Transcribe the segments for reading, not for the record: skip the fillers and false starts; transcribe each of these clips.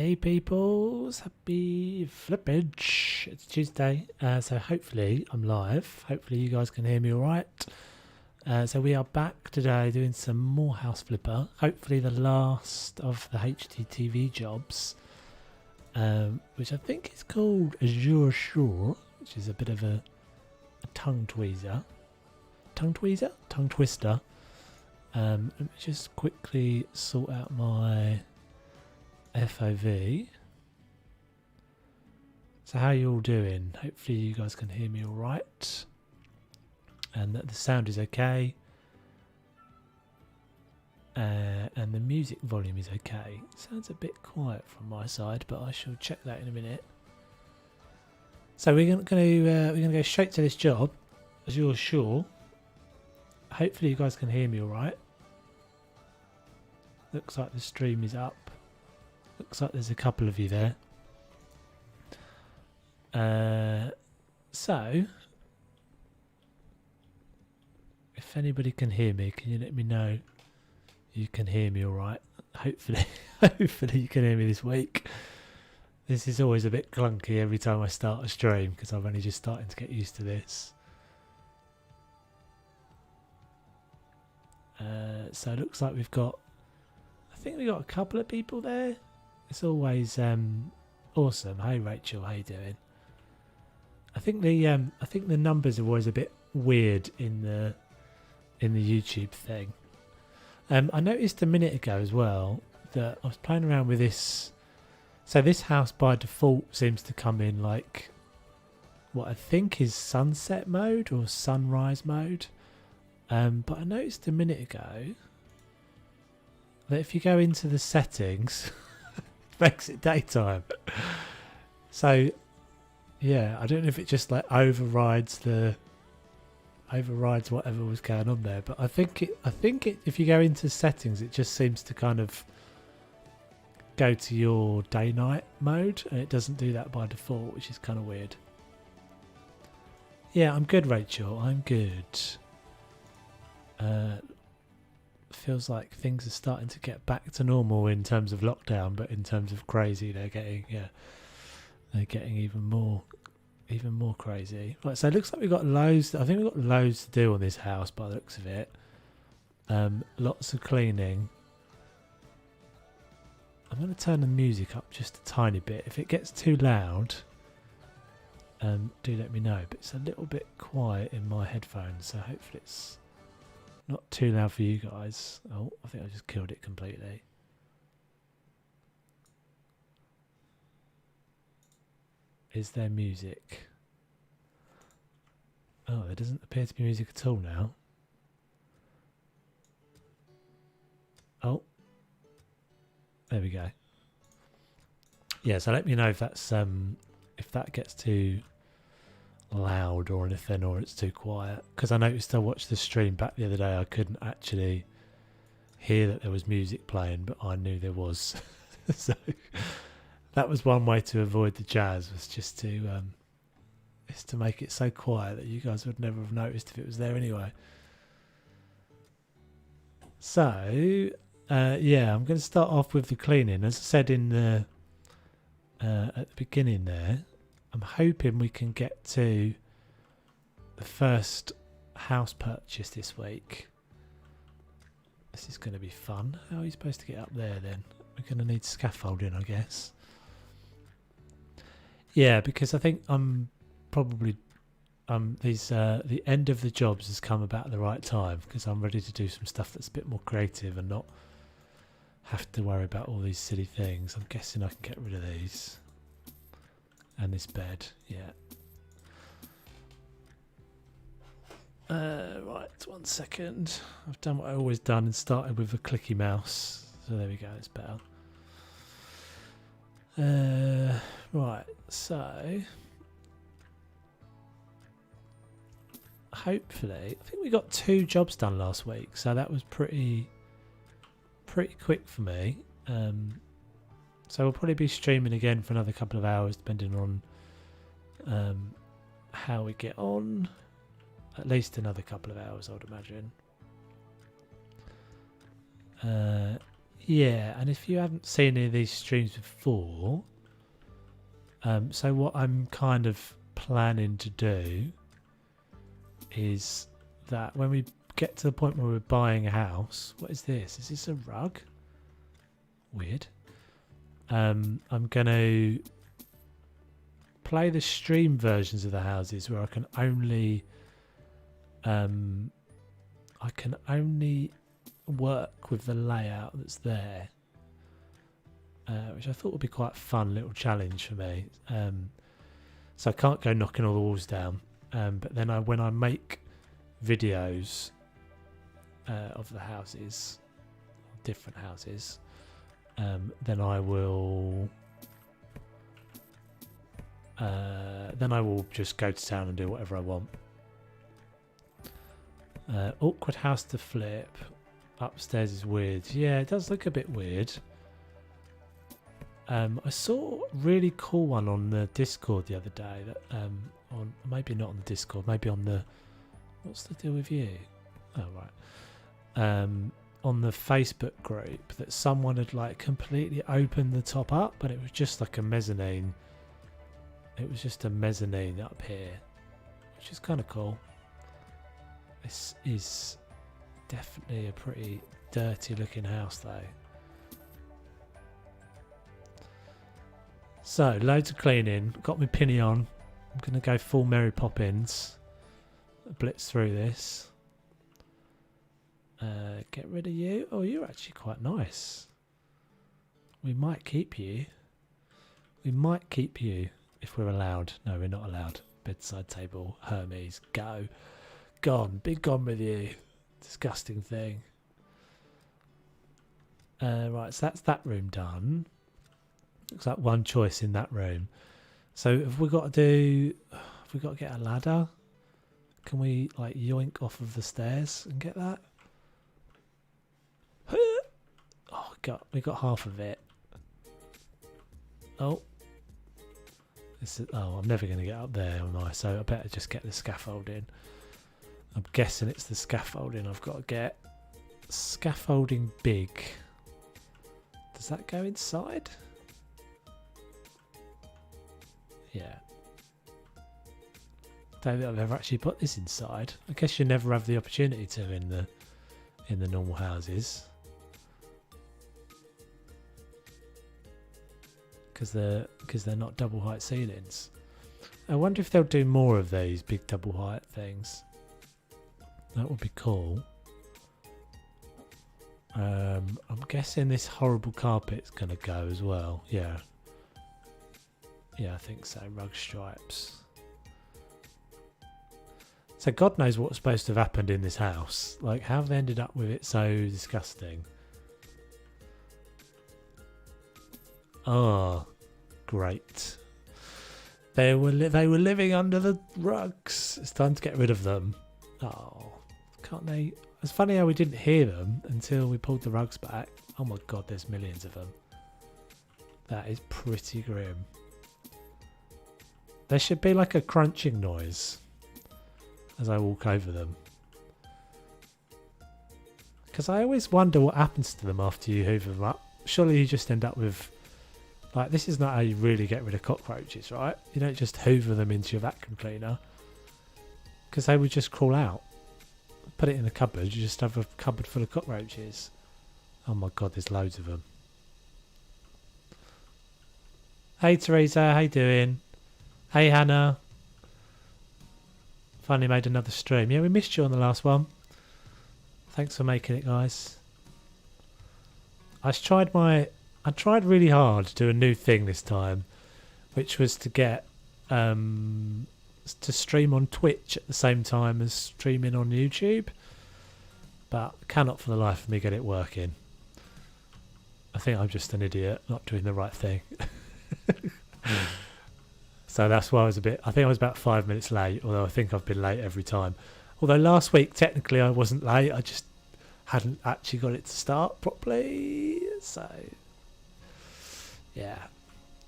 Hey peoples, happy flippage. It's Tuesday, so hopefully I'm live. Hopefully you guys can hear me alright. So we are back today doing some more house flipper. Hopefully the last of the HGTV jobs, which I think is called Azure Shore, which is a bit of a tongue tweezer. Tongue tweezer? Tongue twister. Let me just quickly sort out my FOV. So how are you all doing? Hopefully you guys can hear me all right and that the sound is okay, and the music volume is okay. Sounds a bit quiet from my side, but I shall check that in a minute. So we're gonna go straight to this job, as you're sure. Hopefully you guys can hear me all right. Looks like the stream is up. Looks like there's a couple of you there. So, if anybody can hear me, can you let me know you can hear me all right? Hopefully, hopefully you can hear me this week. This is always a bit clunky every time I start a stream because I'm only just starting to get used to this. So it looks like we've got, I think we've got a couple of people there. It's always awesome. Hey Rachel, how you doing? I think the numbers are always a bit weird in the YouTube thing. I noticed a minute ago as well that I was playing around with this. So this house by default seems to come in like what I think is sunset mode or sunrise mode. But I noticed a minute ago that if you go into the settings makes it daytime. So yeah, I don't know if it just like overrides whatever was going on there, but I think it if you go into settings it just seems to kind of go to your day night mode and it doesn't do that by default, which is kind of weird. Yeah, I'm good, Rachel. I'm good. Feels like things are starting to get back to normal in terms of lockdown, but in terms of crazy, they're getting even more crazy. Right, so it looks like we've got loads. I think we've got loads to do on this house by the looks of it. Lots of cleaning. I'm going to turn the music up just a tiny bit. If it gets too loud, do let me know. But it's a little bit quiet in my headphones, so hopefully it's not too loud for you guys. Oh, I think I just killed it completely. Is there music? Oh, there doesn't appear to be music at all now. Oh, there we go. Yeah, so let me know if that's if that gets too loud or anything, or it's too quiet, because I noticed I watched the stream back the other day, I couldn't actually hear that there was music playing, but I knew there was. So that was one way to avoid the jazz, was just to make it so quiet that you guys would never have noticed if it was there anyway. So yeah, I'm going to start off with the cleaning. As I said in the at the beginning there, I'm hoping we can get to the first house purchase this week. This is going to be fun. How are you supposed to get up there then? We're going to need scaffolding, I guess. Yeah, because I think I'm probably the end of the jobs has come about at the right time, because I'm ready to do some stuff that's a bit more creative and not have to worry about all these silly things. I'm guessing I can get rid of these. And this bed, yeah. Right, 1 second. I've done what I've always done and started with a clicky mouse. So there we go, it's better. Right, so hopefully, I think we got 2 jobs done last week, so that was pretty quick for me. So we'll probably be streaming again for another couple of hours, depending on how we get on. At least another couple of hours, I would imagine. Yeah, and if you haven't seen any of these streams before, so what I'm kind of planning to do is that when we get to the point where we're buying a house, what is this? Is this a rug? Weird. I'm going to play the stream versions of the houses where I can only work with the layout that's there, which I thought would be quite a fun little challenge for me. So I can't go knocking all the walls down, but then when I make videos of the houses, different houses, then I will just go to town and do whatever I want. Awkward house to flip. Upstairs is weird. Yeah, it does look a bit weird. I saw a really cool one on the Discord the other day. That on maybe not on the Discord, maybe on the. What's the deal with you? Oh right. On the Facebook group, that someone had like completely opened the top up, but it was just like a mezzanine. It was just a mezzanine up here, which is kind of cool. This is definitely a pretty dirty looking house though. So loads of cleaning, got my pinny on. I'm going to go full Mary Poppins, blitz through this. Get rid of you. Oh, you're actually quite nice. We might keep you. We might keep you if we're allowed. No, we're not allowed. Bedside table, Hermes, go. Gone, be gone with you. Disgusting thing. Right, so that's that room done. Looks like one choice in that room. So have we got to get a ladder? Can we like yoink off of the stairs and get that? Oh, we got half of it. Oh. I'm never going to get up there, am I? So I better just get the scaffolding. I'm guessing it's the scaffolding I've got to get. Scaffolding big. Does that go inside? Yeah. Don't think I've ever actually put this inside. I guess you never have the opportunity to in the normal houses. Because they're not double height ceilings. I wonder if they'll do more of these big double height things. That would be cool. I'm guessing this horrible carpet's gonna go as well. Yeah. Yeah, I think so. Rug stripes. So God knows what's supposed to have happened in this house. Like, how have they ended up with it so disgusting? Oh, great. They were living under the rugs. It's time to get rid of them. Oh, can't they? It's funny how we didn't hear them until we pulled the rugs back. Oh my God, there's millions of them. That is pretty grim. There should be like a crunching noise as I walk over them. Because I always wonder what happens to them after you hoover them up. Surely you just end up with... Like, this is not how you really get rid of cockroaches, right? You don't just hoover them into your vacuum cleaner. Because they would just crawl out. Put it in the cupboard, you just have a cupboard full of cockroaches. Oh my God, there's loads of them. Hey Teresa, how you doing? Hey Hannah. Finally made another stream. Yeah, we missed you on the last one. Thanks for making it, guys. I tried really hard to do a new thing this time, which was to get to stream on Twitch at the same time as streaming on YouTube, but cannot for the life of me get it working. I think I'm just an idiot, not doing the right thing. So that's why I think I was about 5 minutes late, although I think I've been late every time. Although last week, technically I wasn't late, I just hadn't actually got it to start properly. So, yeah,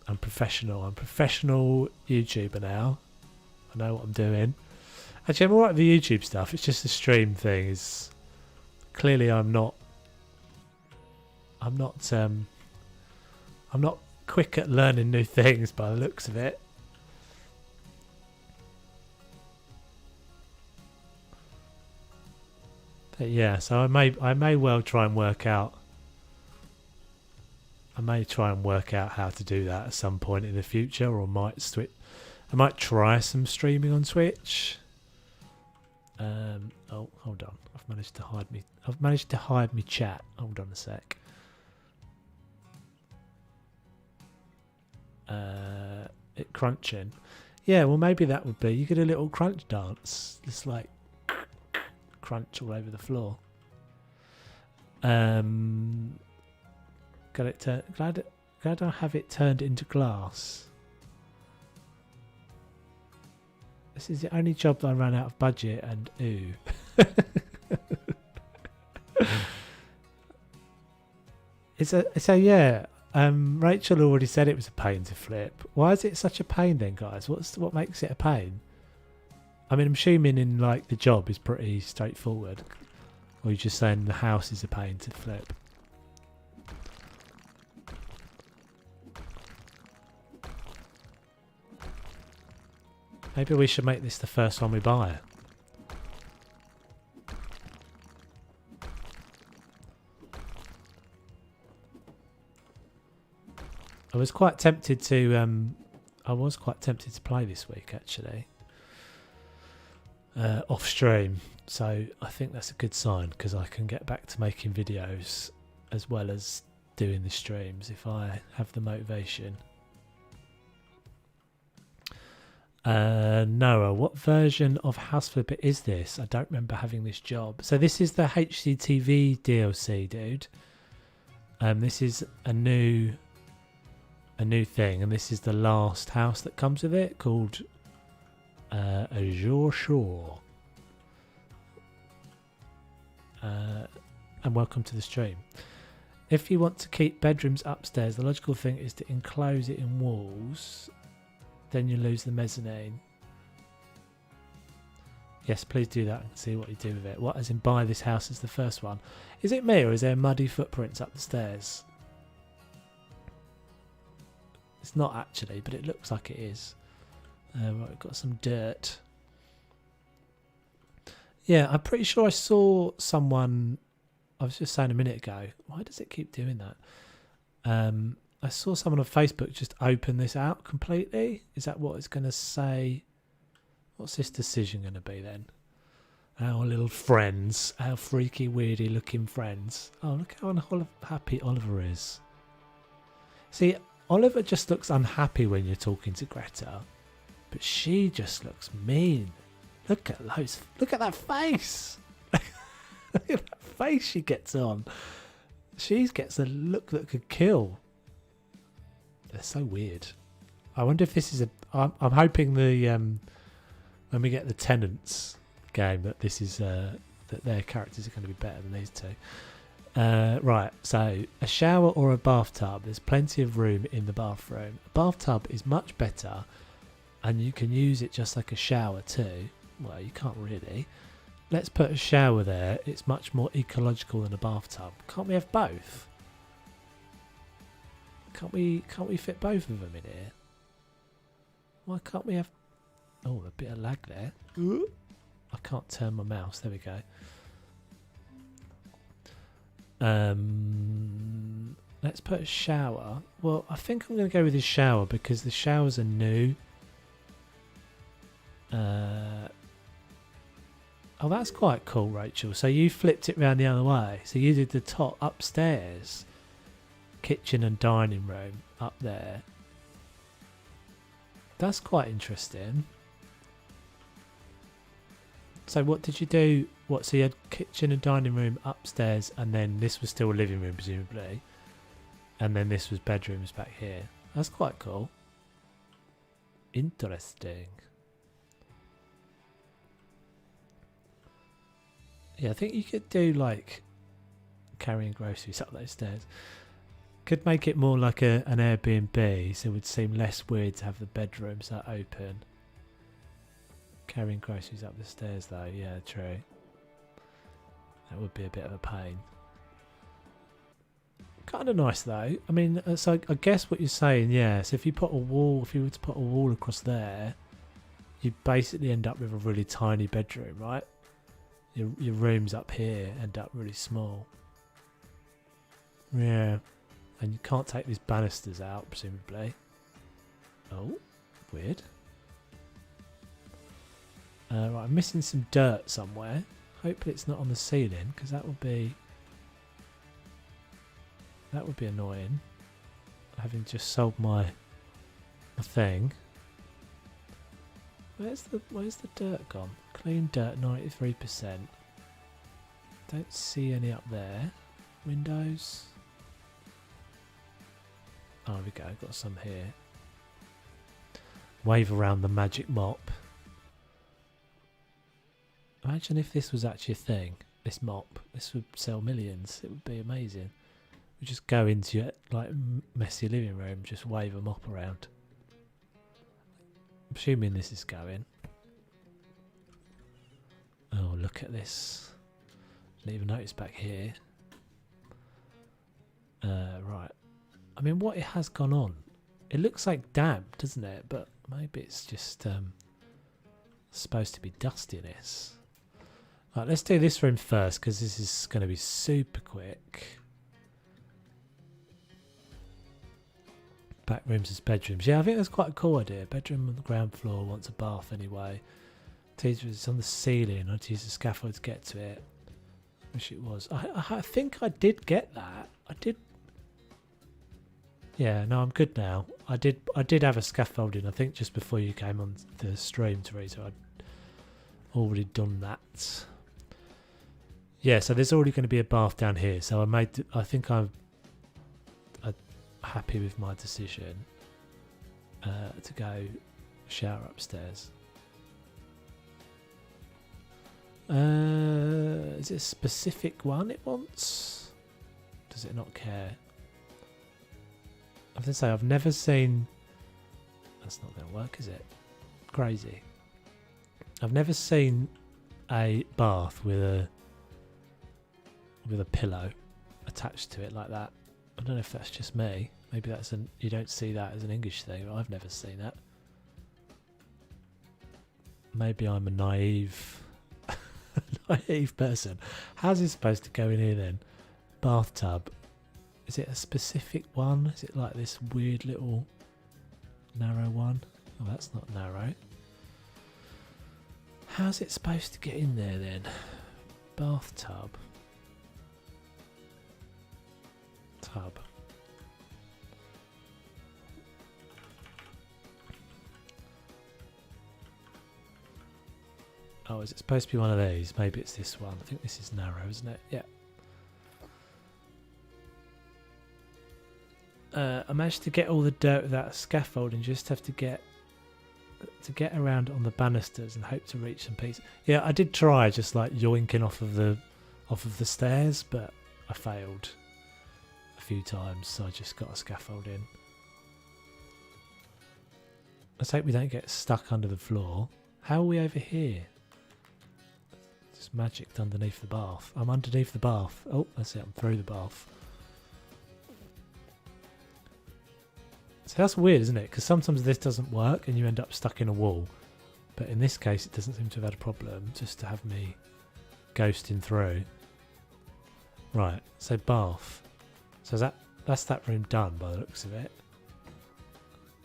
I'm professional. I'm a professional YouTuber now. I know what I'm doing. Actually, I'm alright with the YouTube stuff. It's just the stream thing is... Clearly I'm not I'm not quick at learning new things by the looks of it. But yeah, so I may well try and work out. I may try and work out how to do that at some point in the future, or I might try some streaming on Twitch. Oh, hold on. I've managed to hide me chat. Hold on a sec. It crunching. Yeah, well maybe that would be. You get a little crunch dance. Just like crunch all over the floor. Got it turned. Glad I have it turned into glass. This is the only job that I ran out of budget, and ooh. So yeah. Rachel already said it was a pain to flip. Why is it such a pain then, guys? What makes it a pain? I mean, I'm assuming in like the job is pretty straightforward, or you're just saying the house is a pain to flip. Maybe we should make this the first one we buy. I was quite tempted to play this week actually. Off stream, so I think that's a good sign because I can get back to making videos as well as doing the streams if I have the motivation. Noah, what version of House Flipper is this? I don't remember having this job. So this is the HGTV DLC, dude. This is a new thing, and this is the last house that comes with it, called Azure Shore. And welcome to the stream. If you want to keep bedrooms upstairs, the logical thing is to enclose it in walls. Then you lose the mezzanine. Yes, please do that and see what you do with it. What, as in buy this house as the first one? Is it me, or is there muddy footprints up the stairs? It's not actually, but it looks like it is. Right, we've got some dirt. Yeah, I'm pretty sure I saw someone. I was just saying a minute ago. Why does it keep doing that? I saw someone on Facebook just open this out completely. Is that what it's going to say? What's this decision going to be then? Our little friends, our freaky, weirdy looking friends. Oh, look how happy Oliver is. See, Oliver just looks unhappy when you're talking to Greta, but she just looks mean. Look at those. Look at that face. Look at that face she gets on. She gets a look that could kill. They're so weird. I wonder if this is I'm hoping the when we get the Tenants game that this is that their characters are going to be better than these two. Right, so a shower or a bathtub. There's plenty of room in the bathroom. A bathtub is much better, and you can use it just like a shower too. Well, you can't really. Let's put a shower there. It's much more ecological than a bathtub. Can't we have both? Can't we fit both of them in here? Why can't we have... Oh, a bit of lag there. I can't turn my mouse. There we go. Let's put a shower. Well, I think I'm going to go with this shower because the showers are new. Oh, that's quite cool, Rachel. So you flipped it round the other way. So you did the top upstairs. Kitchen and dining room up there. That's quite interesting. So what did you do? What, so you had kitchen and dining room upstairs, and then this was still a living room presumably, and then this was bedrooms back here. That's quite cool. Interesting. Yeah, I think you could do like carrying groceries up those stairs. Could make it more like an Airbnb, so it would seem less weird to have the bedrooms that open. Carrying groceries up the stairs though, yeah, true. That would be a bit of a pain. Kind of nice though. I mean, so I guess what you're saying, yeah. So if you put a wall, if you were to put a wall across there, you basically end up with a really tiny bedroom, right? Your rooms up here end up really small. Yeah, and you can't take these banisters out, presumably. Oh, weird. Right, I'm missing some dirt somewhere. Hopefully it's not on the ceiling, because that would be annoying. Having just sold my thing. Where's the dirt gone? Clean dirt, 93%. Don't see any up there. Windows. Oh, there we go. Got some here. Wave around the magic mop. Imagine if this was actually a thing. This mop. This would sell millions. It would be amazing. We just go into your like messy living room, just wave a mop around. I'm assuming this is going. Oh, look at this. Didn't even notice back here. Right. I mean, what it has gone on? It looks like damp, doesn't it? But maybe it's just supposed to be dustiness. Right, let's do this room first because this is going to be super quick. Back rooms as bedrooms. Yeah, I think that's quite a cool idea. Bedroom on the ground floor, wants a bath anyway. Teaser is on the ceiling. I had to use the scaffold to get to it. Wish it was. I think I did get that. I did. Yeah, no, I'm good now. I did have a scaffolding. I think just before you came on the stream, Teresa, I'd already done that. Yeah, so there's already going to be a bath down here. So I think I'm happy with my decision to go shower upstairs. Is it a specific one it wants? Does it not care? I have to say I've never seen. That's not going to work, is it? Crazy. I've never seen a bath with a pillow attached to it like that. I don't know if that's just me. Maybe that's you don't see that as an English thing. I've never seen that. Maybe I'm a naive person. How's it supposed to go in here then? Bathtub. Is it a specific one? Is it like this weird little narrow one? Oh, that's not narrow. How's it supposed to get in there then? Bathtub. Tub. Oh, is it supposed to be one of these? Maybe it's this one. I think this is narrow, isn't it? Yeah. I managed to get all the dirt without scaffolding. Just have to get around on the banisters and hope to reach some peace. Yeah, I did try just like yoinking off of the stairs, but I failed a few times, so I just got a scaffolding. Let's hope we don't get stuck under the floor. How are we over here? Just magicked underneath the bath. I'm underneath the bath. Oh, that's it. I'm through the bath. So that's weird, isn't it? Because sometimes this doesn't work and you end up stuck in a wall. But in this case, it doesn't seem to have had a problem. Just to have me ghosting through. Right, so bath. So that's that room done by the looks of it.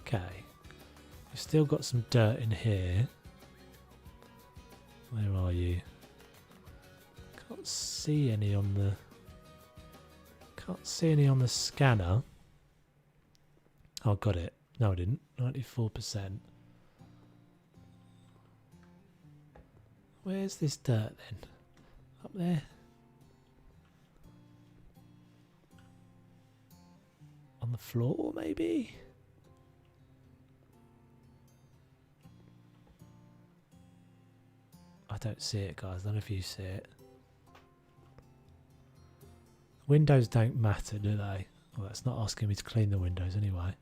Okay. We've still got some dirt in here. Where are you? Can't see any on the scanner. Oh, got it. No, I didn't. 94%. Where's this dirt then? Up there? On the floor, maybe? I don't see it, guys. I don't know if you see it. Windows don't matter, do they? Well, that's not asking me to clean the windows anyway.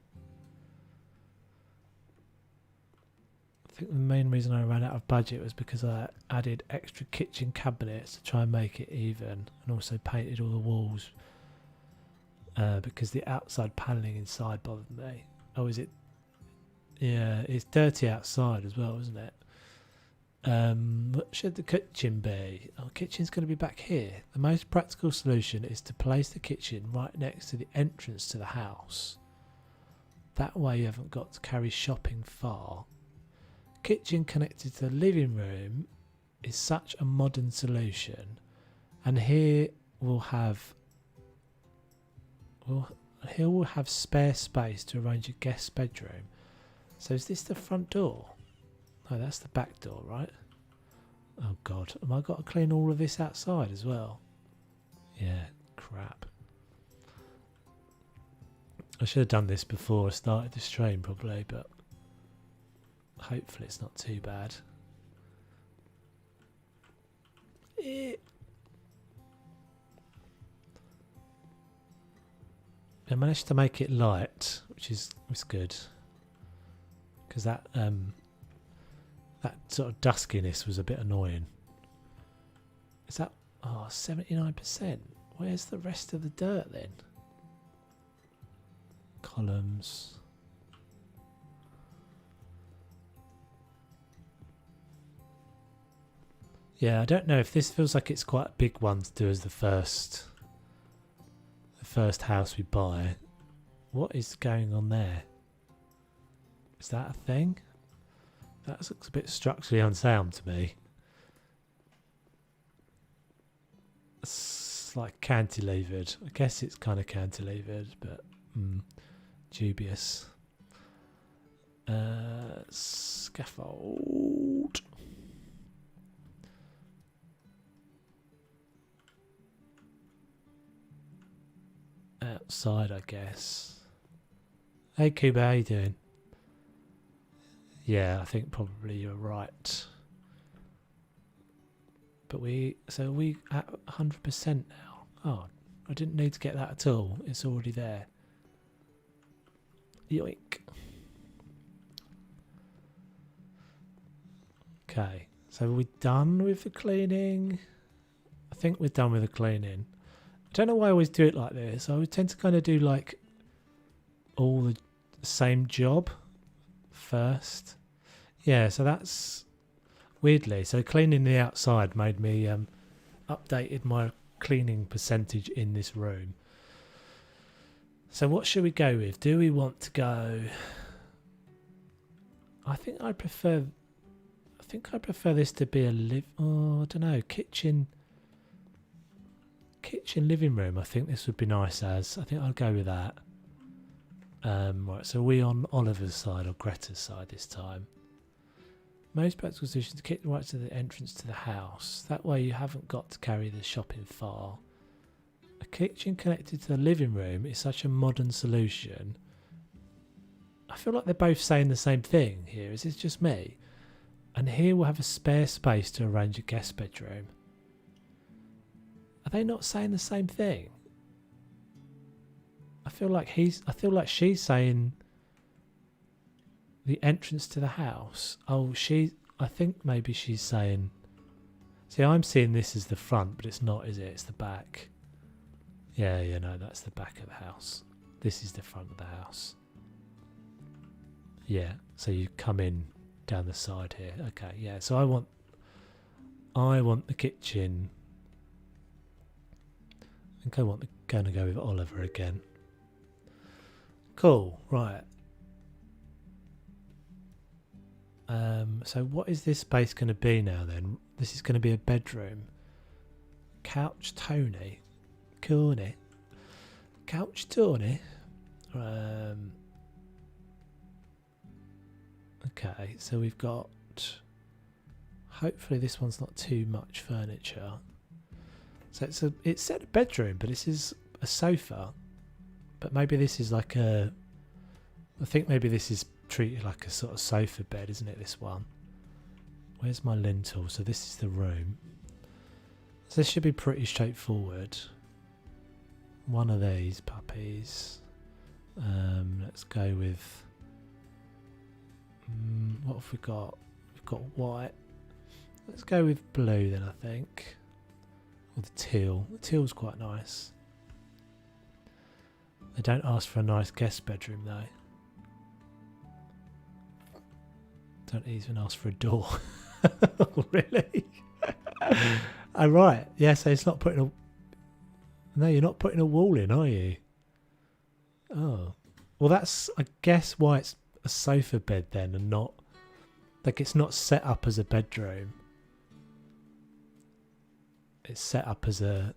I think the main reason I ran out of budget was because I added extra kitchen cabinets to try and make it even, and also painted all the walls because the outside panelling inside bothered me. Oh, is it? Yeah, it's dirty outside as well, isn't it? What should the kitchen be? Oh, kitchen's going to be back here. The most practical solution is to place the kitchen right next to the entrance to the house. That way you haven't got to carry shopping far. Kitchen connected to the living room is such a modern solution. And here we'll have spare space to arrange a guest bedroom. So is this the front door? No, that's the back door, right? Oh God, have I got to clean all of this outside as well? Yeah, crap. I should have done this before I started the stream probably, but hopefully it's not too bad. I managed to make it light, which is good, because that sort of duskiness was a bit annoying. Is that 79%? Where's the rest of the dirt then? Columns. Yeah, I don't know if this feels like it's quite a big one to do as the first house we buy. What is going on there? Is that a thing? That looks a bit structurally unsound to me. It's like cantilevered. I guess it's kind of cantilevered, but dubious. Scaffold. Outside, I guess. Hey Cuba, how you doing? Yeah, I think probably you're right. But we at 100% now. Oh, I didn't need to get that at all. It's already there. Yoink. Okay, so are we done with the cleaning? I think we're done with the cleaning. I don't know why I always do it like this. I always tend to kind of do like all the same job first. Yeah, so that's weirdly. So cleaning the outside made me updated my cleaning percentage in this room. So what should we go with? Do we want to go? I think I prefer this to be a I don't know, kitchen living room. I think this would be nice as. I think I'll go with that. Right, so are we on Oliver's side or Greta's side this time? Most practical solutions, kitchen right to the entrance to the house. That way you haven't got to carry the shopping far. A kitchen connected to the living room is such a modern solution. I feel like they're both saying the same thing here. Is this just me? And here we'll have a spare space to arrange a guest bedroom. Are they not saying the same thing? I feel like she's saying the entrance to the house. Oh, I think maybe she's saying. See, I'm seeing this as the front, but it's not, is it? It's the back. Yeah, no, that's the back of the house. This is the front of the house. Yeah, so you come in down the side here. Okay, yeah. So I want the kitchen. I think I want going to go with Oliver again. Cool, right. So what is this space going to be now then? This is going to be a bedroom. Couch Tony. Corny. Couch Tony. Okay, so we've got... Hopefully this one's not too much furniture. So it's said a bedroom, but this is a sofa. But maybe this is like I think maybe this is treated like a sort of sofa bed, isn't it, this one? Where's my lintel? So this is the room. So this should be pretty straightforward. One of these puppies. Let's go with... what have we got? We've got white. Let's go with blue then, I think. Or the teal. The teal's quite nice. They don't ask for a nice guest bedroom though. Don't even ask for a door. Really? Oh, right. Yeah, so it's not putting a... No, you're not putting a wall in, are you? Oh. Well, that's, I guess, why it's a sofa bed then and not... Like, it's not set up as a bedroom. It's set up as a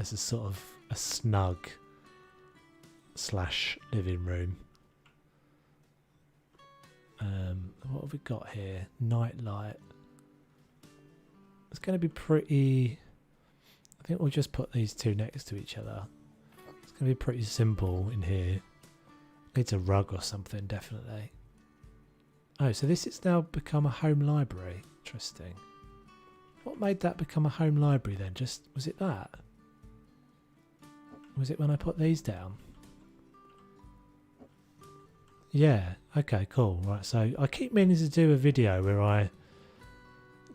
sort of a snug / living room. What have we got here? Night light. It's going to be pretty... I think we'll just put these two next to each other. It's going to be pretty simple in here. Needs a rug or something, definitely. Oh, so this has now become a home library. Interesting. What made that become a home library then? Just, was it that? Was it when I put these down? Yeah, okay, cool. Right, so I keep meaning to do a video where I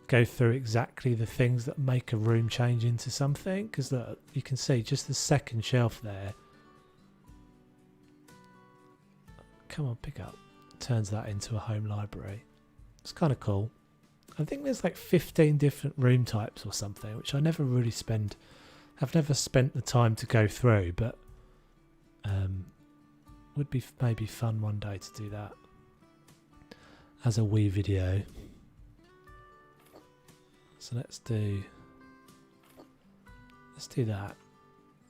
go through exactly the things that make a room change into something, because you can see just the second shelf there. Come on, pick up. Turns that into a home library. It's kind of cool. I think there's like 15 different room types or something, which I never really I've never spent the time to go through, but would be maybe fun one day to do that as a wee video. So let's do that.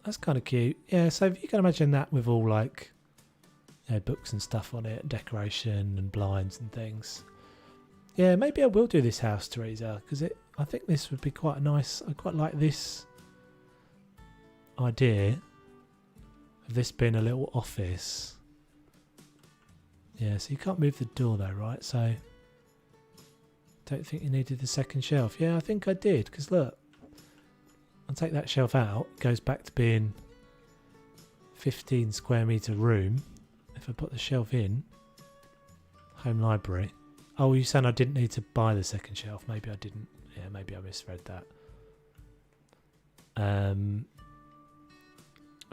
That's kind of cute. Yeah, so if you can imagine that with all like, you know, books and stuff on it, decoration and blinds and things. Yeah, maybe I will do this house, Teresa, because I think this would be quite nice. I quite like this idea of this being a little office. Yeah, so you can't move the door though, right? So don't think you needed the second shelf. Yeah, I think I did, because look, I'll take that shelf out. It goes back to being 15 square metre room. If I put the shelf in, home library. Oh, you saying I didn't need to buy the second shelf? Maybe I didn't. Yeah, maybe I misread that.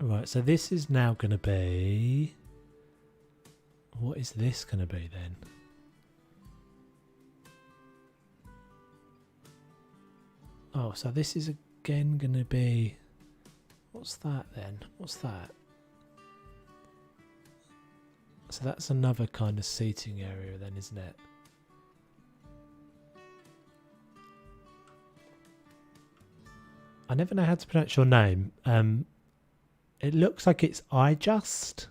Right, so this is now going to be... What is this going to be then? Oh, so this is again going to be... What's that then? What's that? So that's another kind of seating area then, isn't it? I never know how to pronounce your name. It looks like it's I-Just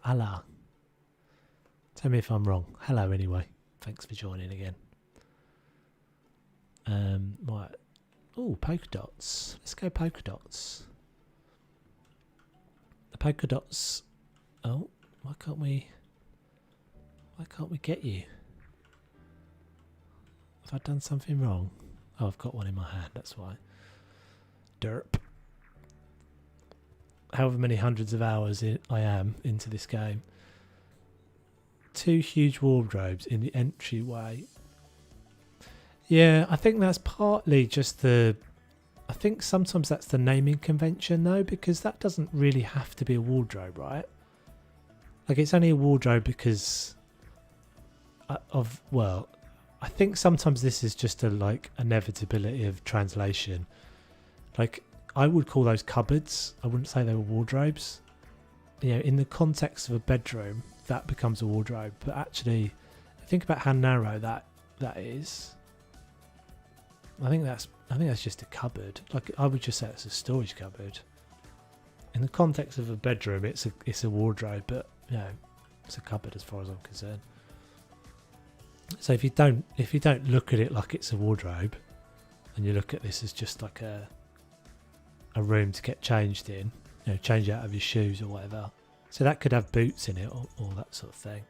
Allah. Tell me if I'm wrong. Hello anyway. Thanks for joining again. Right. Oh, polka dots. Let's go polka dots. The polka dots. Oh, why can't we get you? Have I done something wrong? Oh, I've got one in my hand, that's why. Derp. However many hundreds of hours I am into this game. 2 huge wardrobes in the entryway. Yeah, I think that's partly just I think sometimes that's the naming convention though, because that doesn't really have to be a wardrobe, right? Like, it's only a wardrobe because well, I think sometimes this is just a like inevitability of translation. Like, I would call those cupboards. I wouldn't say they were wardrobes. You know, in the context of a bedroom, that becomes a wardrobe. But actually, think about how narrow that is. I think that's just a cupboard. Like, I would just say it's a storage cupboard. In the context of a bedroom, it's a wardrobe, but you know, it's a cupboard as far as I'm concerned. So if you don't look at it like it's a wardrobe, and you look at this as just like a room to get changed in, you know, change out of your shoes or whatever. So that could have boots in it or that sort of thing.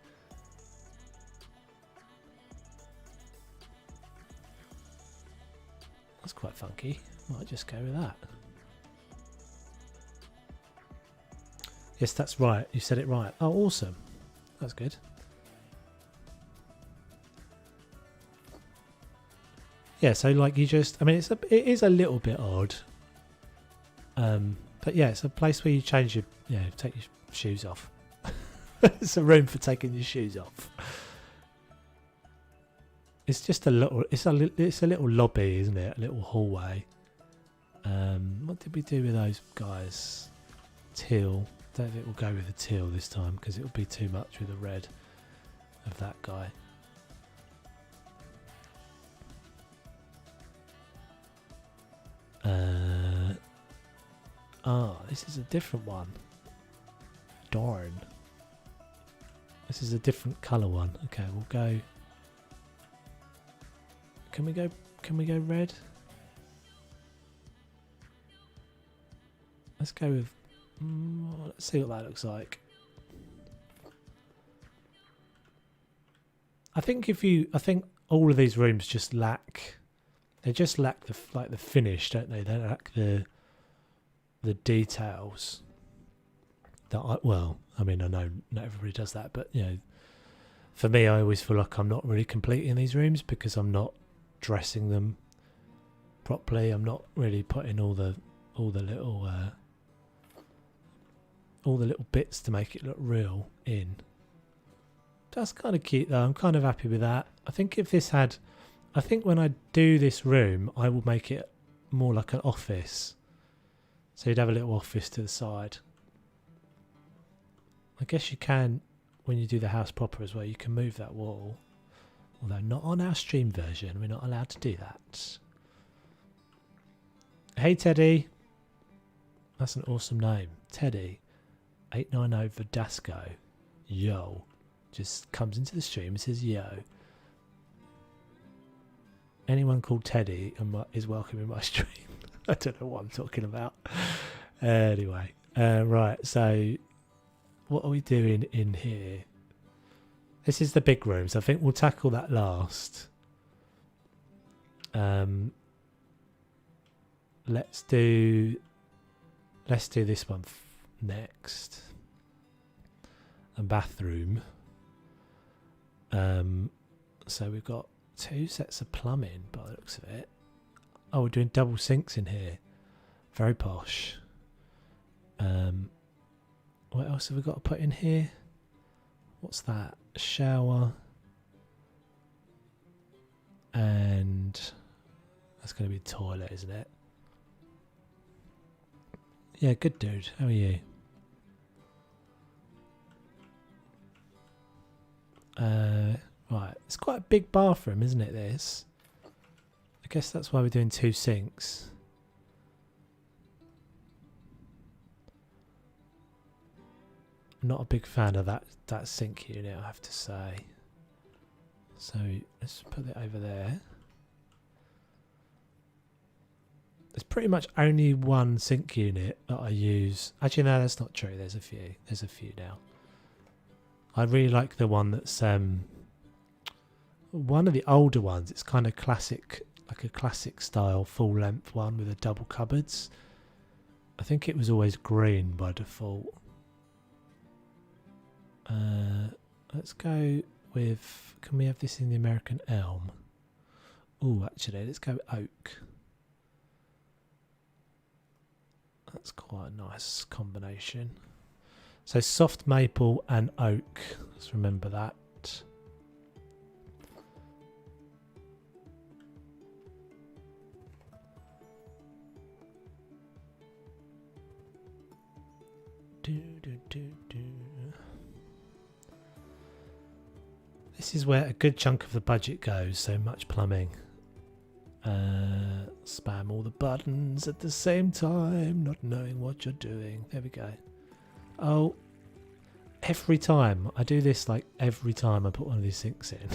That's quite funky. Might just go with that. Yes, that's right. You said it right. Oh, awesome. That's good. Yeah, so like you just, I mean, it is a little bit odd. But yeah, it's a place where you change your, take your shoes off. It's a room for taking your shoes off. It's just a little, it's a little lobby, isn't it? A little hallway. What did we do with those guys? Teal. Don't think we'll go with the teal this time because it will be too much with the red of that guy. This is a different one. Darn. This is a different colour one. Okay, we'll go. Can we go red? Let's go with let's see what that looks like. I think all of these rooms just lack the finish, don't they? They lack the details that I mean, I know not everybody does that, but for me, I always feel like I'm not really completing these rooms because I'm not dressing them properly. I'm not really putting all the little bits to make it look real in. That's kind of cute though. I'm kind of happy with that. I think when I do this room, I will make it more like an office. So you'd have a little office to the side. I guess you can, when you do the house proper as well, you can move that wall. Although not on our stream version, we're not allowed to do that. Hey Teddy. That's an awesome name. Teddy. 890 Verdasco. Yo. Just comes into the stream and says yo. Anyone called Teddy is welcome in my stream. I don't know what I'm talking about. Anyway. Right, so what are we doing in here? This is the big rooms. I think we'll tackle that last. Let's do this one next. A bathroom. So we've got 2 sets of plumbing by the looks of it. Oh, we're doing double sinks in here. Very posh. What else have we got to put in here? What's that? A shower. And that's going to be a toilet, isn't it? Yeah, good dude. How are you? Right, it's quite a big bathroom, isn't it, this? I guess that's why we're doing 2 sinks. I'm not a big fan of that sink unit, I have to say. So let's put it over there. There's pretty much only one sink unit that I use. Actually, no, that's not true. There's a few. There's a few now. I really like the one that's one of the older ones. It's kind of classic, like a classic style full length one with a double cupboards. I think it was always green by default. Let's go with, can we have this in the American elm? Oh, actually, let's go oak. That's quite a nice combination. So soft maple and oak. Let's remember that. This is where a good chunk of the budget goes, so much plumbing. Spam all the buttons at the same time, not knowing what you're doing. There we go. Oh, every time. I do this like every time I put one of these sinks in.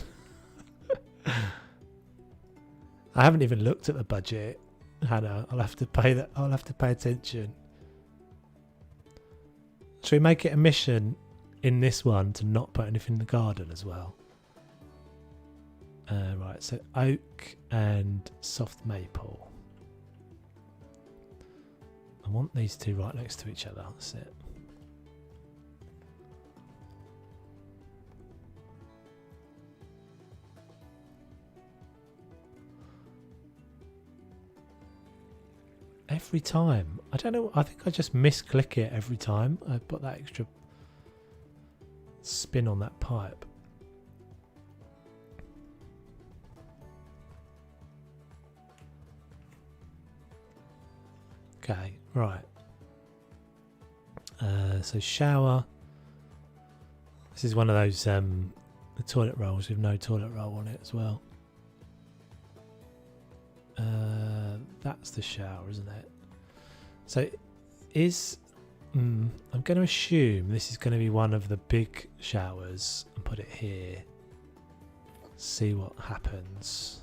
I haven't even looked at the budget, Hannah. I'll have to pay that. I'll have to pay attention. Should we make it a mission in this one to not put anything in the garden as well? Right, so oak and soft maple. I want these two right next to each other. That's it. Every time I don't know. I think I just misclick it every time. I put that extra spin on that pipe. Okay, right. So shower. This is one of those the toilet rolls with no toilet roll on it as well. That's the shower, isn't it? So I'm going to assume this is going to be one of the big showers and put it here. See what happens.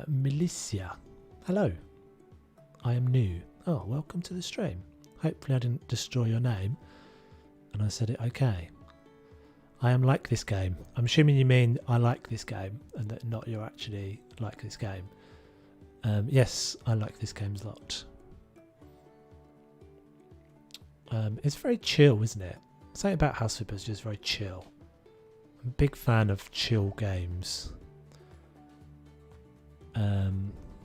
Melissa, hello. I am new. Oh, welcome to the stream. Hopefully I didn't destroy your name and I said it okay. I am like this game. I'm assuming you mean I like this game and that not you're actually like this game. Yes, I like this game a lot. It's very chill, isn't it? Something about House Flipper is just very chill. I'm a big fan of chill games.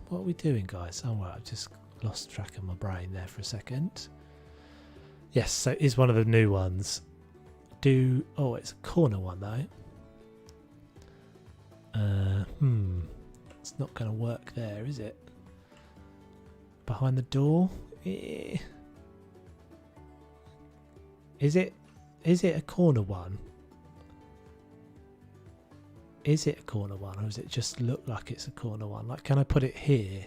What are we doing, guys? Oh, well, I've just lost track of my brain there for a second. Yes, so it is one of the new ones. Oh, it's a corner one though. It's not going to work there, is it? Behind the door? Is it a corner one? Is it a corner one, or does it just look like it's a corner one? Like, can I put it here?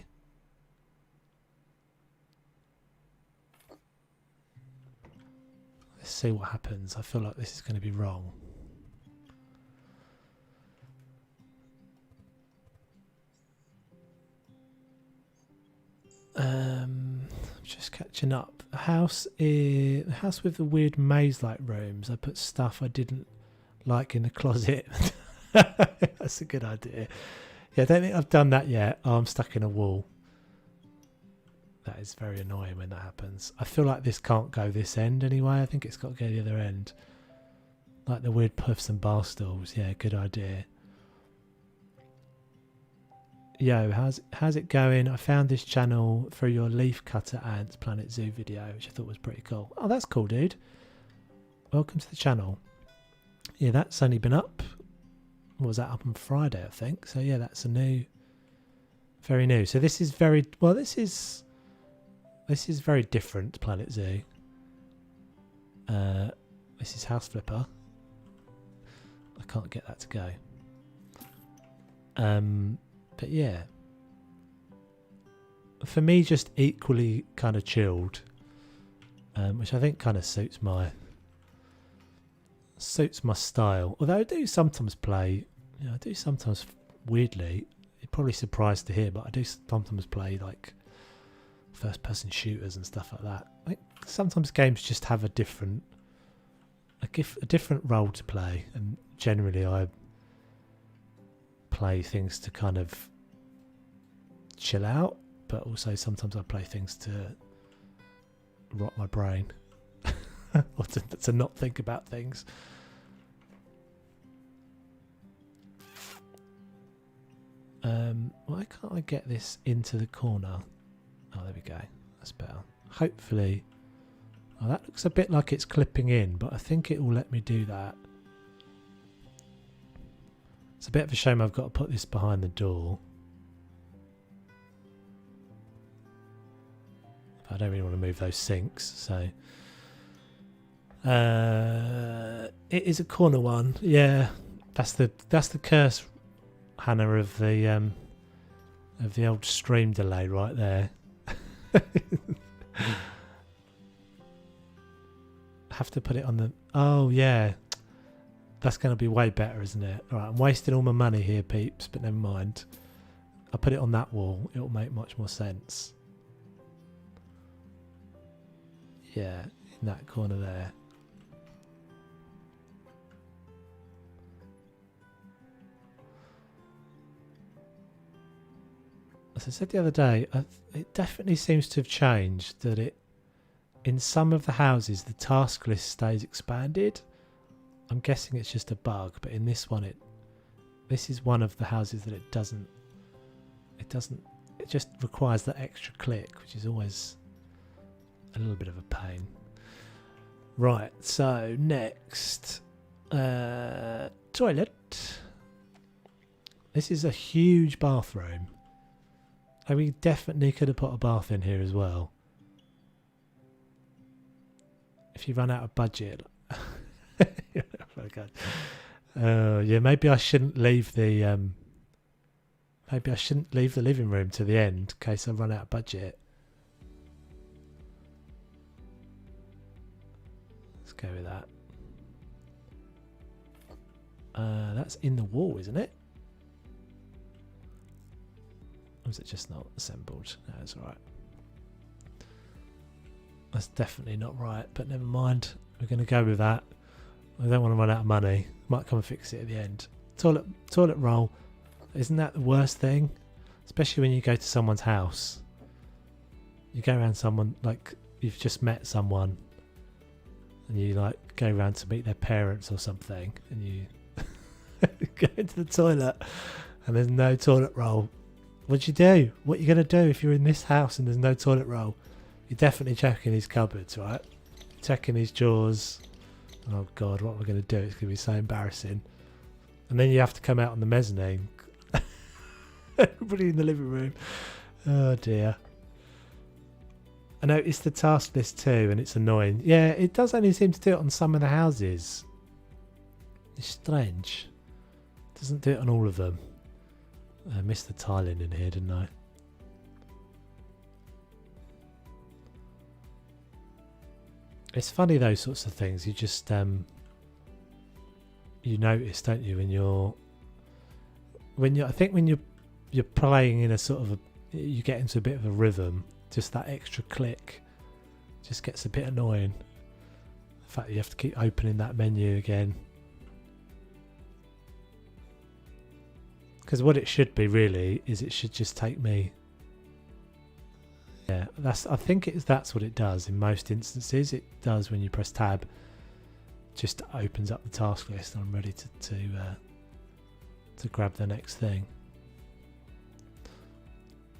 Let's see what happens. I feel like this is going to be wrong. Just catching up. The house with the weird maze-like rooms. I put stuff I didn't like in the closet. That's a good idea. Yeah, I don't think I've done that yet. Oh, I'm stuck in a wall. That is very annoying when that happens. I feel like this can't go this end anyway. I think it's got to go the other end. Like the weird puffs and bar stools. Yeah, good idea. Yo, how's it going? I found this channel through your Leaf Cutter Ants Planet Zoo video, which I thought was pretty cool. Oh, that's cool, dude. Welcome to the channel. Yeah, that's only been up. What was that, up on Friday, I think? So yeah, that's very new. So this is very well. This is very different to Planet Zoo. This is House Flipper. I can't get that to go. But yeah, for me, just equally kind of chilled, which I think kind of suits my style. Although I do sometimes play, I do sometimes weirdly. You're probably surprised to hear, but I do sometimes play like first-person shooters and stuff like that. I think sometimes games just have a different role to play, and generally I play things to kind of chill out, but also sometimes I play things to rot my brain or to not think about things. Why can't I get this into the corner? Oh, there we go. That's better. Hopefully. Oh, that looks a bit like it's clipping in, but I think it will let me do that. It's a bit of a shame I've got to put this behind the door. I don't really want to move those sinks, so it is a corner one. Yeah, that's the curse, Hannah, of the old stream delay right there. Have to put it on the. Oh yeah, that's going to be way better, isn't it? All right, I'm wasting all my money here, peeps, but never mind. I'll put it on that wall. It'll make much more sense. Yeah, in that corner there. As I said the other day, it definitely seems to have changed that in some of the houses the task list stays expanded. I'm guessing it's just a bug, but in this one This is one of the houses that it just requires that extra click, which is always a little bit of a pain. Right, so next, toilet. This is a huge bathroom. And we definitely could have put a bath in here as well. If you run out of budget. Yeah, maybe I shouldn't leave the living room to the end in case I run out of budget. Let's go with that. That's in the wall, isn't it? Or is it just not assembled? No, it's alright. That's definitely not right, but never mind. We're going to go with that. I don't want to run out of money. Might come and fix it at the end. Toilet roll. Isn't that the worst thing? Especially when you go to someone's house. You go around someone, like you've just met someone, and you like go around to meet their parents or something, and you go into the toilet and there's no toilet roll. What'd you do? What are you going to do if you're in this house and there's no toilet roll? You're definitely checking his cupboards, right? Checking his drawers. Oh God, what am I going to do? It's going to be so embarrassing. And then you have to come out on the mezzanine. Everybody in the living room. Oh dear. I noticed the task list too, and it's annoying. Yeah, it does only seem to do it on some of the houses. It's strange. It doesn't do it on all of them. I missed the tiling in here, didn't I? It's funny, those sorts of things. You just you notice, don't you, when you're playing in a sort of you get into a bit of a rhythm. Just that extra click just gets a bit annoying. The fact that you have to keep opening that menu again. Because what it should be really is it should just take me. Yeah, I think that's what it does in most instances. It does when you press tab. Just opens up the task list and I'm ready to grab the next thing.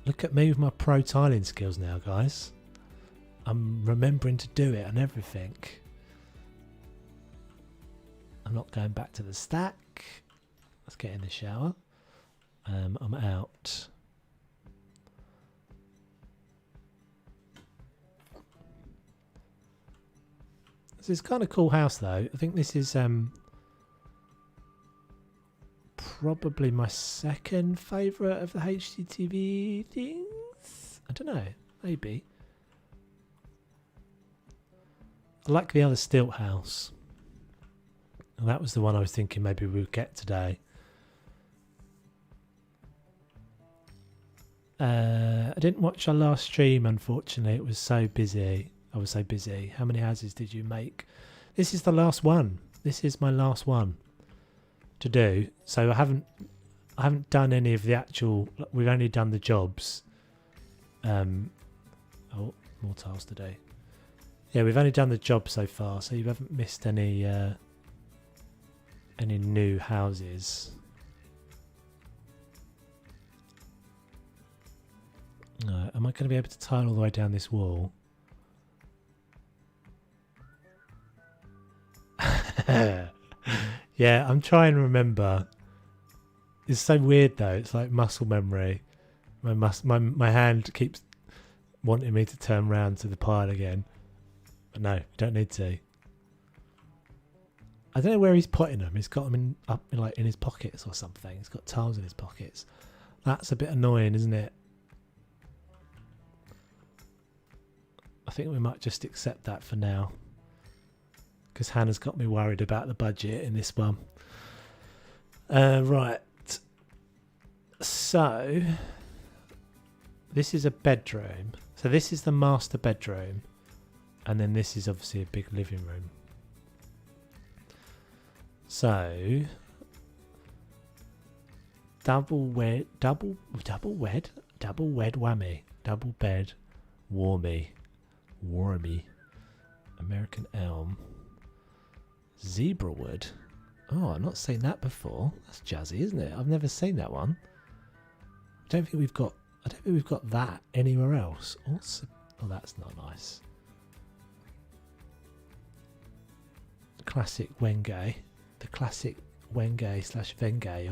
Look at me with my pro tiling skills now, guys. I'm remembering to do it and everything. I'm not going back to the stack. Let's get in the shower. I'm out. This is kind of cool house though. I think this is probably my second favourite of the HGTV things. I don't know, maybe. I like the other stilt house. And that was the one I was thinking maybe we would get today. I didn't watch our last stream, unfortunately. It was so busy. I was so busy. How many houses did you make? This is the last one. This is my last one to do. So I haven't done any of the actual. We've only done the jobs. Oh, more tiles to do. Yeah, we've only done the job so far, so you haven't missed any new houses. No, am I going to be able to tile all the way down this wall? Yeah, I'm trying to remember. It's so weird though. It's like muscle memory. My hand keeps wanting me to turn round to the pile again. But no, you don't need to. I don't know where he's putting them. He's got them in his pockets or something. He's got tiles in his pockets. That's a bit annoying, isn't it? I think we might just accept that for now. Because Hannah's got me worried about the budget in this one. Right. So, this is a bedroom. So this is the master bedroom. And then this is obviously a big living room. So, double wed whammy. Double bed, warmy. American elm. Zebra wood. Oh, I've not seen that before. That's jazzy, isn't it? I've never seen that one. I don't think we've got that anywhere else. Also, oh, that's not nice. Classic Wenge. The classic Wenge slash Venge,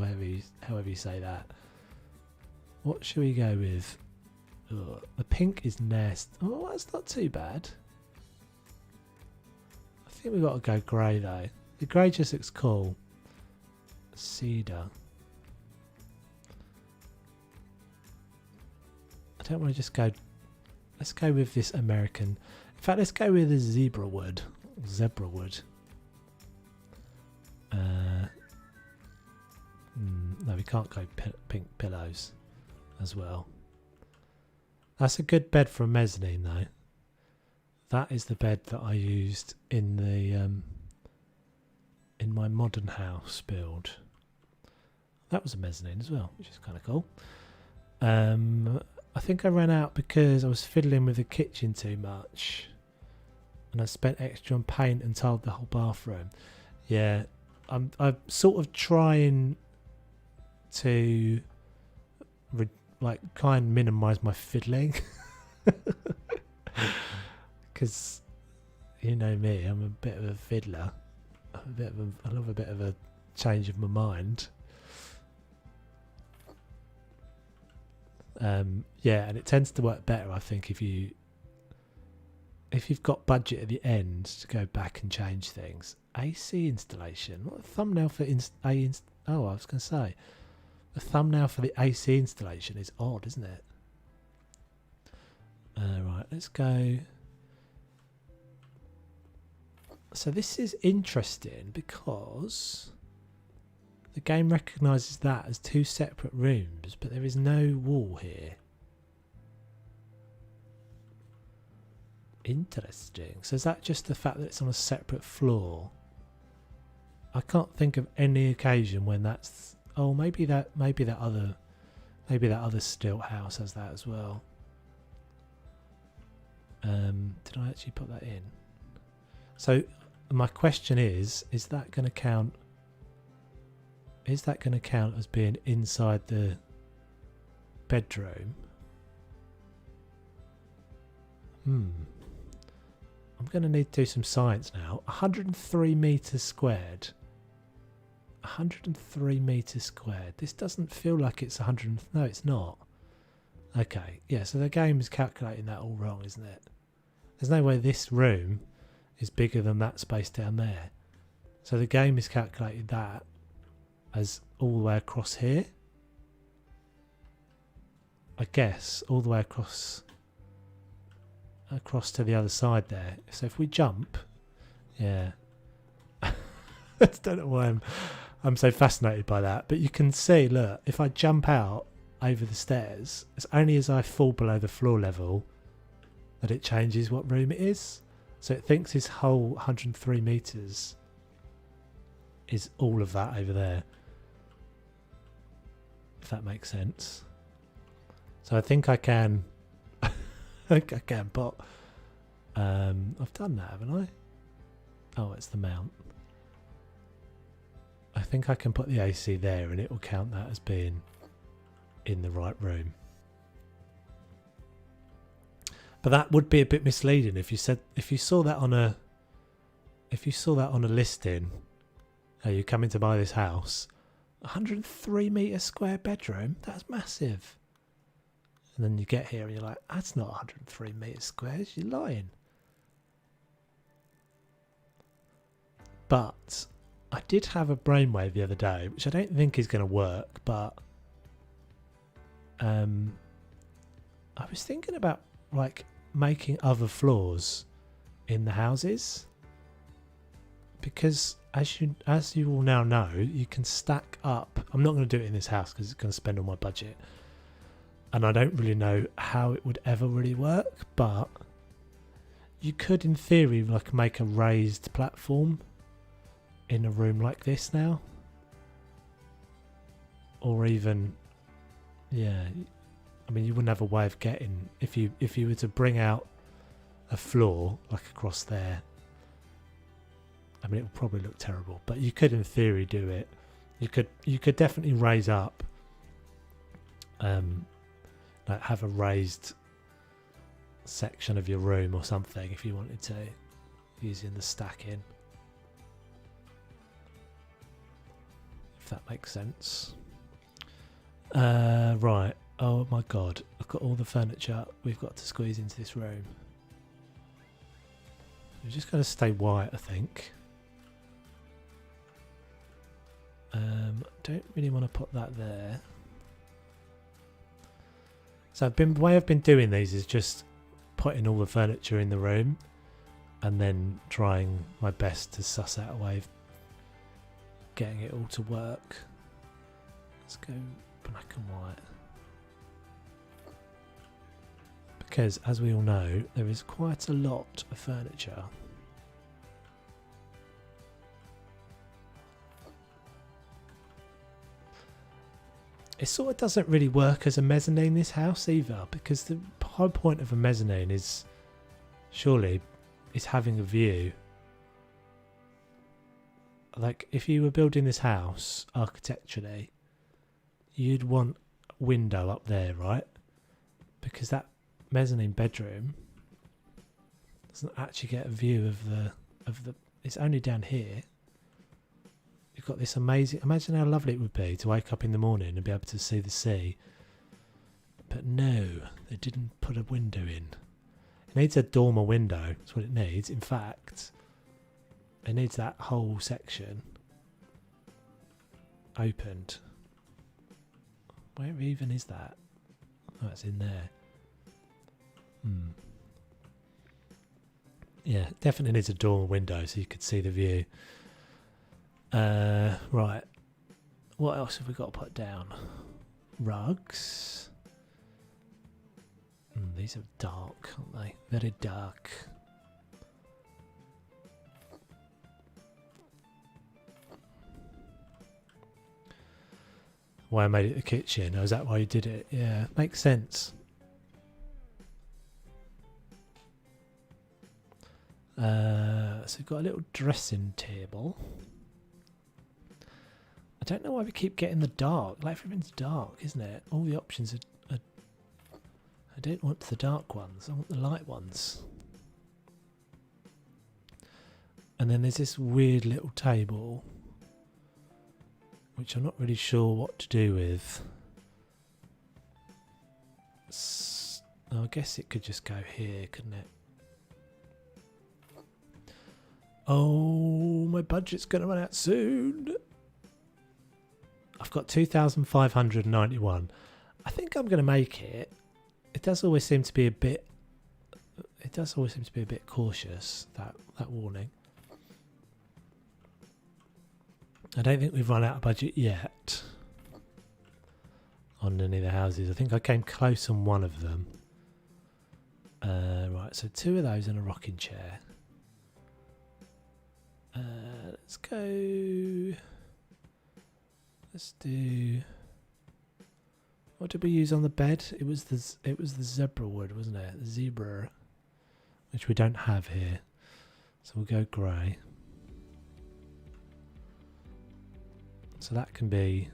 however you say that. What should we go with? Ugh, the pink is Nest. Oh, that's not too bad. I think we've got to go grey though. The grey just looks cool. Cedar. I don't want to just go. Let's go with this American. In fact, let's go with the zebra wood. Zebra wood. No, we can't go pink pillows as well. That's a good bed for a mezzanine though. That is the bed that I used in the in my modern house build. That was a mezzanine as well, which is kind of cool. I think I ran out because I was fiddling with the kitchen too much, and I spent extra on paint and tiled the whole bathroom. Yeah, I'm sort of trying to try and minimise my fiddling, because you know me, I'm a bit of a fiddler. I love a bit of a change of my mind. Yeah, and it tends to work better, I think, if you've got budget at the end to go back and change things. AC installation. What a thumbnail for oh, I was going to say, the thumbnail for the AC installation is odd, isn't it? Right, let's go. So this is interesting because the game recognises that as two separate rooms, but there is no wall here. Interesting. So is that just the fact that it's on a separate floor? I can't think of any occasion when that's. Oh, maybe that other stilt house has that as well. Did I actually put that in? So my question is that going to count? Is that going to count as being inside the bedroom? I'm going to need to do some science now. 103 meters squared. 103 meters squared. This doesn't feel like it's 100. No, it's not. Okay, yeah, so the game is calculating that all wrong, isn't it? There's no way this room is bigger than that space down there. So the game is calculating that as all the way across here. I guess all the way across to the other side there. So if we jump, yeah. I don't know why I'm so fascinated by that, but you can see, look, if I jump out over the stairs, it's only as I fall below the floor level that it changes what room it is. So it thinks this whole 103 meters is all of that over there, if that makes sense. So I think I can I can put I've done that, haven't I? Oh, it's the mount. I think I can put the AC there and it will count that as being in the right room. But that would be a bit misleading if you saw that on a listing. Hey, you're coming to buy this house, 103 meter square bedroom. That's massive. And then you get here and you're like, that's not 103 meters squares. You're lying. But I did have a brainwave the other day, which I don't think is going to work. But I was thinking about like making other floors in the houses, because as you all now know, you can stack up. I'm not going to do it in this house because it's going to spend all my budget, and I don't really know how it would ever really work, but you could in theory like make a raised platform in a room like this now, or even, yeah, I mean, you wouldn't have a way of getting, if you were to bring out a floor like across there I mean, it will probably look terrible, but you could in theory do it. You could definitely raise up, like have a raised section of your room or something if you wanted to, using the stacking, if that makes sense. Right, oh my god, I've got all the furniture we've got to squeeze into this room. We're just going to stay white, I think. Don't really want to put that there. So the way I've been doing these is just putting all the furniture in the room and then trying my best to suss out a way of getting it all to work. Let's go black and white. Because as we all know, there is quite a lot of furniture. It sort of doesn't really work as a mezzanine, this house, either, because the whole point of a mezzanine is surely is having a view. Like if you were building this house architecturally, you'd want a window up there, right? Because that mezzanine bedroom doesn't actually get a view of the it's only down here. You've got this amazing, imagine how lovely it would be to wake up in the morning and be able to see the sea. But no, they didn't put a window in. It needs a dormer window, that's what it needs. In fact, it needs that whole section opened. Where even is that? Oh, it's in there. Yeah, definitely needs a dormer window so you could see the view. Right, what else have we got to put down? Rugs. These are dark, aren't they? Very dark. Why I made it the kitchen? Oh, is that why you did it? Yeah, makes sense. So we've got a little dressing table. I don't know why we keep getting the dark. Like everything's dark, isn't it? All the options are I don't want the dark ones. I want the light ones. And then there's this weird little table, which I'm not really sure what to do with. I guess it could just go here, couldn't it? Oh, my budget's going to run out soon. I've got 2,591. I think I'm going to make it. It does always seem to be a bit. It does always seem to be a bit cautious. That warning. I don't think we've run out of budget yet on any of the houses. I think I came close on one of them. Right, so 2 of those and a rocking chair. Let's go. Let's do. What did we use on the bed? It was the zebra wood, wasn't it? The zebra, which we don't have here. So we'll go grey. So that can be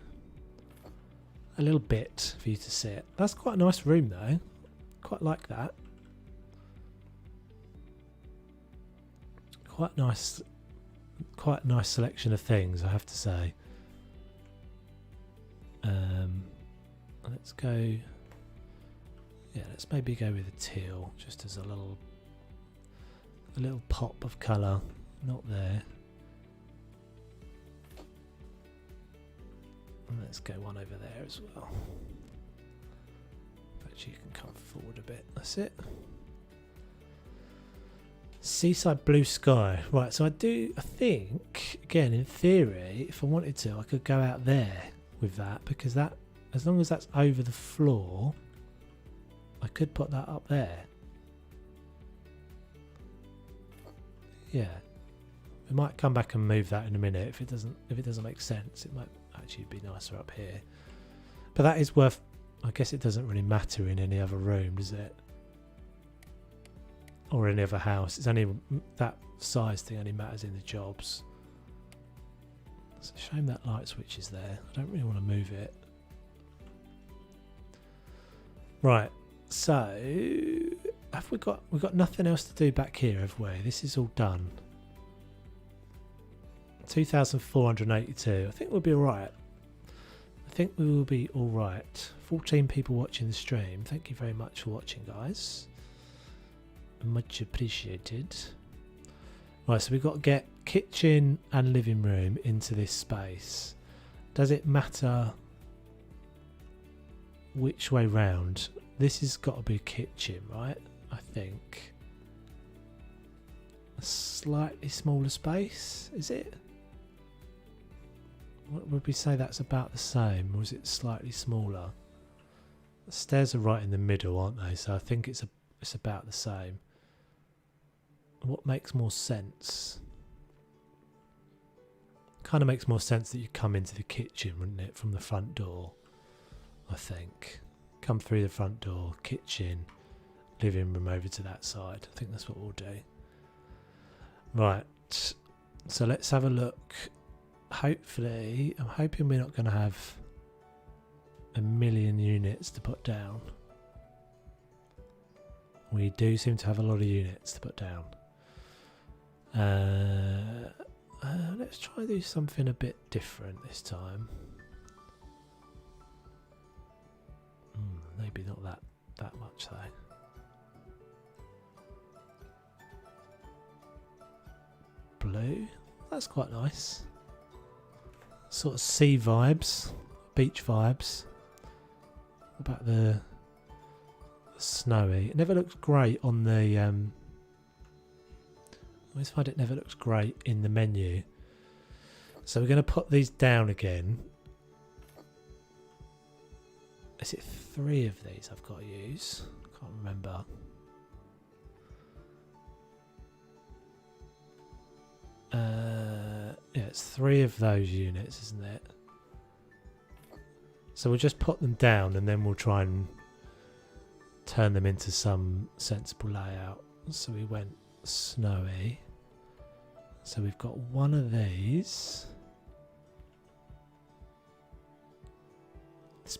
a little bit for you to sit. That's quite a nice room though. Quite like that. Quite nice selection of things, I have to say. Let's go. Yeah, let's maybe go with a teal, just as a little pop of colour. Not there. And let's go one over there as well. But you can come forward a bit. That's it. Seaside blue sky. Right, so I think, again, in theory, if I wanted to, I could go out there with that, because that, as long as that's over the floor, I could put that up there. Yeah. We might come back and move that in a minute if it doesn't make sense. It might actually be nicer up here. But that is worth, I guess it doesn't really matter in any other room, does it? or any other house. It's only that size thing only matters in the jobs. It's a shame that light switch is there. I don't really want to move it. Right, so have we've got nothing else to do back here, have we? This is all done. 2,482. I think we'll be alright. I think we will be alright. 14 people watching the stream. Thank you very much for watching, guys. Much appreciated. Right, so we've got to get kitchen and living room into this space. Does it matter which way round? This has got to be a kitchen, right? I think. A slightly smaller space, is it? What would we say that's about the same, or is it slightly smaller? The stairs are right in the middle, aren't they? So I think it's about the same. What makes more sense? Kind of makes more sense that you come into the kitchen, wouldn't it, from the front door? I think. Come through the front door, kitchen, living room over to that side. I think that's what we'll do. Right. So let's have a look. Hopefully, I'm hoping we're not going to have a million units to put down. We do seem to have a lot of units to put down. Let's try and do something a bit different this time. Maybe not that much though. Blue, that's quite nice. Sort of sea vibes, beach vibes. What about the snowy? It never looks great on the. I always find it never looks great in the menu. So we're going to put these down again. Is it 3 of these I've got to use? I can't remember. Yeah, it's 3 of those units, isn't it? So we'll just put them down and then we'll try and turn them into some sensible layout. So we went snowy. So we've got 1 of these. This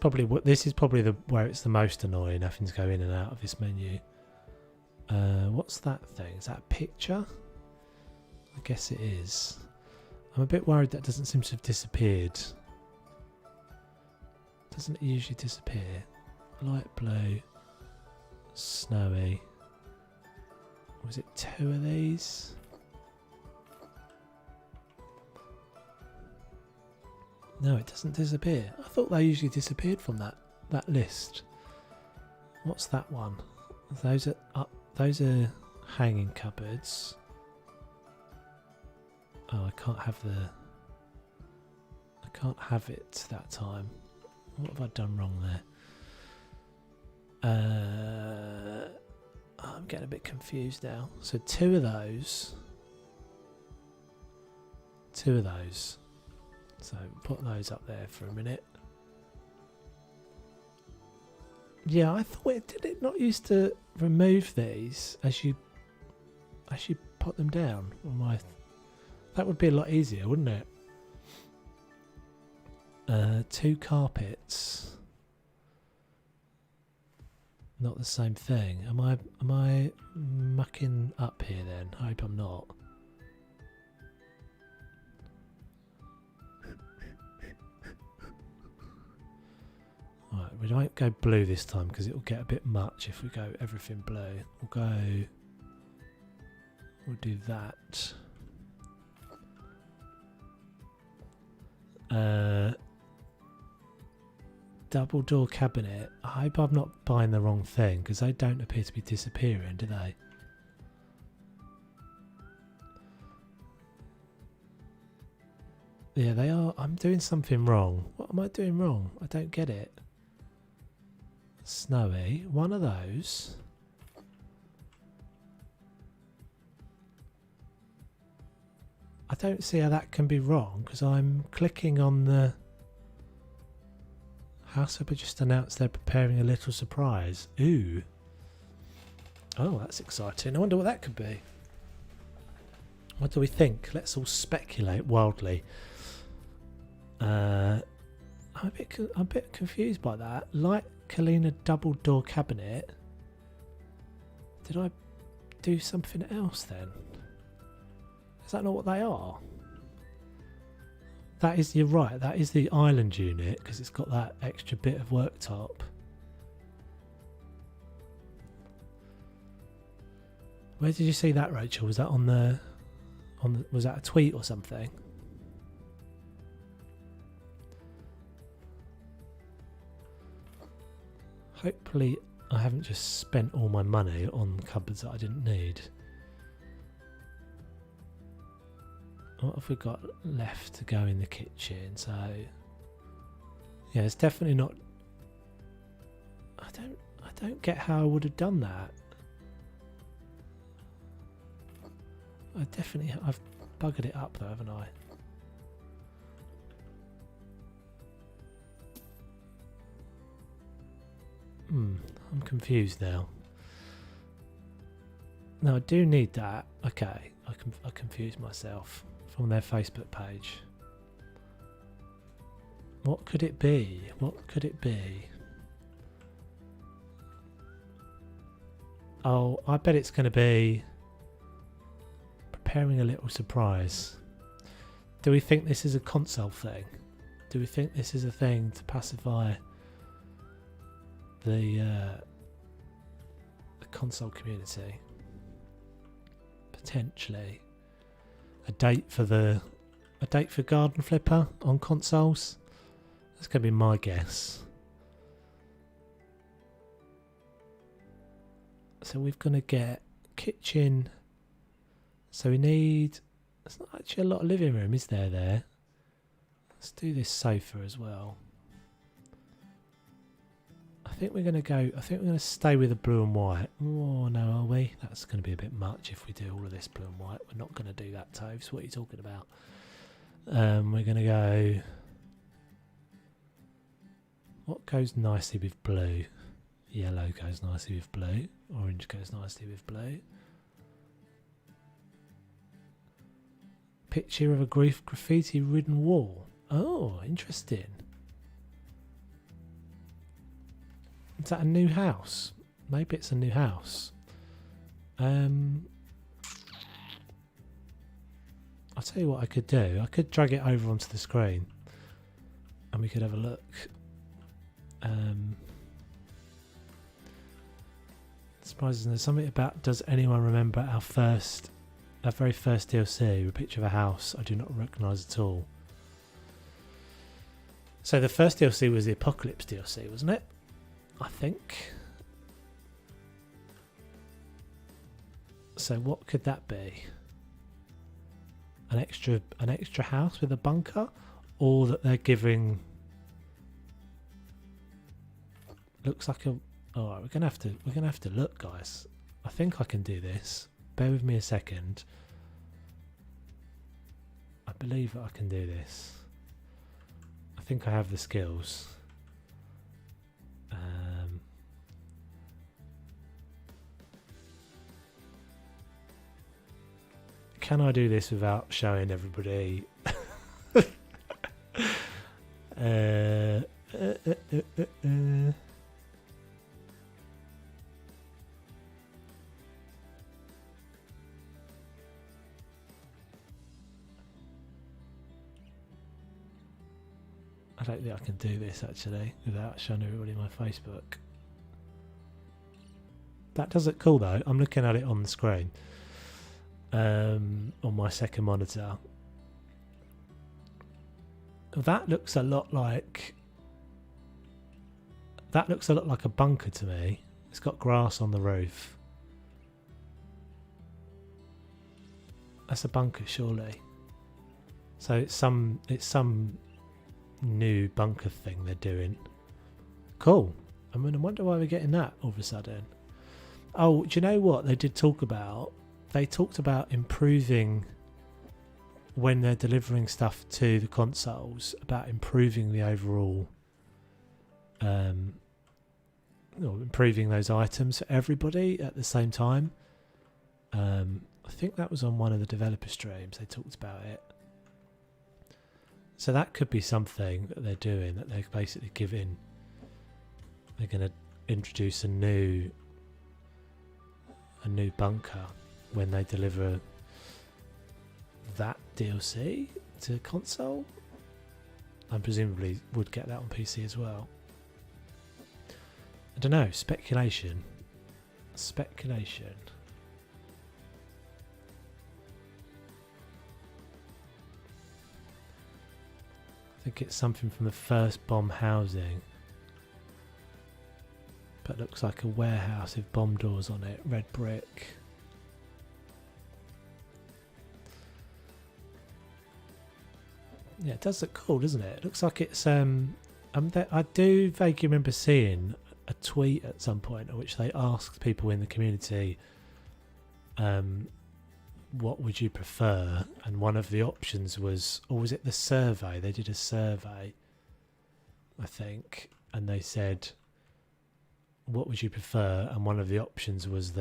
is probably where it's the most annoying, having to go in and out of this menu. What's that thing? Is that a picture? I guess it is. I'm a bit worried that doesn't seem to have disappeared. Doesn't it usually disappear? Light blue, snowy. Was it 2 of these? No, it doesn't disappear. I thought they usually disappeared from that list. What's that one? Those are hanging cupboards. Oh, I can't have it that time. What have I done wrong there? I'm getting a bit confused now. So 2 of those. 2 of those. So put those up there for a minute. Yeah, I thought did it not used to remove these as you put them down? That would be a lot easier, wouldn't it? 2 carpets. Not the same thing. Am I mucking up here then? I hope I'm not. Right, we won't go blue this time because it'll get a bit much if we go everything blue. We'll do that. Double door cabinet. I hope I'm not buying the wrong thing because they don't appear to be disappearing, do they? Yeah, they are. I'm doing something wrong. What am I doing wrong? I don't get it. Snowy. 1 of those. I don't see how that can be wrong because I'm clicking on the House Hubby just announced they're preparing a little surprise. Ooh. Oh, that's exciting. I wonder what that could be. What do we think? Let's all speculate wildly. I'm a bit confused by that. Light Kalina double door cabinet. Did I do something else then? Is that not what they are? That is, you're right, that is the island unit because it's got that extra bit of worktop. Where did you see that, Rachel? Was that on the was that a tweet or something? Hopefully I haven't just spent all my money on cupboards that I didn't need. What have we got left to go in the kitchen? So yeah, it's definitely not. I don't get how I would have done that. I've buggered it up though, haven't I? I'm confused now. No, I do need that. Okay, I confused myself from their Facebook page. What could it be? What could it be? Oh, I bet it's going to be preparing a little surprise. Do we think this is a console thing? Do we think this is a thing to pacify the console community? Potentially a date for Garden Flipper on consoles. That's going to be my guess. So we're going to get kitchen. So we need. There's not actually a lot of living room, is there? Let's do this sofa as well. I think we're going to stay with the blue and white. Oh no, are we? That's going to be a bit much if we do all of this blue and white. We're not going to do that, Toves. What are you talking about? We're going to go. What goes nicely with blue? Yellow goes nicely with blue. Orange goes nicely with blue. Picture of a graffiti-ridden wall. Oh, interesting. Is that a new house? Maybe it's a new house. I'll tell you what I could do. I could drag it over onto the screen and we could have a look. Surprising, there's something about, does anyone remember our very first DLC, a picture of a house I do not recognise at all. So the first DLC was the Apocalypse DLC, wasn't it? I think. So what could that be? An extra house with a bunker, or that they're giving. Looks like a. Oh, we're gonna have to look, guys. I think I can do this. Bear with me a second. I believe that I can do this. I think I have the skills. Can I do this without showing everybody? I don't think I can do this actually without showing everybody my Facebook. That does look cool though. I'm looking at it on the screen. On my second monitor. That looks a lot like a bunker to me. It's got grass on the roof. That's a bunker, surely. So it's some new bunker thing they're doing. Cool. I mean, I wonder why we're getting that all of a sudden. Oh, do you know what they did talk about? They talked about improving when they're delivering stuff to the consoles, about improving the overall improving those items for everybody at the same time. I think that was on one of the developer streams. They talked about it. So that could be something that they're doing, that they're basically giving. They're going to introduce a new bunker when they deliver that DLC to console, and presumably would get that on PC as well. I don't know. Speculation. I think it's something from the first bomb housing, but looks like a warehouse with bomb doors on it, red brick. Yeah, it does look cool, doesn't it? It looks like it's I do vaguely remember seeing a tweet at some point in which they asked people in the community, what would you prefer? And one of the options was, or was it the survey? They did a survey, I think, and they said, what would you prefer? And one of the options was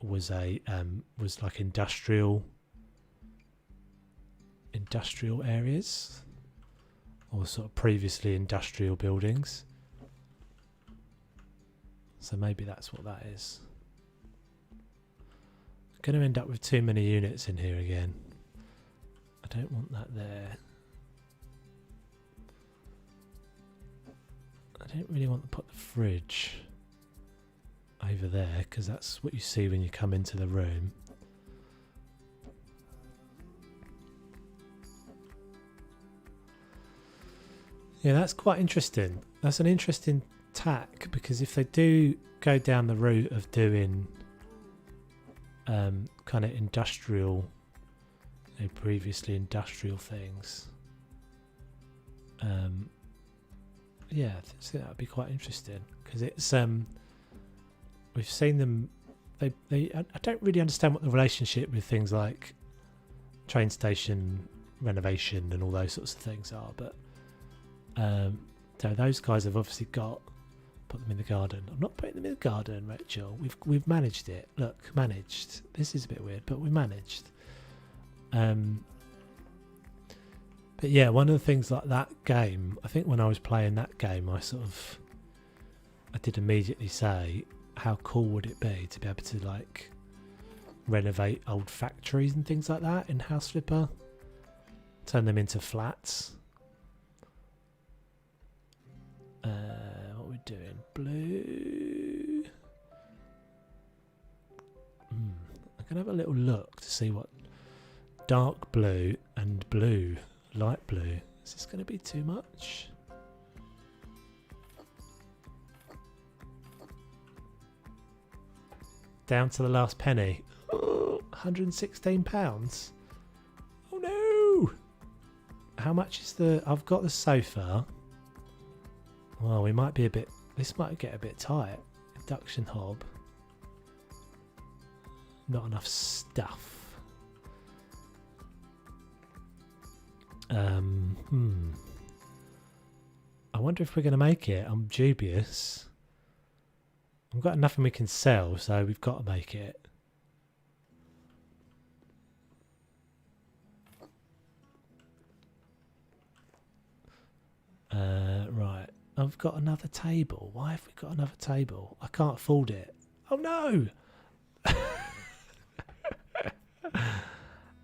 was like industrial areas, or sort of previously industrial buildings. So maybe that's what that is. Going to end up with too many units in here again. I don't want that there. I don't really want to put the fridge over there, because that's what you see when you come into the room. Yeah, that's quite interesting. That's an interesting tack, because if they do go down the route of doing kind of industrial, previously industrial things, yeah, I think that would be quite interesting, because it's we've seen them. I don't really understand what the relationship with things like train station renovation and all those sorts of things are, but so those guys have obviously put them in the garden. I'm not putting them in the garden, Rachel. We've managed it. Look, managed. This is a bit weird, but we managed. But yeah, one of the things like that game, I think when I was playing that game, I did immediately say, how cool would it be to be able to like renovate old factories and things like that in House Flipper, turn them into flats. What we're doing, blue. I can have a little look to see what dark blue and blue, light blue. Is this going to be too much? Down to the last penny. Oh, £116. Oh no! How much is the? I've got the sofa. Well, we might be a bit. This might get a bit tight. Induction hob. Not enough stuff. I wonder if we're going to make it. I'm dubious. We've got nothing we can sell, so we've got to make it. Right. I've got another table. Why have we got another table? I can't afford it. Oh no!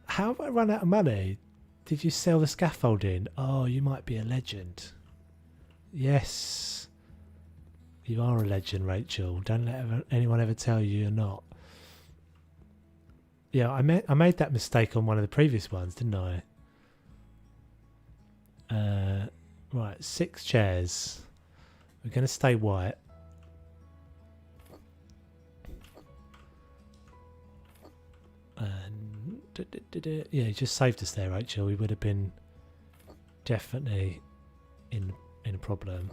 How have I run out of money? Did you sell the scaffolding? Oh, you might be a legend. Yes. You are a legend, Rachel. Don't let anyone ever tell you you're not. Yeah, I made that mistake on one of the previous ones, didn't I? Right, 6 chairs. We're going to stay white. And yeah, you just saved us there, Rachel. We would have been definitely in a problem.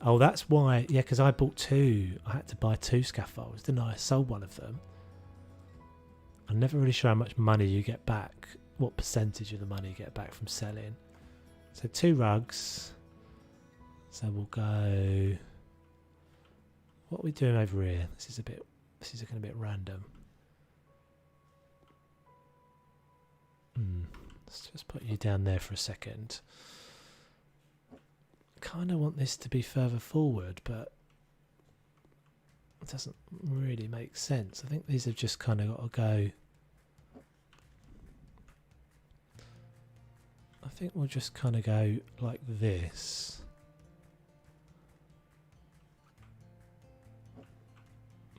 Oh, that's why. Yeah, because I bought 2. I had to buy 2 scaffolds, didn't I? I sold one of them. I'm never really sure how much money you get back. What percentage of the money you get back from selling. So 2 rugs. So we'll go What are we doing over here? This is looking a bit random. Let's just put you down there for a second. Kind of want this to be further forward, but it doesn't really make sense. I think these have just kind of got to go. I think we'll just kind of go like this.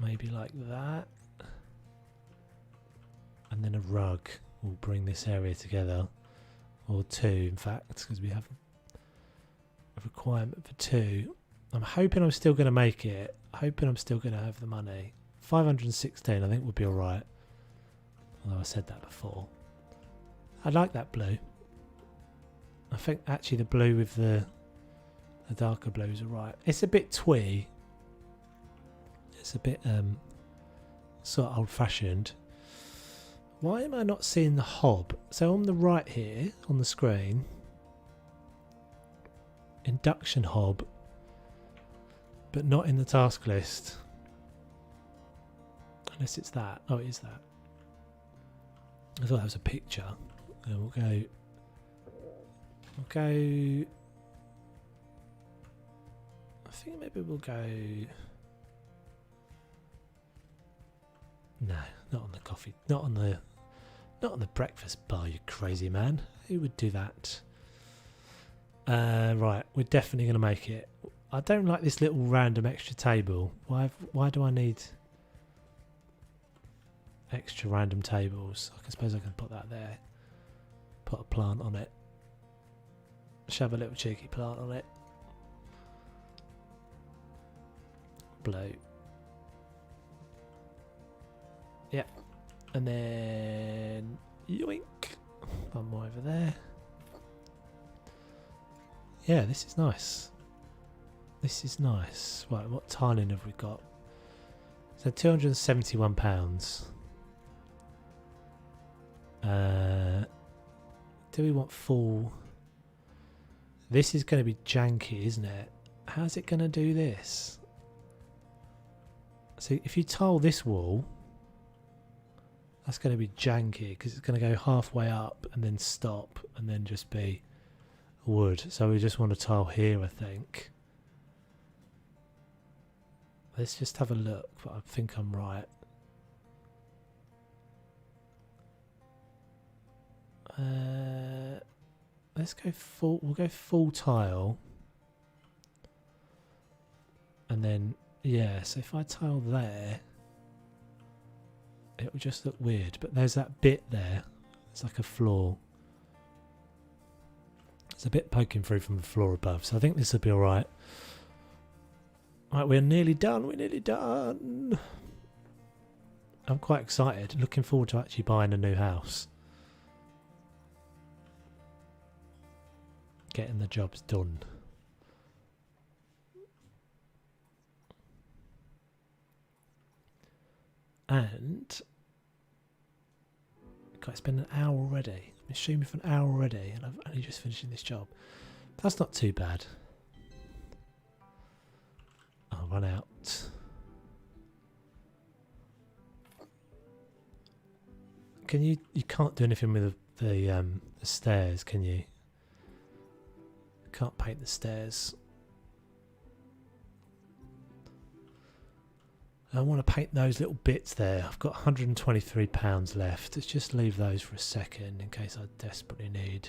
Maybe like that. And then a rug will bring this area together. Or two, in fact, because we have a requirement for two. I'm hoping I'm still going to make it. Hoping I'm still going to have the money. 516 I think would be alright. Although I said that before. I like that blue. I think actually the blue with the darker blues are right. It's a bit twee. It's a bit sort of old fashioned. Why am I not seeing the hob? So on the right here on the screen, induction hob, but not in the task list. Unless it's that. Oh, it is that. I thought that was a picture. And we'll go. I think maybe we'll go. No, not on the coffee. Not on the breakfast bar, you crazy man. Who would do that? Right, we're definitely going to make it. I don't like this little random extra table. Why do I need extra random tables? I suppose I can put that there. Put a plant on it. Shove a little cheeky plant on it. Blue. Yep. And then yoink. One more over there. Yeah, this is nice. This is nice. Right, what tiling have we got? So £271. Do we want full? This is going to be janky, isn't it? How's it going to do this? So if you tile this wall, that's going to be janky because it's going to go halfway up and then stop and then just be wood. So we just want to tile here, I think. Let's just have a look, but I think I'm right. Let's go full. We'll go full tile, and then yeah. So if I tile there, it will just look weird. But there's that bit there. It's like a floor. There's a bit poking through from the floor above. So I think this will be all right. Right, we're nearly done. We're nearly done. I'm quite excited. Looking forward to actually buying a new house. Getting the jobs done. And I spent an hour already. I've been streaming for an hour already, and I've only just finishing this job. That's not too bad. I'll run out. Can you? You can't do anything with the stairs, can you? Can't paint the stairs. I want to paint those little bits there. I've got £123 left. Let's just leave those for a second in case I desperately need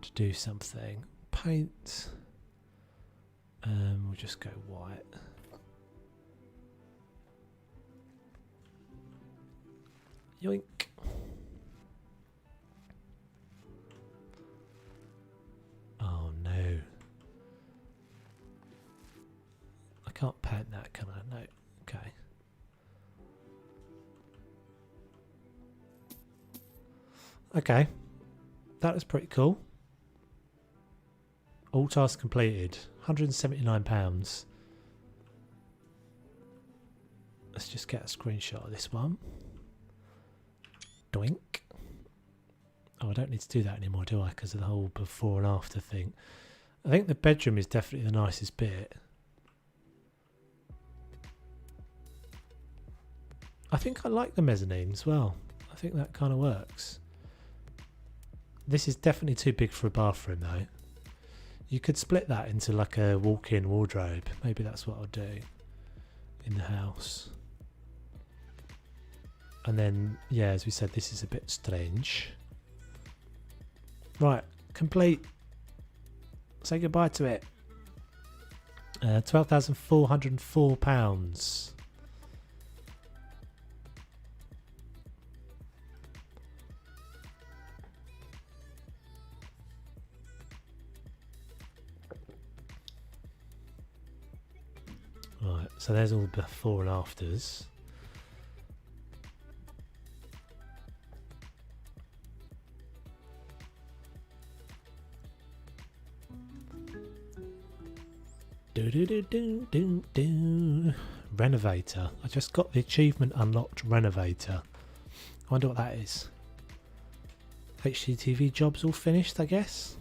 to do something. Paint. We'll just go white. Yoink. Oh no. I can't paint that, can I? No. Okay. Okay. That was pretty cool. All tasks completed. £179. Let's just get a screenshot of this one. Doink. Oh, I don't need to do that anymore, do I? Because of the whole before and after thing. I think the bedroom is definitely the nicest bit. I think I like the mezzanine as well. I think that kind of works. This is definitely too big for a bathroom though. You could split that into like a walk-in wardrobe. Maybe that's what I'll do in the house. And then, yeah, as we said, this is a bit strange. Right, complete. Say goodbye to it. £12,404. Right, so there's all the before and afters. Renovator. I just got the achievement unlocked, Renovator. I wonder what that is. HGTV jobs all finished, I guess.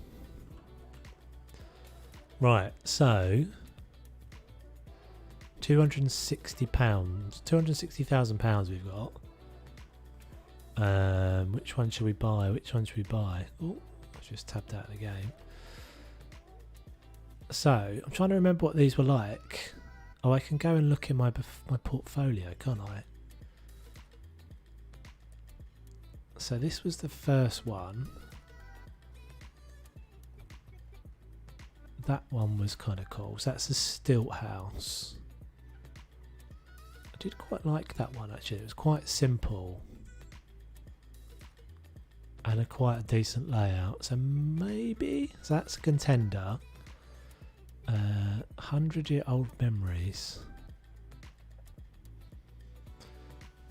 Right, so £260, £260,000 we've got. Which one should we buy? Which one should we buy? Oh, I just tabbed out of the game. So I'm trying to remember what these were like. Oh, I can go and look in my portfolio, can't I? So this was the first one. That one was kind of cool. So that's the stilt house. I did quite like that one actually. It was quite simple. And quite a decent layout. So maybe, so that's a contender. 100-year-old memories.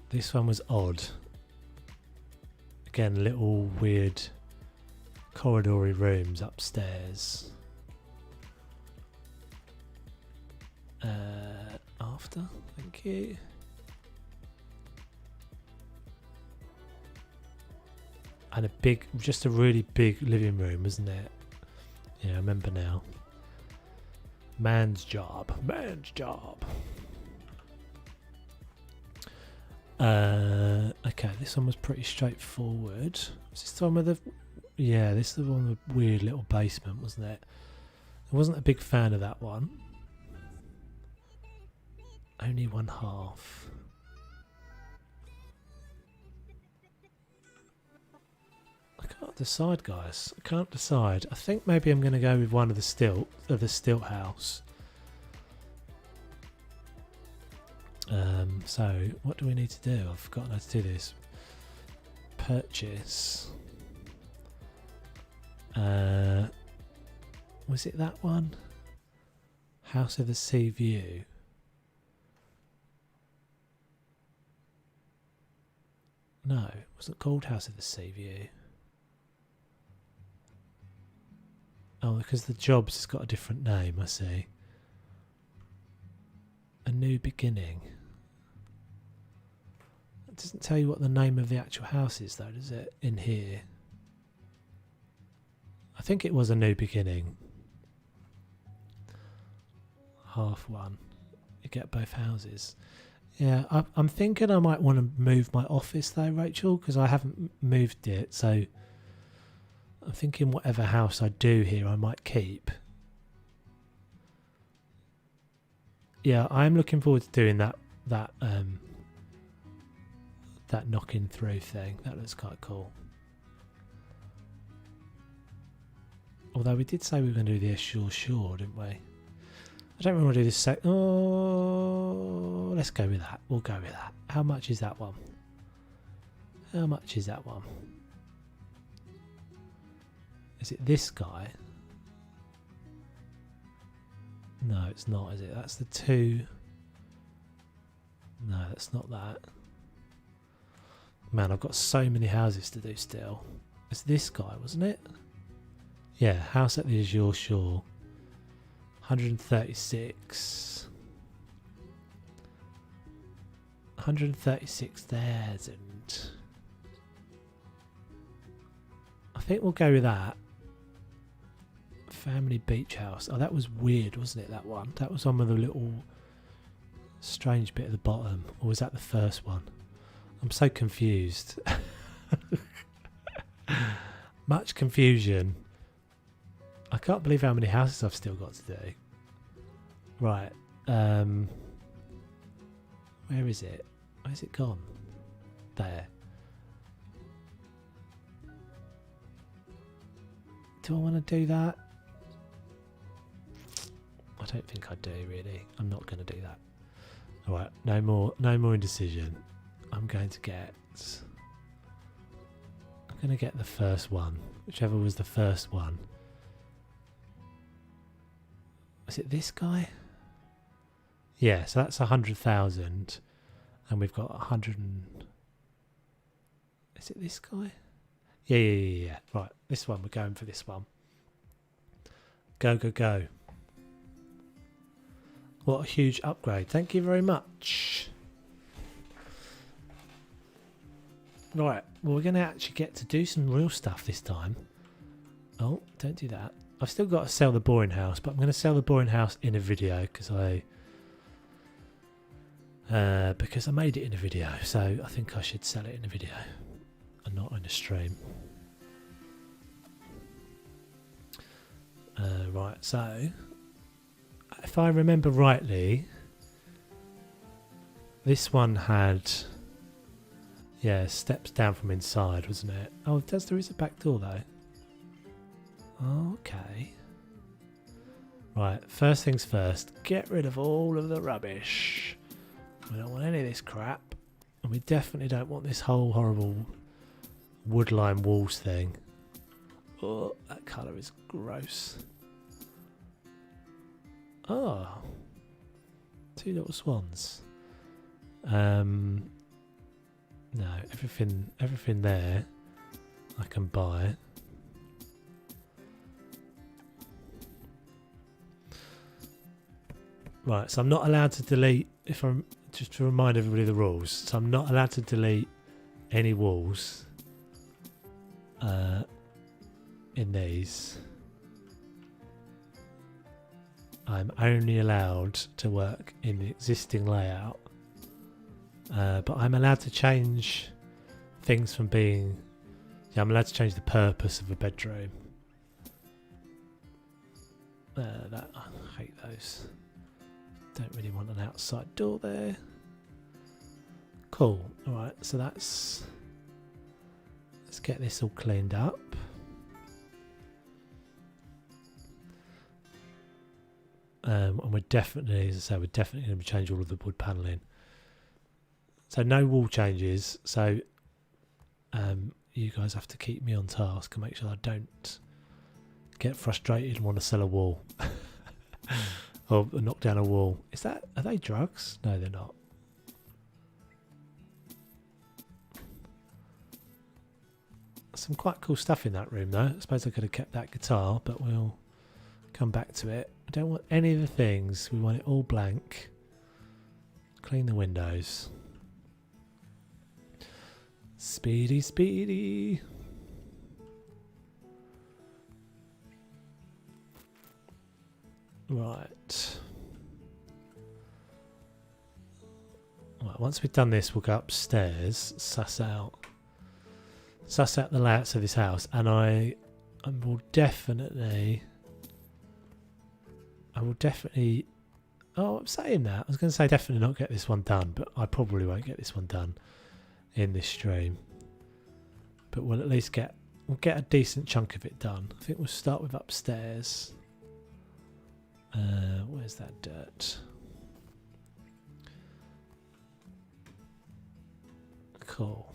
This one was odd. Again, little weird corridory rooms upstairs. After, thank you. And a big, just a really big living room, isn't it? Yeah, I remember now. Man's job. Man's job. Okay, this one was pretty straightforward. Was this the one with the... Yeah, this is the one with the weird little basement, wasn't it? I wasn't a big fan of that one. Only one half. I can't decide, guys. I can't decide. I think maybe I'm going to go with one of the stilt house. So what do we need to do? I've forgotten how to do this. Purchase. Was it that one? House of the Sea View. No, it wasn't called House of the Sea View. Oh, because the jobs has got a different name, I see. A New Beginning. It doesn't tell you what the name of the actual house is though, does it? In here. I think it was A New Beginning. Half one. You get both houses. Yeah, I'm thinking I might want to move my office though, Rachel, because I haven't moved it, so I'm thinking whatever house I do here I might keep. Yeah, I'm looking forward to doing that knocking through thing. That looks quite cool. Although we did say we were going to do the Azure Shore, didn't we? I don't really want to do this oh, let's go with that. We'll go with that. How much is that one? How much is that one? Is it this guy? No, it's not, is it? That's the two. No, that's not that. Man, I've got so many houses to do still. It's this guy, wasn't it? Yeah, house at the Azure Shore. 136. 136,000. I think we'll go with that. Family beach house. Oh, that was weird, wasn't it, that one? That was one with a little strange bit at the bottom. Or was that the first one? I'm so confused. Much confusion. I can't believe how many houses I've still got to do. Right. Where is it? Where's it gone? There. Do I want to do that? I don't think I do really. I'm not going to do that. Alright, no more indecision. I'm going to get the first one. Whichever was the first one. Is it this guy? Yeah, so that's 100,000. And we've got 100 and... Is it this guy? Yeah. Right, this one. We're going for this one. Go, go, go. What a huge upgrade. Thank you very much. Right, well, we're going to actually get to do some real stuff this time. Oh, don't do that. I've still got to sell the boring house, but I'm going to sell the boring house in a video because I made it in a video. So I think I should sell it in a video and not in a stream. Right, so if I remember rightly, this one had, yeah, steps down from inside, wasn't it? Oh, there is a back door though. Okay. Right, first things first, get rid of all of the rubbish. We don't want any of this crap. And we definitely don't want this whole horrible woodline walls thing. Oh, that colour is gross. Oh, two little swans. No, everything there I can buy. Right, so I'm not allowed to delete, if I'm just to remind everybody of the rules. So I'm not allowed to delete any walls in these. I'm only allowed to work in the existing layout, but I'm allowed to change things from being, yeah, I'm allowed to change the purpose of a bedroom. I hate those. Don't really want an outside door there. Cool. Alright, so let's get this all cleaned up. And we're definitely, as I say, we're definitely going to change all of the wood panelling. So no wall changes. So you guys have to keep me on task and make sure I don't get frustrated and want to sell a wall. Or knock down a wall. Are they drugs? No, they're not. Some quite cool stuff in that room though. I suppose I could have kept that guitar, but we'll come back to it. I don't want any of the things. We want it all blank. Clean the windows. Speedy, speedy. Right. Once we've done this, we'll go upstairs, suss out the layouts of this house, and I will definitely. Oh, I'm saying that. I was going to say definitely not get this one done, but I probably won't get this one done in this stream. But we'll at least get a decent chunk of it done. I think we'll start with upstairs. Where's that dirt? Cool.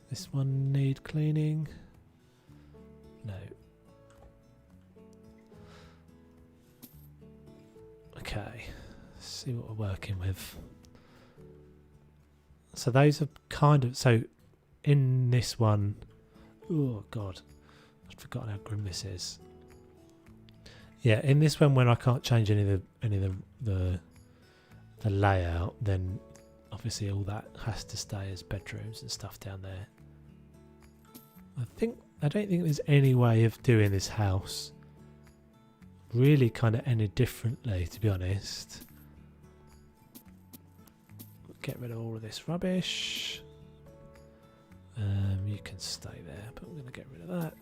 This one need cleaning? No. Okay. Let's see what we're working with. So those are kind of, so in this one, oh god, I've forgotten how grim this is. Yeah, in this one, when I can't change any of the layout, then obviously all that has to stay as bedrooms and stuff down there. I don't think there's any way of doing this house really kind of any differently, to be honest. get rid of all of this rubbish. You can stay there, but I'm going to get rid of that.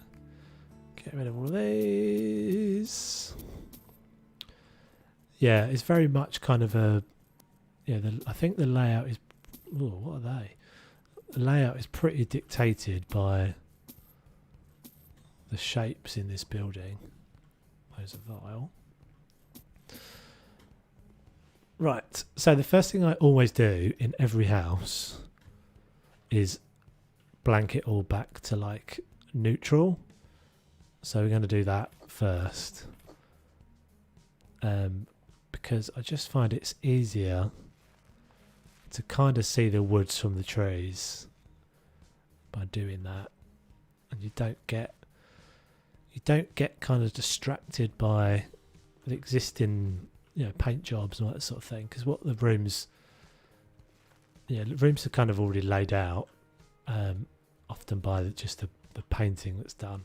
Get rid of all of these. Yeah, it's very much kind of a... Yeah, I think the layout is... Oh, what are they? The layout is pretty dictated by the shapes in this building. There's a vial. Right, so the first thing I always do in every house is blank it all back to like neutral. So we're going to do that first. Because I just find it's easier to kind of see the woods from the trees by doing that. And you don't get kind of distracted by the existing, you know, paint jobs and all that sort of thing, because what the rooms are kind of already laid out, often by just the painting that's done,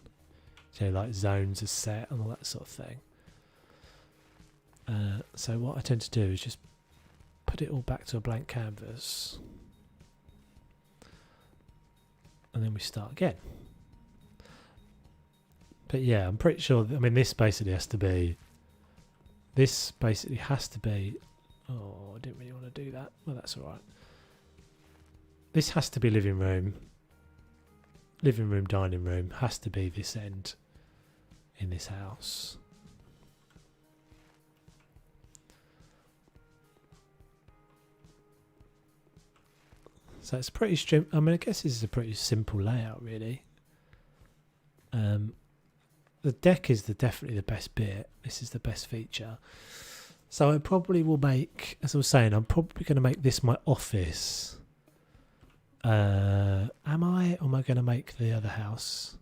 so like zones are set and all that sort of thing. So what I tend to do is just put it all back to a blank canvas, and then we start again. But yeah, I'm pretty sure I mean this basically has to be. Oh, I didn't really want to do that. Well, that's all right. This has to be living room, dining room. Has to be this end in this house. So it's pretty strict. I mean, I guess this is a pretty simple layout, really. The deck is definitely the best bit. This is the best feature. So I probably will make, as I was saying, I'm probably going to make this my office. Am I? Or am I going to make the other house?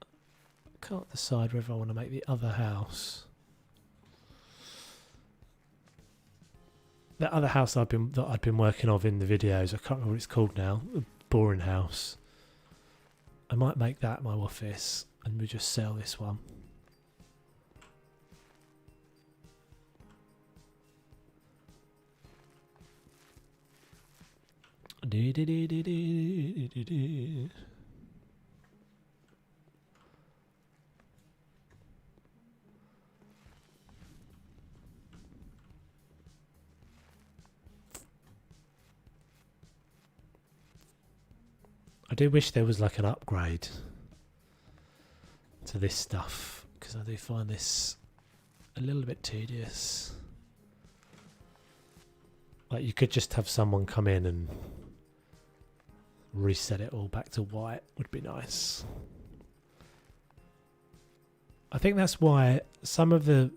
I can't decide whether I want to make the other house. That other house that I've been working on in the videos, I can't remember what it's called now. The boring house. I might make that my office, and we'll just sell this one. I do wish there was like an upgrade to this stuff, because I do find this a little bit tedious. Like you could just have someone come in and reset it all back to white, would be nice. I think that's why some of those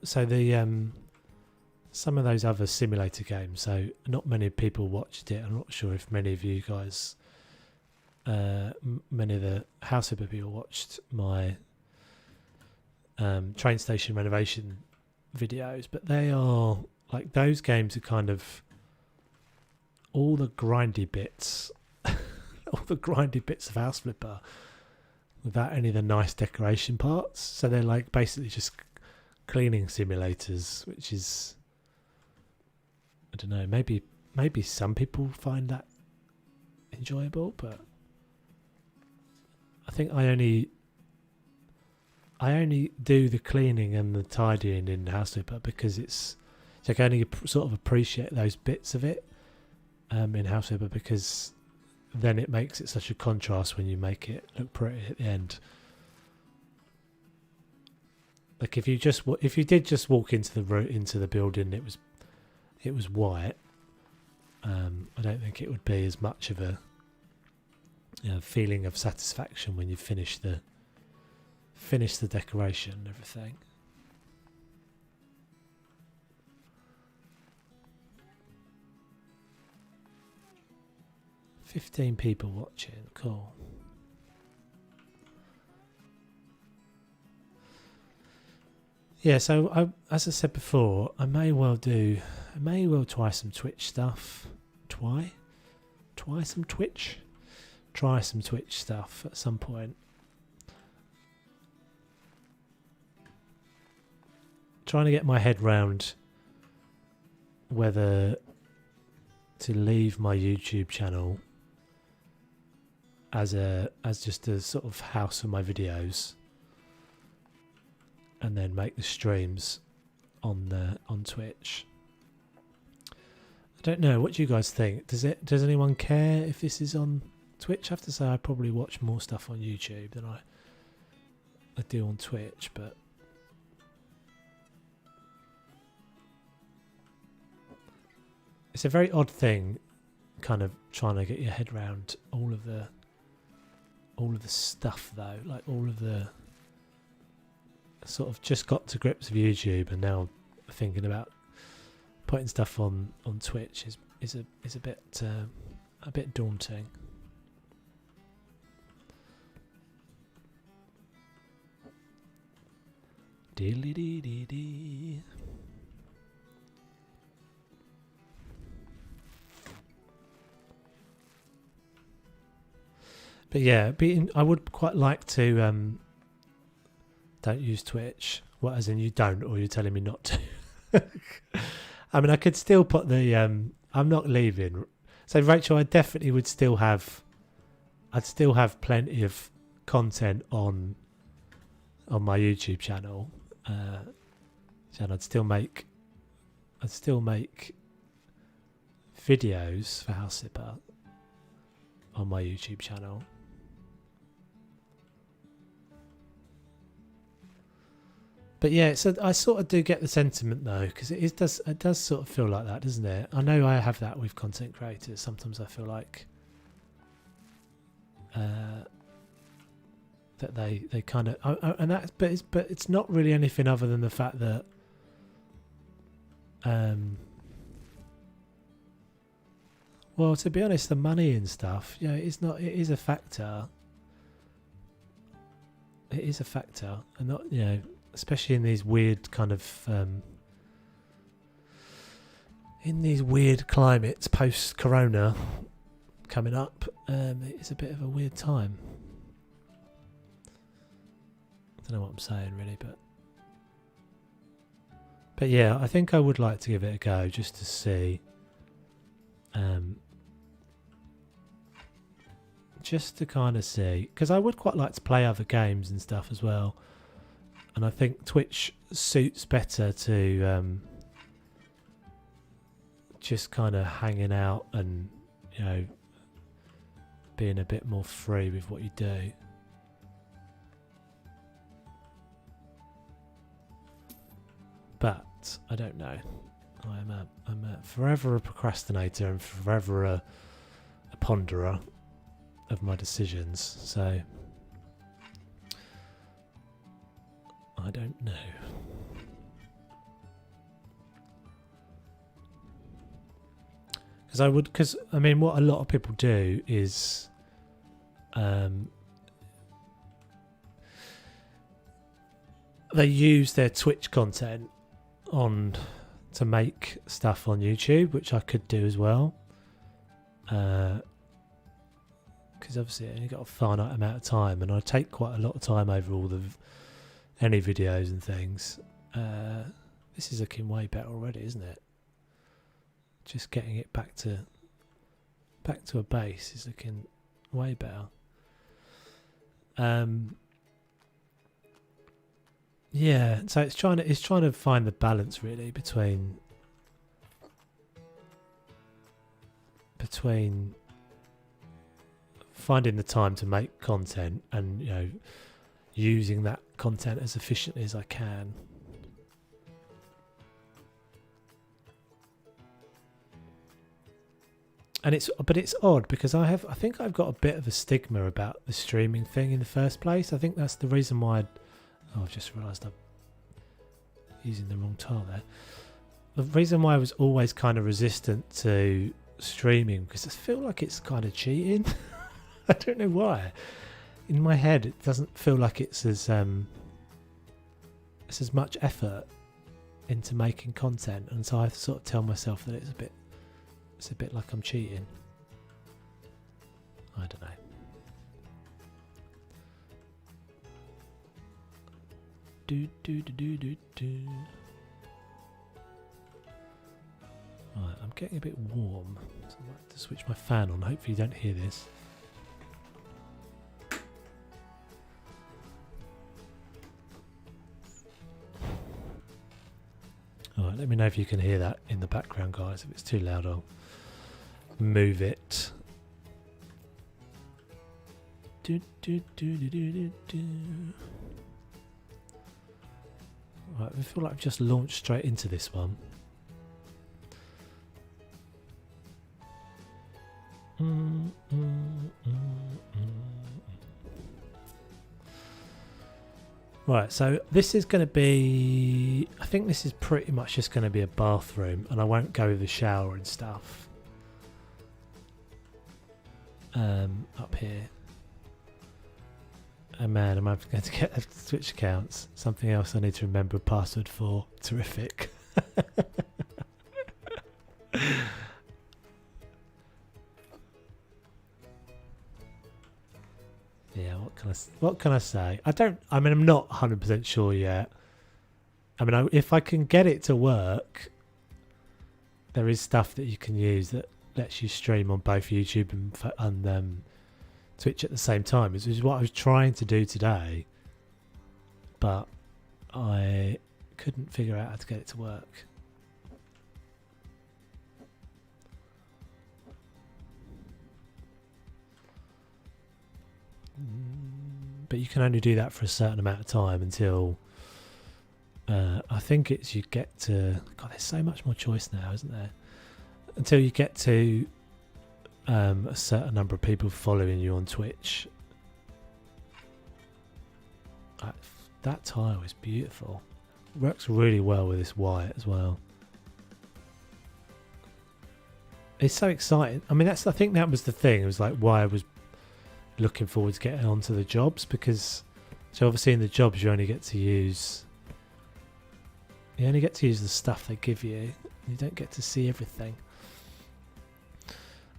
other simulator games, so not many people watched it. I'm not sure if many of you guys, many of the house people watched my train station renovation videos, but they are like, those games are kind of all the grindy bits all the grindy bits of House Flipper without any of the nice decoration parts. So they're like basically just cleaning simulators, which is, I don't know, maybe some people find that enjoyable, but I think I only do the cleaning and the tidying in House Flipper because it's like I only sort of appreciate those bits of it in House Flipper, because then it makes it such a contrast when you make it look pretty at the end. Like if you did just walk into the building, it was white. I don't think it would be as much of a feeling of satisfaction when you finish the decoration and everything. "15 people watching, cool." Yeah, so as I said before, I may well try some Twitch stuff. Try some Twitch stuff at some point. Trying to get my head round whether to leave my YouTube channel as just a sort of house for my videos, and then make the streams on Twitch. I don't know. What do you guys think? Does anyone care if this is on Twitch? I have to say I probably watch more stuff on YouTube than I do on Twitch, but it's a very odd thing, kind of trying to get your head around all of the stuff though, like all of the sort of just got to grips with YouTube, and now thinking about putting stuff on Twitch is a bit daunting. Diddly dee dee dee. But yeah, I would quite like to don't use Twitch. What, as in you don't, or you're telling me not to? I mean, I could still put the I'm not leaving. So Rachel, I definitely would still have. I'd still have plenty of content on my YouTube channel, and I'd still make videos for House Sipper on my YouTube channel. But yeah, so I sort of do get the sentiment though, because it does sort of feel like that, doesn't it? I know I have that with content creators. Sometimes I feel like that they kind of and that, but it's not really anything other than the fact that well, to be honest, the money and stuff, yeah, it's not. It is a factor. It is a factor, and not, you know, especially in these weird kind of in these weird climates post-corona coming up. It's a bit of a weird time. I don't know what I'm saying really, but yeah, I think I would like to give it a go just to see. Just to kind of see, because I would quite like to play other games and stuff as well, and I think Twitch suits better to just kind of hanging out and, you know, being a bit more free with what you do. But I don't know. I'm a forever a procrastinator and forever a ponderer of my decisions, so I don't know. Because I mean, what a lot of people do is they use their Twitch content to make stuff on YouTube, which I could do as well. Because obviously I only got a finite amount of time, and I take quite a lot of time over any videos and things. This is looking way better already, isn't it? Just getting it back to a base is looking way better. Yeah, so it's trying to find the balance really between finding the time to make content and, you know, using that content as efficiently as I can. And it's odd because I think I've got a bit of a stigma about the streaming thing in the first place. I think that's the reason why I've just realised I'm using the wrong tile there. The reason why I was always kind of resistant to streaming, because I feel like it's kind of cheating. I don't know why. In my head, it doesn't feel like it's as much effort into making content, and so I sort of tell myself that it's a bit like I'm cheating. I don't know. Do. Right, I'm getting a bit warm, so I might have to switch my fan on. Hopefully you don't hear this. Alright, let me know if you can hear that in the background, guys. If it's too loud, I'll move it. Do, do, do, do, do, do, do. Right, I feel like I've just launched straight into this one. Right, so this is going to be, I think this is pretty much just going to be a bathroom, and I won't go with the shower and stuff up here. Oh man, am I going to get Twitch accounts? Something else I need to remember a password for. Terrific. Yeah, what can I say? I mean, I'm not 100% sure yet. I mean, if I can get it to work, there is stuff that you can use that lets you stream on both YouTube and Twitch at the same time. Which is what I was trying to do today, but I couldn't figure out how to get it to work. But you can only do that for a certain amount of time until I think it's you get to, God, there's so much more choice now, isn't there? Until you get to a certain number of people following you on Twitch. That tile is beautiful. It works really well with this white as well. It's so exciting. I mean, I think that was the thing. It was like why I was looking forward to getting onto the jobs, because so obviously in the jobs you only get to use the stuff they give you. You don't get to see everything.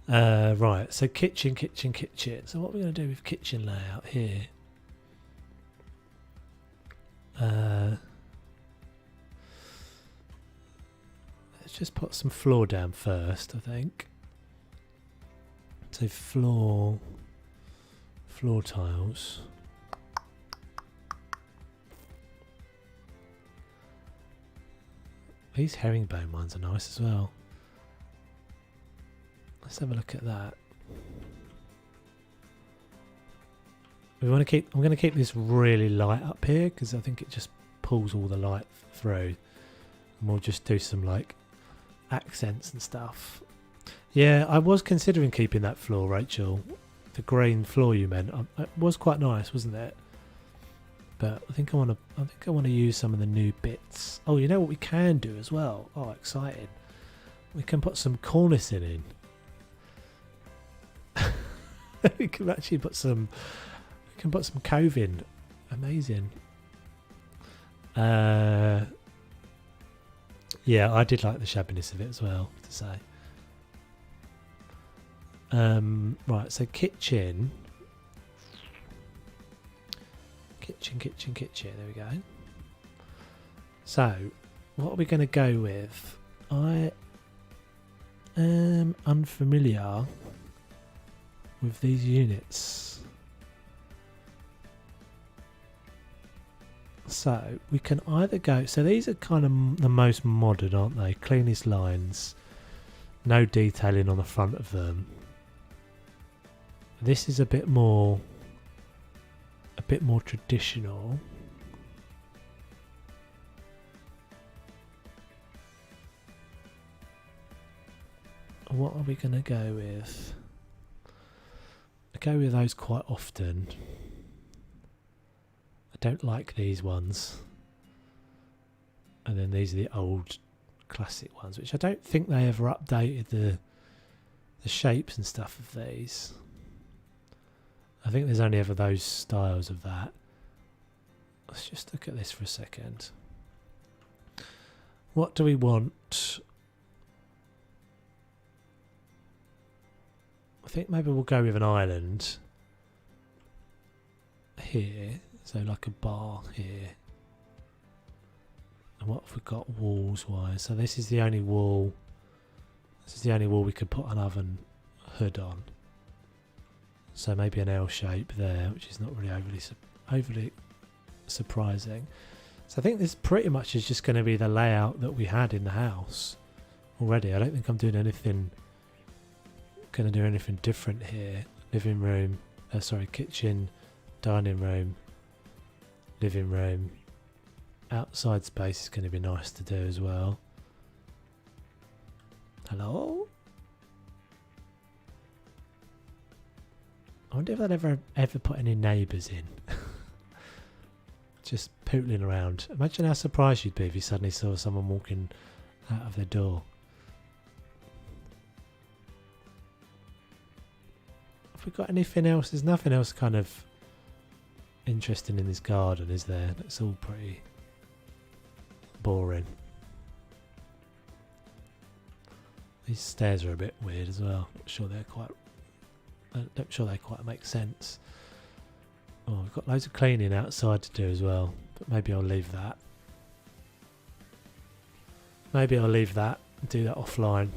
Right, so kitchen. So what we're going to do with kitchen layout here? Let's just put some floor down first, I think. So floor tiles. These herringbone ones are nice as well. Let's have a look at that. I'm going to keep this really light up here because I think it just pulls all the light through. And we'll just do some like accents and stuff. Yeah, I was considering keeping that floor, Rachel. The green floor you meant. It was quite nice, wasn't it? But I think I want to use some of the new bits. Oh, you know what we can do as well? Oh, exciting! We can put some cornicing in. We can actually put some. We can put some cove in. Amazing. Yeah, I did like the shabbiness of it as well, to say. Right, so kitchen. There we go. So, what are we going to go with? I am unfamiliar with these units. So, we can either go... So, these are kind of the most modern, aren't they? Cleanest lines. No detailing on the front of them. This is a bit more traditional. What are we going to go with? I go with those quite often. I don't like these ones. And then these are the old classic ones, which I don't think they ever updated the shapes and stuff of these. I think there's only ever those styles of that. Let's just look at this for a second. What do we want? I think maybe we'll go with an island here. So like a bar here. And what have we got walls wise? So this is the only wall This is the only wall we could put an oven hood on. So maybe an L shape there, which is not really overly surprising. So I think this pretty much is just going to be the layout that we had in the house already. I don't think I'm doing anything, going to do anything different here. Living room, kitchen, dining room, living room. Outside space is going to be nice to do as well. Hello? I wonder if I'd ever put any neighbours in. Just pootling around. Imagine how surprised you'd be if you suddenly saw someone walking out of their door. Have we got anything else? There's nothing else kind of interesting in this garden, is there? It's all pretty boring. These stairs are a bit weird as well. Not sure they quite make sense. Oh, we've got loads of cleaning outside to do as well, but maybe I'll leave that. Maybe I'll leave that and do that offline.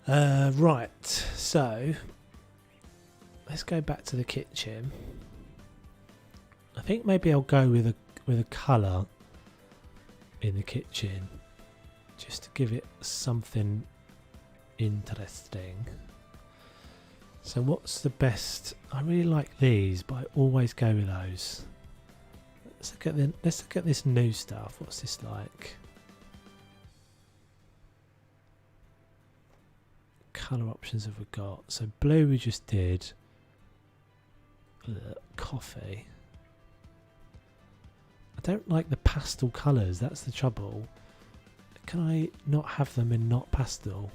Right, so let's go back to the kitchen. I think maybe I'll go with a colour in the kitchen, just to give it something interesting. So what's the best? I really like these, but I always go with those. Let's look at this new stuff. What's this like? Colour options have we got? So blue we just did. Coffee. I don't like the pastel colours, that's the trouble. Can I not have them in not pastel?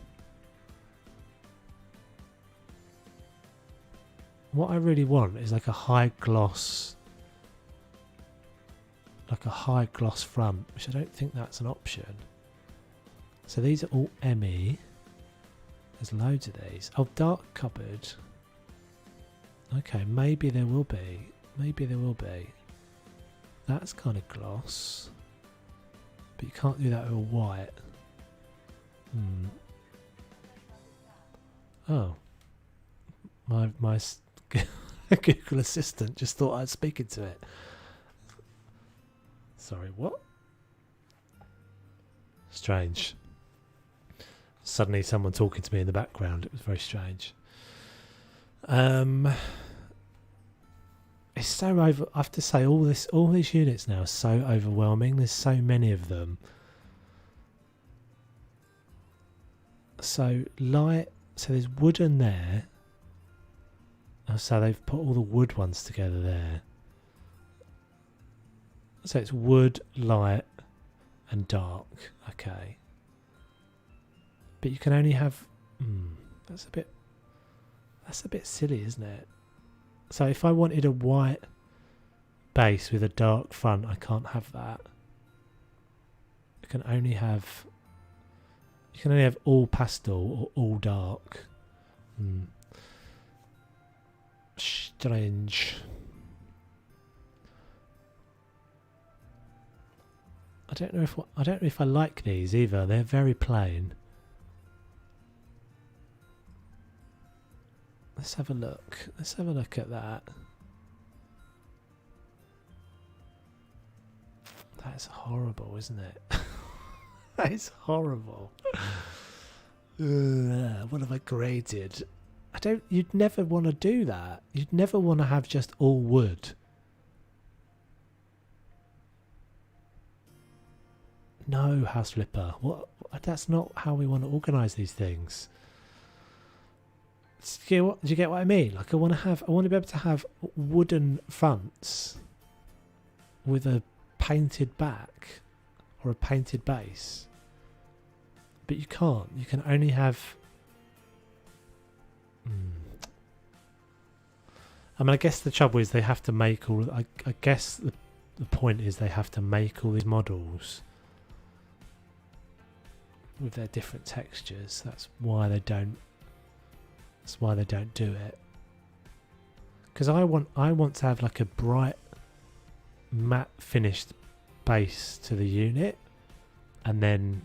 What I really want is like a high gloss front, which I don't think that's an option. So these are all ME. There's loads of these. Oh, dark cupboard. Okay, maybe there will be. That's kind of gloss. But you can't do that with white. Oh. My Google Assistant just thought I was speaking to it. Sorry, what? Strange. Suddenly someone talking to me in the background. It was very strange. It's so I have to say, all these units now are so overwhelming. There's so many of them. So there's wooden there. So they've put all the wood ones together there. So it's wood, light, and dark. Okay. But you can only have. That's a bit silly, isn't it? So if I wanted a white base with a dark front, I can't have that. You can only have all pastel or all dark. Strange. I don't know if I like these either. They're very plain. Let's have a look. Let's have a look at that. That's horrible, isn't it? That is horrible. What have I created? You'd never want to do that. You'd never want to have just all wood. No, House Flipper. What? That's not how we want to organise these things. Do you get what I mean? Like I want to be able to have wooden fronts with a painted back or a painted base. But you can't. You can only have. I mean, I guess the trouble is they have to make all. I guess the point is they have to make all these models with their different textures. That's why they don't do it. Because I want to have like a bright matte finished base to the unit, and then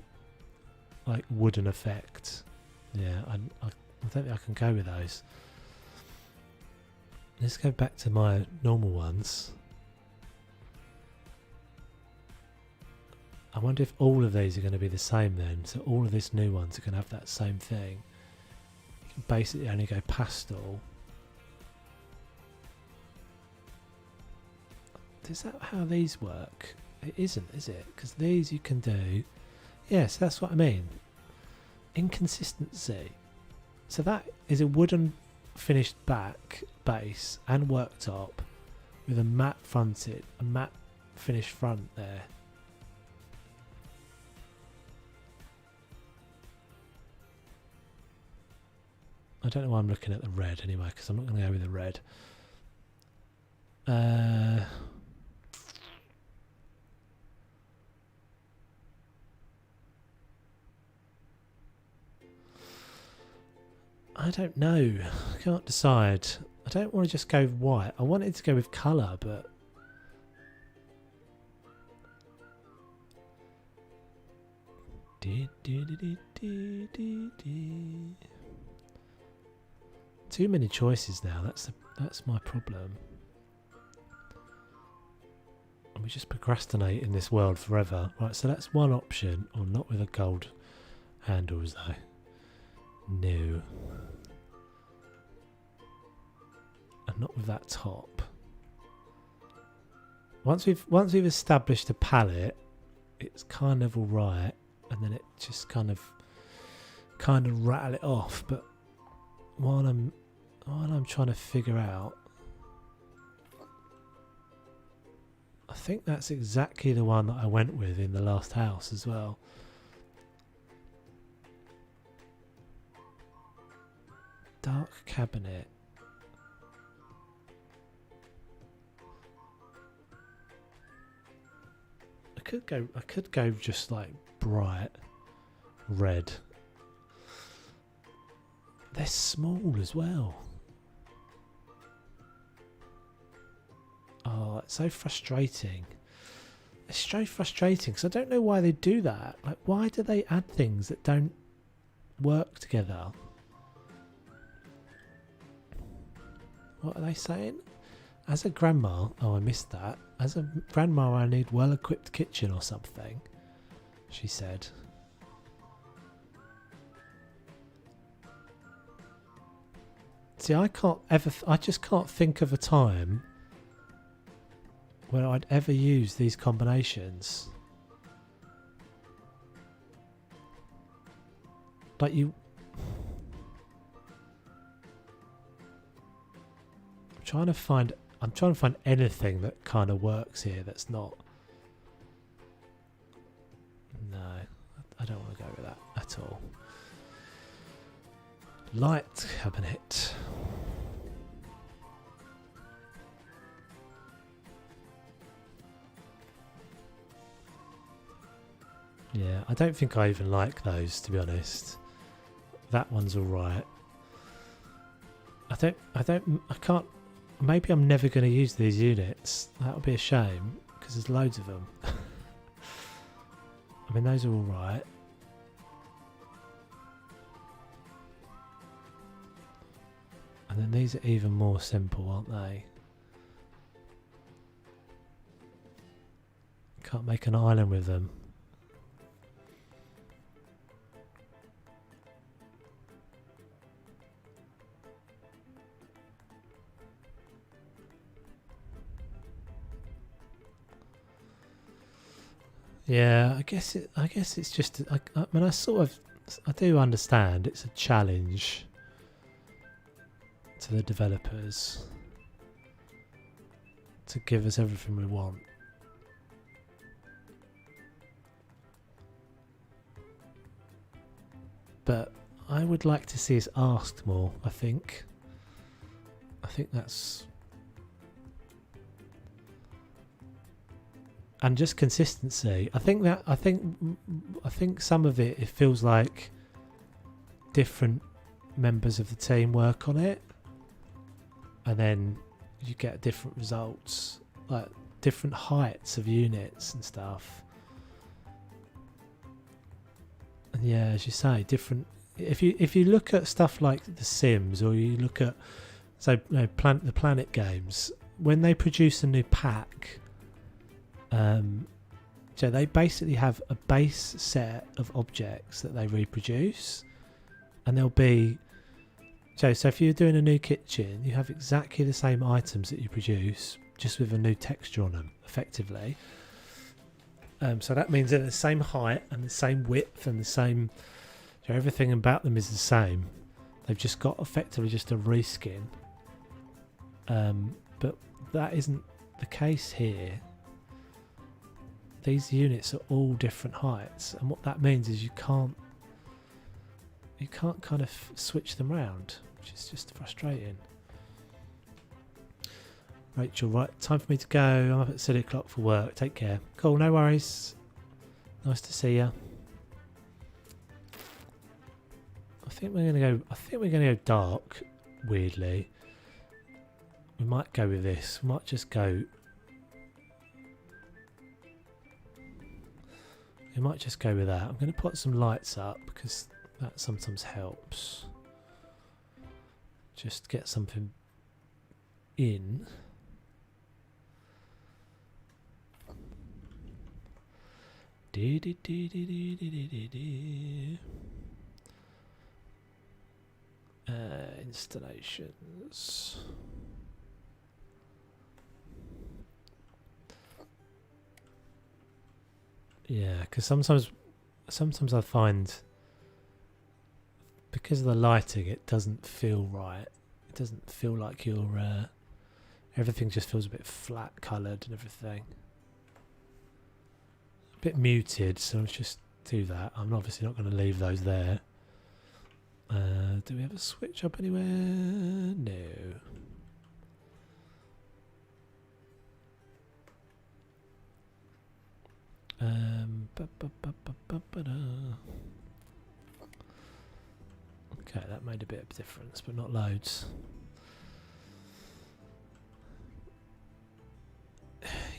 like wooden effect. Yeah, I don't think I can go with those. Let's go back to my normal ones. I wonder if all of these are going to be the same then. So all of these new ones are going to have that same thing. You can basically only go pastel. Is that how these work? It isn't, is it? Because these you can do. Yes, that's what I mean. Inconsistency. So that is a wooden finished back base and worktop with a matte finished front there. I don't know why I'm looking at the red anyway, because I'm not going to go with the red. I don't know. I can't decide. I don't want to just go with white. I wanted to go with colour, but too many choices now. That's my problem. And we just procrastinate in this world forever. Right, so that's one option. Or not with the gold handles though. No. And not with that top. Once we've established a palette, it's kind of alright, and then it just kind of rattle it off. But while I'm trying to figure out, I think that's exactly the one that I went with in the last house as well. Dark cabinet. I could go just like bright red. They're small as well. Oh, it's so frustrating. It's so frustrating because I don't know why they do that. Like, why do they add things that don't work together? What are they saying? As a grandma, oh I missed that. As a grandma I need well-equipped kitchen or something, she said. See, I just can't think of a time where I'd ever use these combinations. Like I'm trying to find anything that kind of works here that's not. No, I don't want to go with that at all. Light cabinet. Yeah, I don't think I even like those, to be honest. That one's alright. I can't. Maybe I'm never going to use these units. That would be a shame, because there's loads of them. I mean, those are alright. And then these are even more simple, aren't they? Can't make an island with them. Yeah, I guess it's just. I mean, I do understand it's a challenge to the developers to give us everything we want. But I would like to see us asked more, I think. I think that's... And just consistency. I think some of it feels like different members of the team work on it, and then you get different results, like different heights of units and stuff. Yeah, as you say, different. If you look at stuff like The Sims, or you look at the Planet games, when they produce a new pack, so they basically have a base set of objects that they reproduce, and there'll be so if you're doing a new kitchen, you have exactly the same items that you produce, just with a new texture on them, effectively. So that means they're the same height and the same width and the same. So everything about them is the same. They've just got effectively just a reskin. But that isn't the case here. These units are all different heights, and what that means is you can't kind of switch them around, which is just frustrating. Rachel, right, time for me to go. I'm up at 6 o'clock for work. Take care. Cool, no worries. Nice to see you. I think we're gonna go dark. Weirdly, we might go with this. We might just go. We might just go with that. I'm going to put some lights up because that sometimes helps. Just get something in. Installations. Yeah, because sometimes I find because of the lighting, it doesn't feel right. It doesn't feel like you're. Everything just feels a bit flat coloured and everything. A bit muted, so let's just do that. I'm obviously not going to leave those there. Do we have a switch up anywhere? No. Okay, that made a bit of difference, but not loads.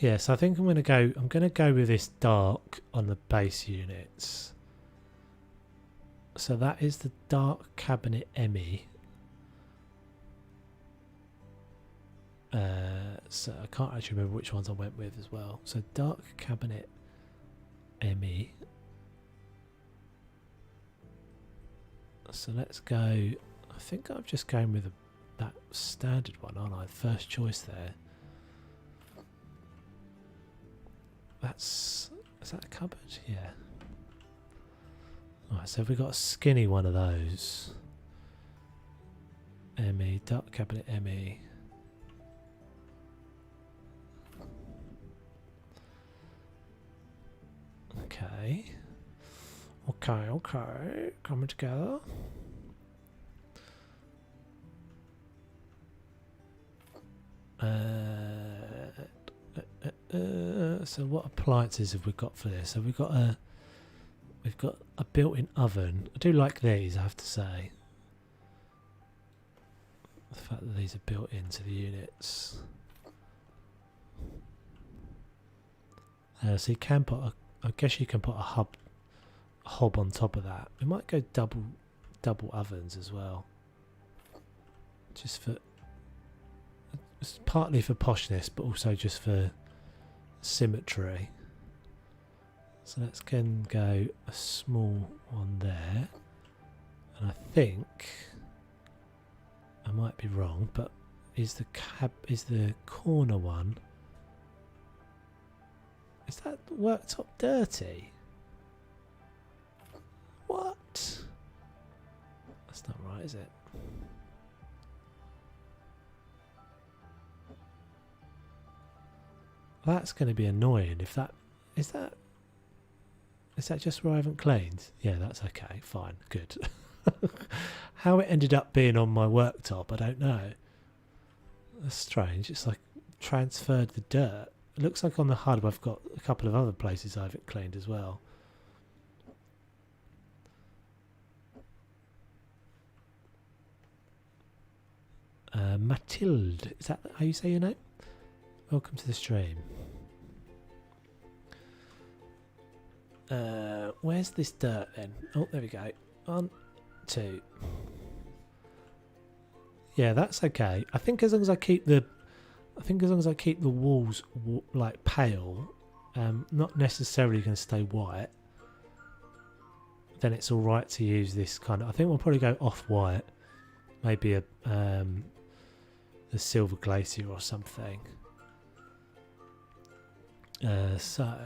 Yes, I think I'm going to go with this dark on the base units. So that is the dark cabinet Emmy. So I can't actually remember which ones I went with as well. So dark cabinet Emmy. So let's go. I think I'm just going with that standard one, aren't I? First choice there. Is that a cupboard? Yeah. Alright, so we've got a skinny one of those. Emmy, dark cabinet Emmy. Okay. Okay. Coming together. So what appliances have we got for this? So we've got a built-in oven. I do like these, I have to say. The fact that these are built into the units. So you can put I guess you can put a hob on top of that. We might go double ovens as well. Just for it's partly for poshness, but also just for symmetry. So let's again go a small one there, and I think I might be wrong, but is the corner one? Is that worktop dirty? What? That's not right, is it? That's going to be annoying if that is that just where I haven't cleaned? Yeah, that's okay, fine, good. How it ended up being on my worktop, I don't know. That's strange. It's like transferred the dirt. It looks like on the HUD I've got a couple of other places I haven't cleaned as well. Mathilde, is that how you say your name? Welcome to the stream. Where's this dirt then? Oh, there we go. 1, 2. Yeah, that's okay. I think as long as I keep the walls like pale, not necessarily going to stay white, then it's all right to use this kind of. I think we'll probably go off-white, maybe a silver glacier or something. So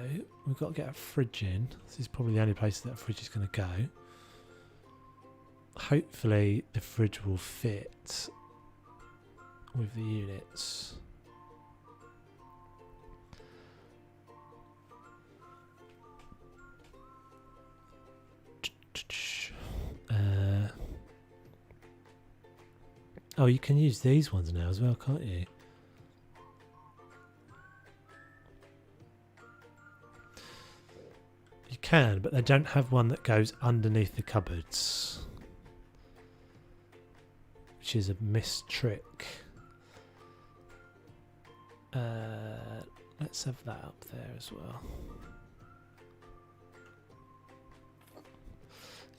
we've got to get a fridge in. This is probably the only place that fridge is going to go. Hopefully the fridge will fit with the units. Oh, you can use these ones now as well, can't you? You can, but they don't have one that goes underneath the cupboards, which is a missed trick. Let's have that up there as well.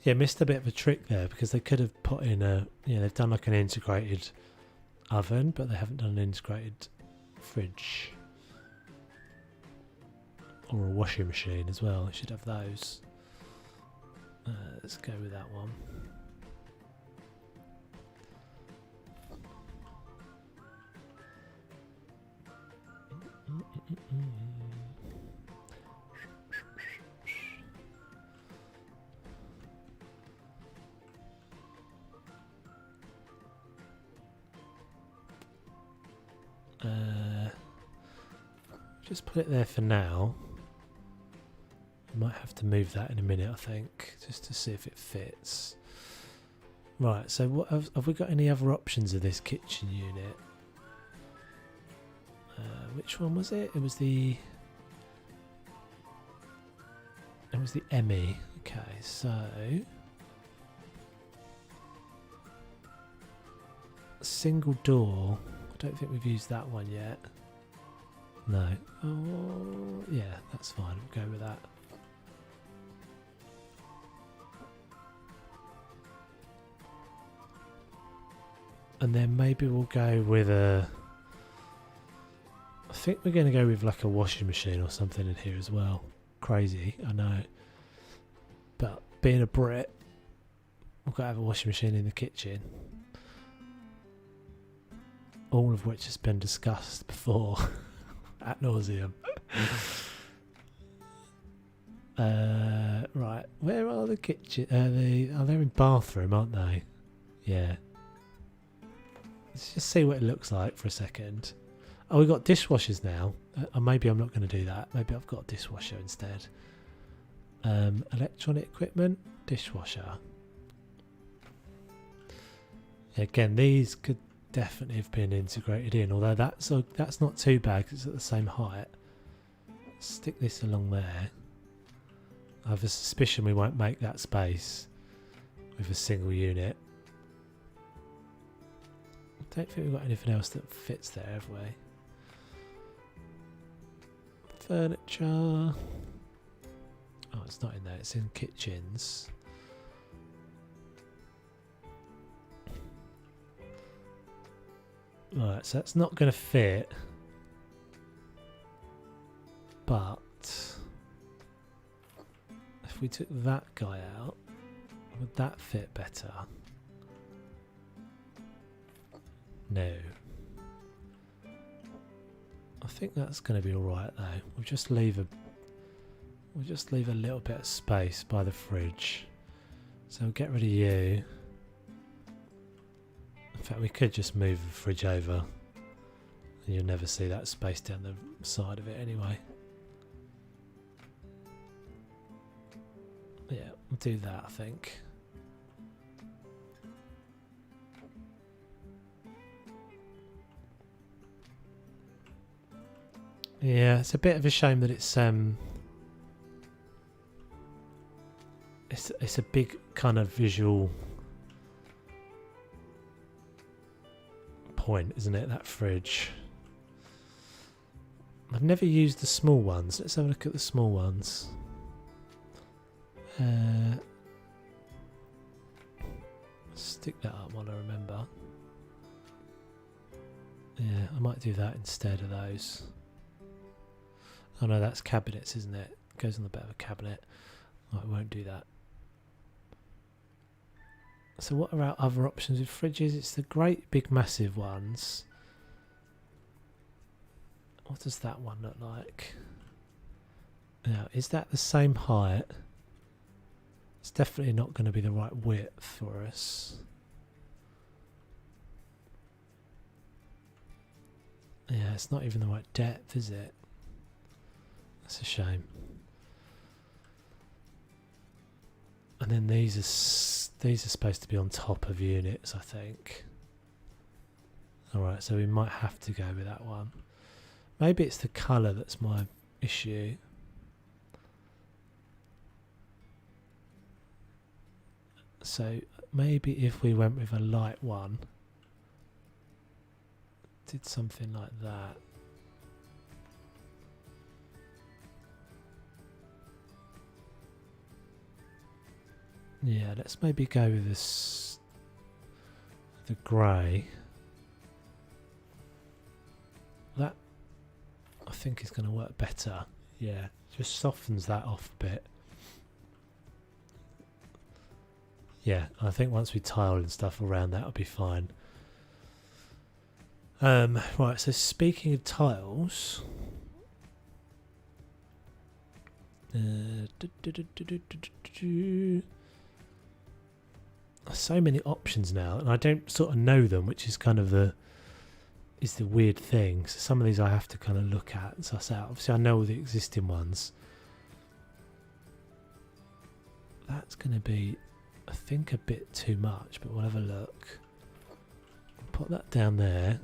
Yeah, missed a bit of a trick there because they could have put in a, they've done like an integrated oven, but they haven't done an integrated fridge. Or a washing machine as well. I should have those. Let's go with that one. Just put it there for now. I might have to move that in a minute, I think, just to see if it fits. Right, so what have we got any other options of this kitchen unit? Which one was it? It was the Emmy. Okay, so single door. I don't think we've used that one yet. No. Oh, yeah, that's fine. We'll go with that. And then maybe we'll go with a... I think we're going to go with like a washing machine or something in here as well. Crazy, I know. But being a Brit, we've got to have a washing machine in the kitchen. All of which has been discussed before ad nauseum. Right, where are the kitchen? They're in bathroom, aren't they? Yeah. Let's just see what it looks like for a second. Oh, we've got dishwashers now. Maybe I'm not going to do that. Maybe I've got a dishwasher instead. Electronic equipment, dishwasher. Again, these could definitely have been integrated in, although that's not too bad because it's at the same height. Stick this along there. I have a suspicion we won't make that space with a single unit. I don't think we've got anything else that fits there, have we? Furniture. Oh, it's not in there, it's in kitchens. Right, so that's not going to fit. But if we took that guy out, would that fit better? No. I think that's going to be alright though. We'll just leave a little bit of space by the fridge. So we'll get rid of you. In fact, we could just move the fridge over and you'll never see that space down the side of it anyway. Yeah, we'll do that, I think. Yeah, it's a bit of a shame that it's a big kind of visual point, isn't it, that fridge? I've never used the small ones. Let's have a look at the small ones. Stick that up while I remember. Yeah, I might do that instead of those. Oh no, that's cabinets, isn't it? Goes on the back of a cabinet. Oh, I won't do that. So what are our other options with fridges? It's the great big massive ones. What does that one look like? Now, is that the same height? It's definitely not going to be the right width for us. Yeah, it's not even the right depth, is it? That's a shame. And then these are supposed to be on top of units, I think. Alright, so we might have to go with that one. Maybe it's the colour that's my issue. So maybe if we went with a light one, did something like that. Yeah, let's maybe go with this, the grey. That I think is going to work better. Yeah, just softens that off a bit. Yeah, I think once we tile and stuff around that, will be fine. Right, so speaking of tiles, so many options now, and I don't sort of know them, which is kind of the weird thing. So some of these I have to kind of look at and suss out. Obviously, I know all the existing ones. That's going to be, I think, a bit too much, but we'll have a look. Put that down there.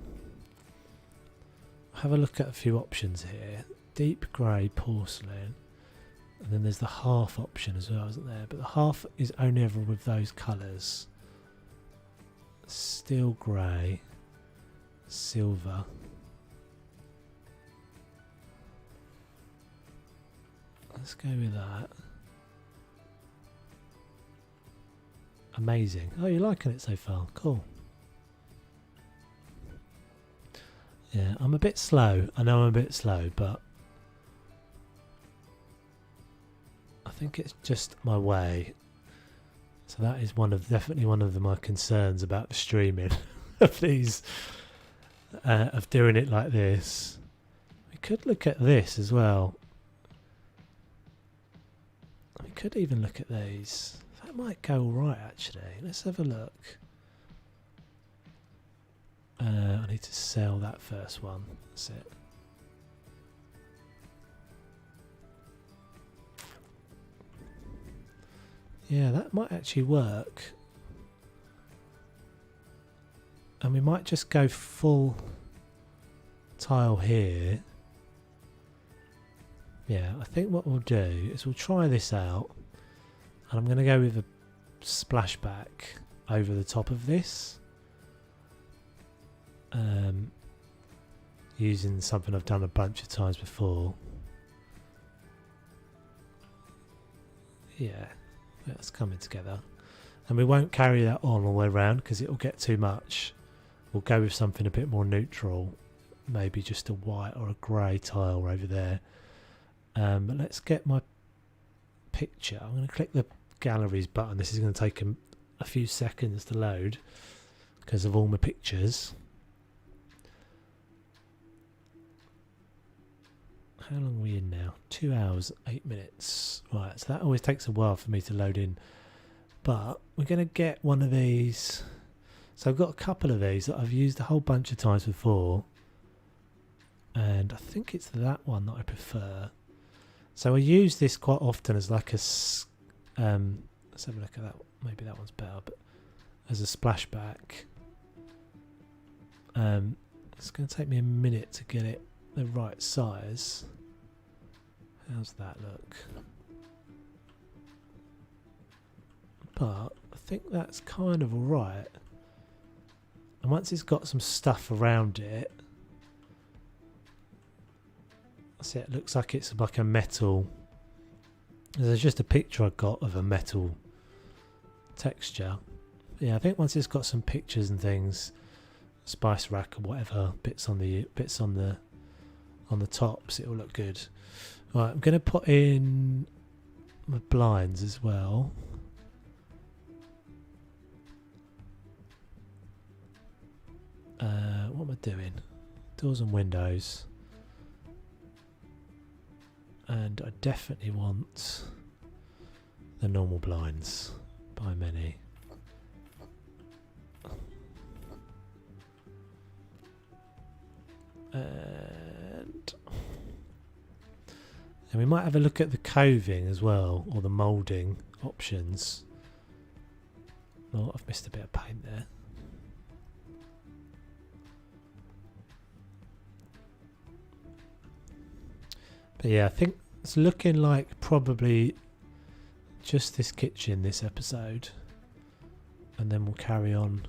Have a look at a few options here. Deep grey porcelain, and then there's the half option as well, isn't there? But the half is only ever with those colours. Steel grey, silver. Let's go with that. Amazing. Oh, you're liking it so far. Cool. Yeah, I'm a bit slow. I know I'm a bit slow, but I think it's just my way. So that is definitely one of my concerns about the streaming of these, of doing it like this. We could look at this as well. We could even look at these. That might go all right, actually. Let's have a look. I need to sell that first one. That's it. Yeah, that might actually work. And we might just go full tile here. Yeah, I think what we'll do is we'll try this out. And I'm going to go with a splashback over the top of this. Using something I've done a bunch of times before. Yeah, that's coming together. And we won't carry that on all the way around because it'll get too much. We'll go with something a bit more neutral. Maybe just a white or a grey tile over there. But let's get my picture. I'm going to click the galleries button. This is going to take a few seconds to load because of all my pictures. How long are we in now? 2 hours, 8 minutes. Right, so that always takes a while for me to load in. But we're going to get one of these. So I've got a couple of these that I've used a whole bunch of times before. And I think it's that one that I prefer. So I use this quite often as like a... let's have a look at that. Maybe that one's better. But as a splashback. It's going to take me a minute to get it the right size. How's that look? But I think that's kind of alright. And once it's got some stuff around it, see, it looks like it's like a metal There's just a picture I got of a metal texture. Yeah, I think once it's got some pictures and things, spice rack or whatever bits on the tops, it'll look good. Right, I'm going to put in my blinds as well. What am I doing? Doors and windows. And I definitely want the normal blinds by many. And we might have a look at the coving as well, or the moulding options. Oh, I've missed a bit of paint there. But yeah, I think it's looking like probably just this kitchen this episode, and then we'll carry on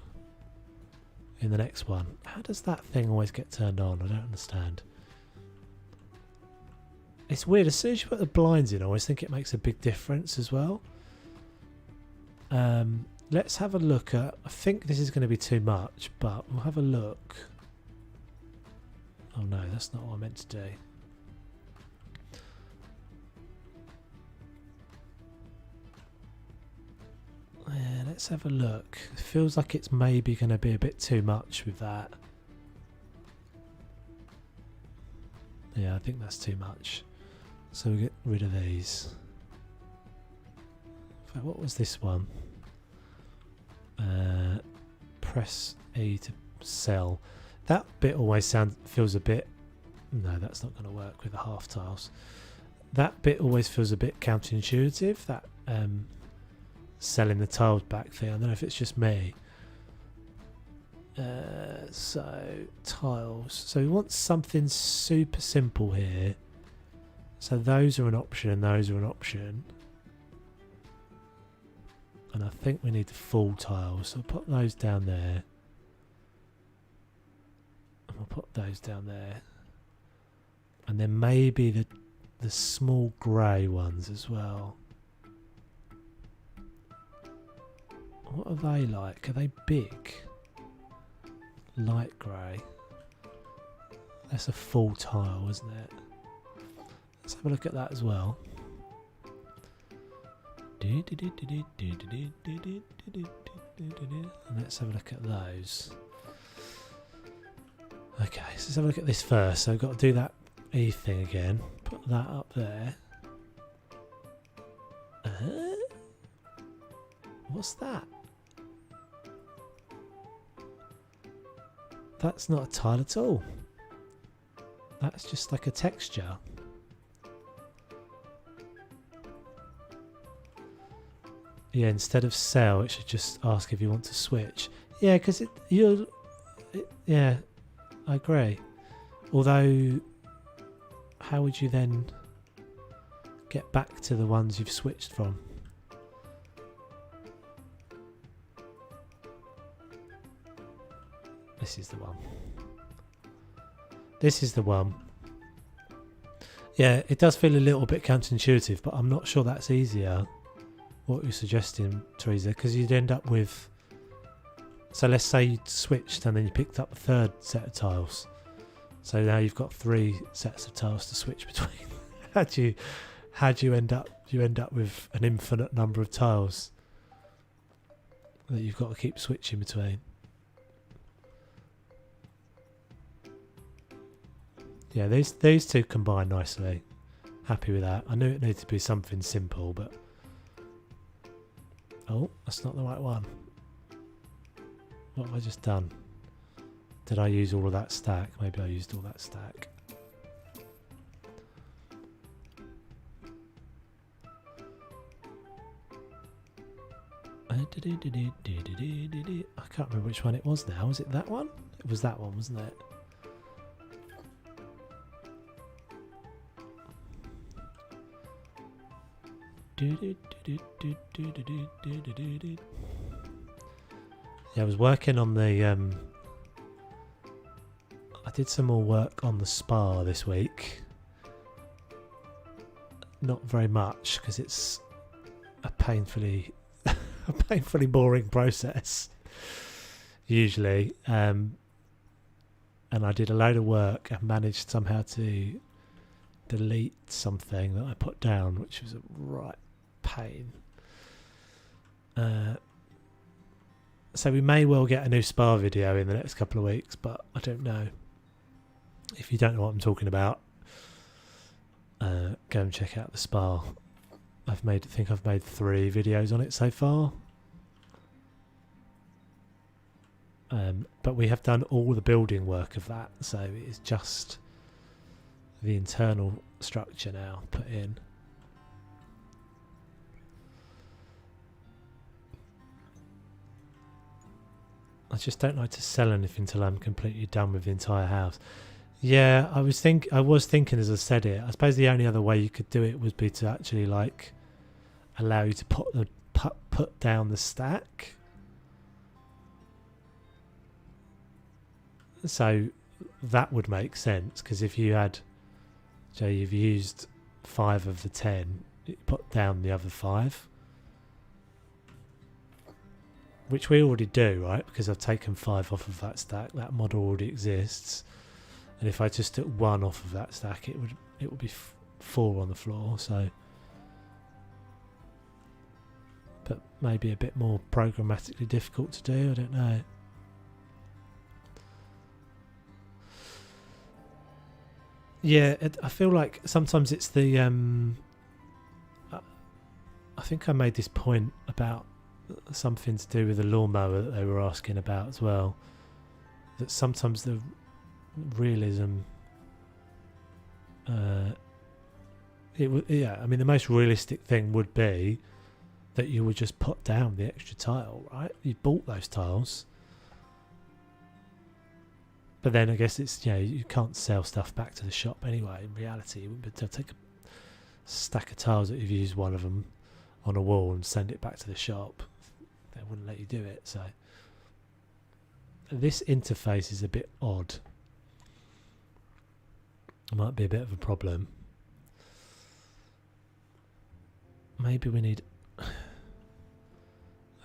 in the next one. How does that thing always get turned on? I don't understand. It's weird, as soon as you put the blinds in, I always think it makes a big difference as well. Let's have a look at, I think this is going to be too much, but we'll have a look. Oh no, that's not what I meant to do. Yeah, let's have a look. It feels like it's maybe going to be a bit too much with that. Yeah, I think that's too much. So we get rid of these. In fact, what was this one? Press A to sell. That bit always feels a bit... No, that's not going to work with the half tiles. That bit always feels a bit counterintuitive. That selling the tiles back thing. I don't know if it's just me. So tiles. So we want something super simple here. So those are an option and those are an option. And I think we need the full tiles. So I'll put those down there. And we'll put those down there. And then maybe the small grey ones as well. What are they like? Are they big? Light grey. That's a full tile, isn't it? Let's have a look at that as well. And let's have a look at those. Okay, so let's have a look at this first. So I've got to do that E thing again. Put that up there. What's that? That's not a tile at all. That's just like a texture. Yeah, instead of sell, it should just ask if you want to switch. Yeah, because yeah, I agree. Although, how would you then get back to the ones you've switched from? This is the one. This is the one. Yeah, it does feel a little bit counterintuitive, but I'm not sure that's easier. What you're suggesting, Teresa, because you'd end up with... So let's say you switched and then you picked up a third set of tiles. So now you've got 3 sets of tiles to switch between. how do you end up? You end up with an infinite number of tiles that you've got to keep switching between. Yeah, these two combine nicely. Happy with that. I knew it needed to be something simple, but... Oh, that's not the right one. What have I just done? Did I use all of that stack? Maybe I used all that stack. I can't remember which one it was now. Was it that one? It was that one, wasn't it? Yeah, I was working on the I did some more work on the spa this week, not very much because it's a painfully a painfully boring process usually. And I did a load of work and managed somehow to delete something that I put down, which was a right pain. So we may well get a new spa video in the next couple of weeks, but I don't know. If you don't know what I'm talking about, go and check out the spa. I think I've made 3 videos on it so far. But we have done all the building work of that, so it's just the internal structure now put in. I just don't like to sell anything until I'm completely done with the entire house. Yeah, I was thinking as I said it. I suppose the only other way you could do it would be to actually like allow you to put down the stack. So that would make sense, because if you had, so you've used 5 of the 10, you put down the other 5. Which we already do, right? Because I've taken 5 off of that stack. That model already exists. And if I just took 1 off of that stack, it would be 4 on the floor. So, but maybe a bit more programmatically difficult to do. I don't know. Yeah, I feel like sometimes it's the. I think I made this point about something to do with the lawnmower that they were asking about as well, that sometimes the realism I mean the most realistic thing would be that you would just put down the extra tile, right? You bought those tiles, but then I guess it's, you know, you can't sell stuff back to the shop anyway. In reality, you wouldn't be able to take a stack of tiles that you've used one of them on a wall and send it back to the shop. They wouldn't let you do it. So this interface is a bit odd. It might be a bit of a problem. Maybe we need, I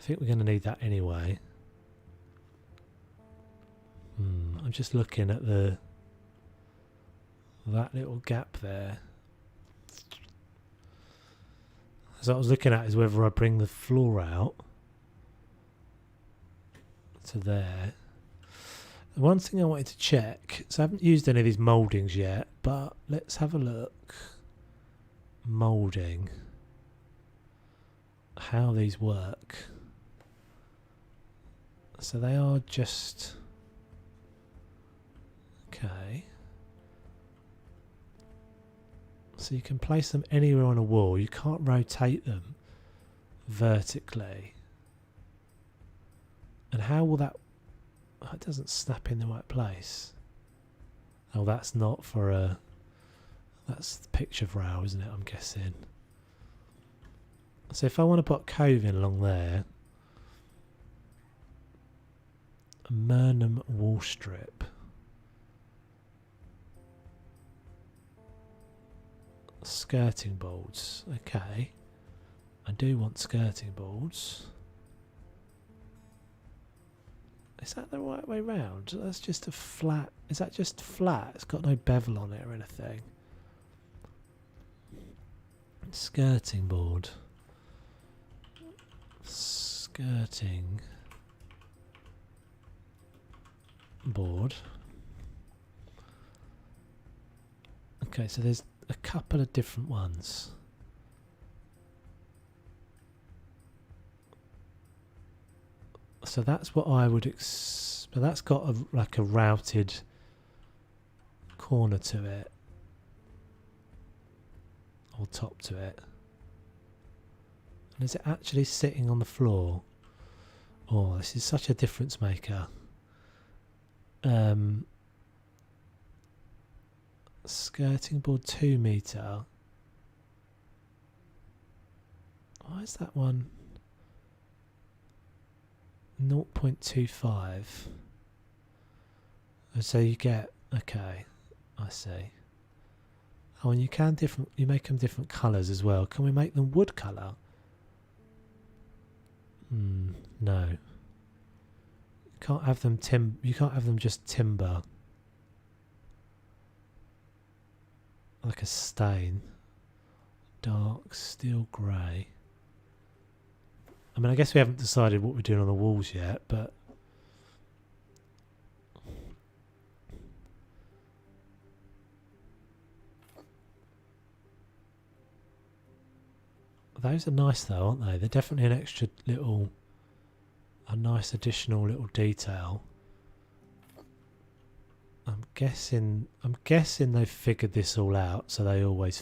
think we're going to need that anyway. I'm just looking at that little gap there. So what I was looking at is whether I bring the floor out to there. The one thing I wanted to check, so I haven't used any of these mouldings yet, but let's have a look. Moulding. How these work. So they are just... Okay. So you can place them anywhere on a wall. You can't rotate them vertically. And how will that... Oh, it doesn't snap in the right place. Oh, that's not for a... That's the picture rail, isn't it? I'm guessing. So if I want to put coving along there... A Murnum wall strip... Skirting boards. Okay. I do want skirting boards. Is that the right way round? That's just a flat. Is that just flat? It's got no bevel on it or anything. Skirting board. Skirting board. Okay, so there's a couple of different ones. So that's what I would but that's got like a routed corner to it, or top to it. And is it actually sitting on the floor? Oh, this is such a difference maker. Skirting board 2 meter. Why is that one 0.25? So you get, okay, I see. Oh, and you make them different colours as well. Can we make them wood colour? No. You can't have them just timber. Like a stain. Dark steel grey. I mean, I guess we haven't decided what we're doing on the walls yet, but those are nice though, aren't they? They're definitely an extra little, a nice additional little detail. I'm guessing they've figured this all out, so they always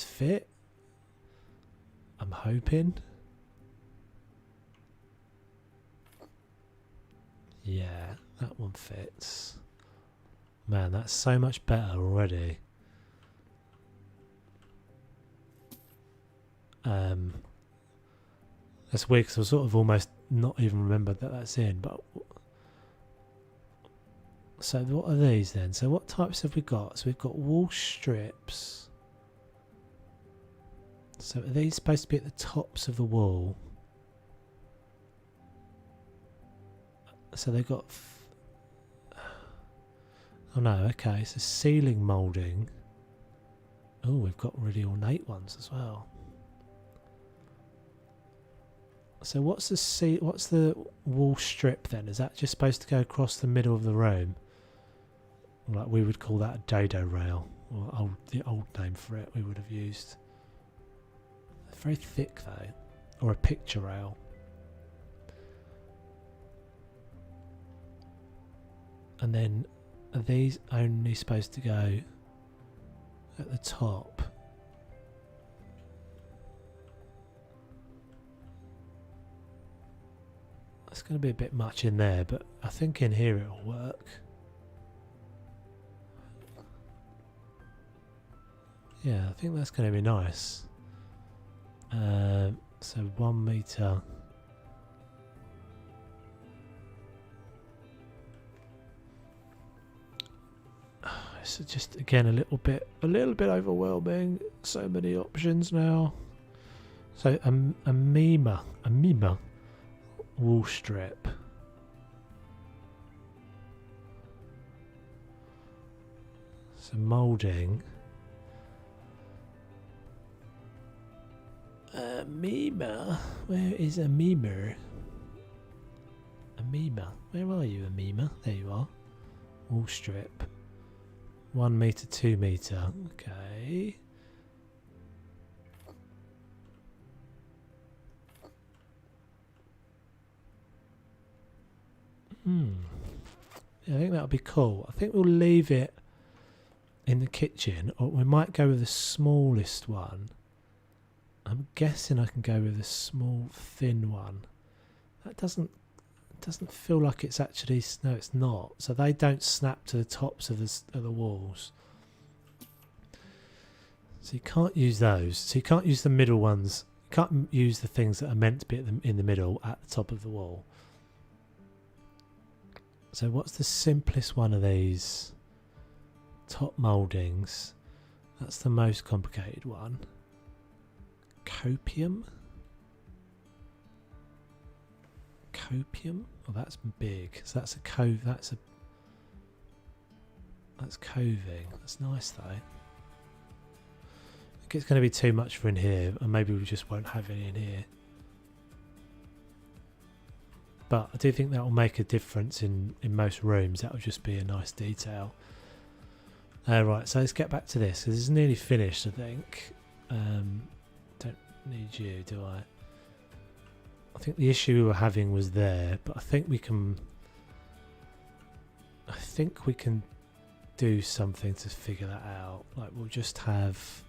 fit. I'm hoping. Yeah, that one fits. Man, that's so much better already. That's weird because I sort of almost not even remembered that that's in, but so what are these then? So what types have we got? So we've got wall strips. So are these supposed to be at the tops of the wall? So they've got oh no, okay, so ceiling moulding. Oh, we've got really ornate ones as well. So what's the wall strip then? Is that just supposed to go across the middle of the room? Like we would call that a dado rail, or the old name for it we would have used. They're very thick though, or a picture rail. And then are these only supposed to go at the top? It's going to be a bit much in there, but I think in here it'll work. Yeah, I think that's going to be nice. So 1 meter. It's just again a little bit overwhelming. So many options now. So a mima wall strip. So moulding. Mima, where is a mimer? Amima, where are you, Amima? There you are. Wall strip. 1 meter, 2 meter. Okay. Yeah, I think that'll be cool. I think we'll leave it in the kitchen, or we might go with the smallest one. I'm guessing I can go with a small, thin one. That doesn't feel like it's actually. No, it's not. So they don't snap to the tops of the walls. So you can't use those. So you can't use the middle ones. You can't use the things that are meant to be in the middle at the top of the wall. So what's the simplest one of these? Top mouldings. That's the most complicated one. Copium. Oh, that's big. So that's a cove. That's coving. That's nice though. I think it's going to be too much for in here, and maybe we just won't have any in here. But I do think that will make a difference in most rooms. That will just be a nice detail. Right, so let's get back to this. This is nearly finished, I think. Don't need you, do I? I think the issue we were having was there, but I think we can do something to figure that out. Like we'll just have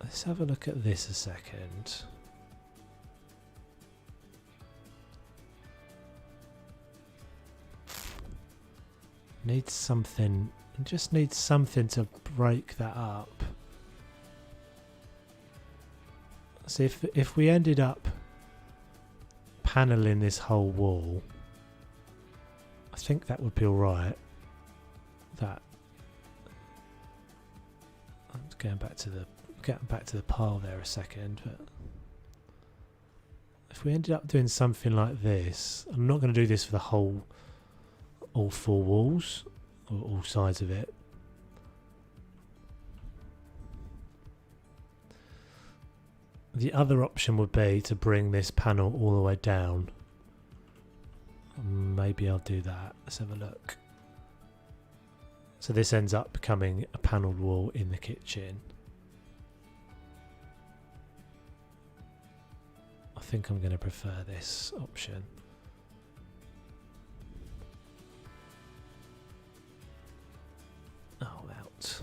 let's have a look at this a second. Needs something, just needs something to break that up. So if we ended up paneling this whole wall, I think that would be alright. That. I'm just getting back to the pile there a second, but if we ended up doing something like this, I'm not going to do this for the all 4 walls or all sides of it. The other option would be to bring this panel all the way down. Maybe I'll do that. Let's have a look. So this ends up becoming a panelled wall in the kitchen. I think I'm going to prefer this option. Oh, out.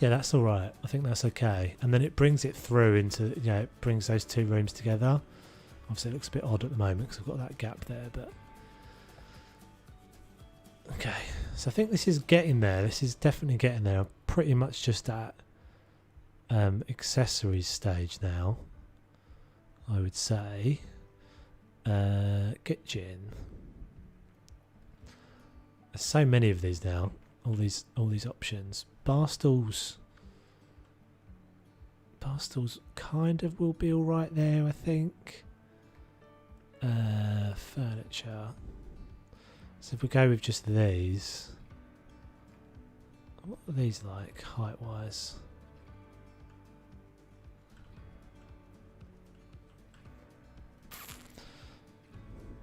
Yeah, that's all right. I think that's okay. And then it brings it through into, it brings those 2 rooms together. Obviously it looks a bit odd at the moment because I've got that gap there, but okay. So I think this is getting there. This is definitely getting there. I'm pretty much just at accessories stage now, I would say. Kitchen. There's so many of these now. All these options. Bar stools kind of will be alright there, I think. Furniture. So if we go with just these, what are these like height wise?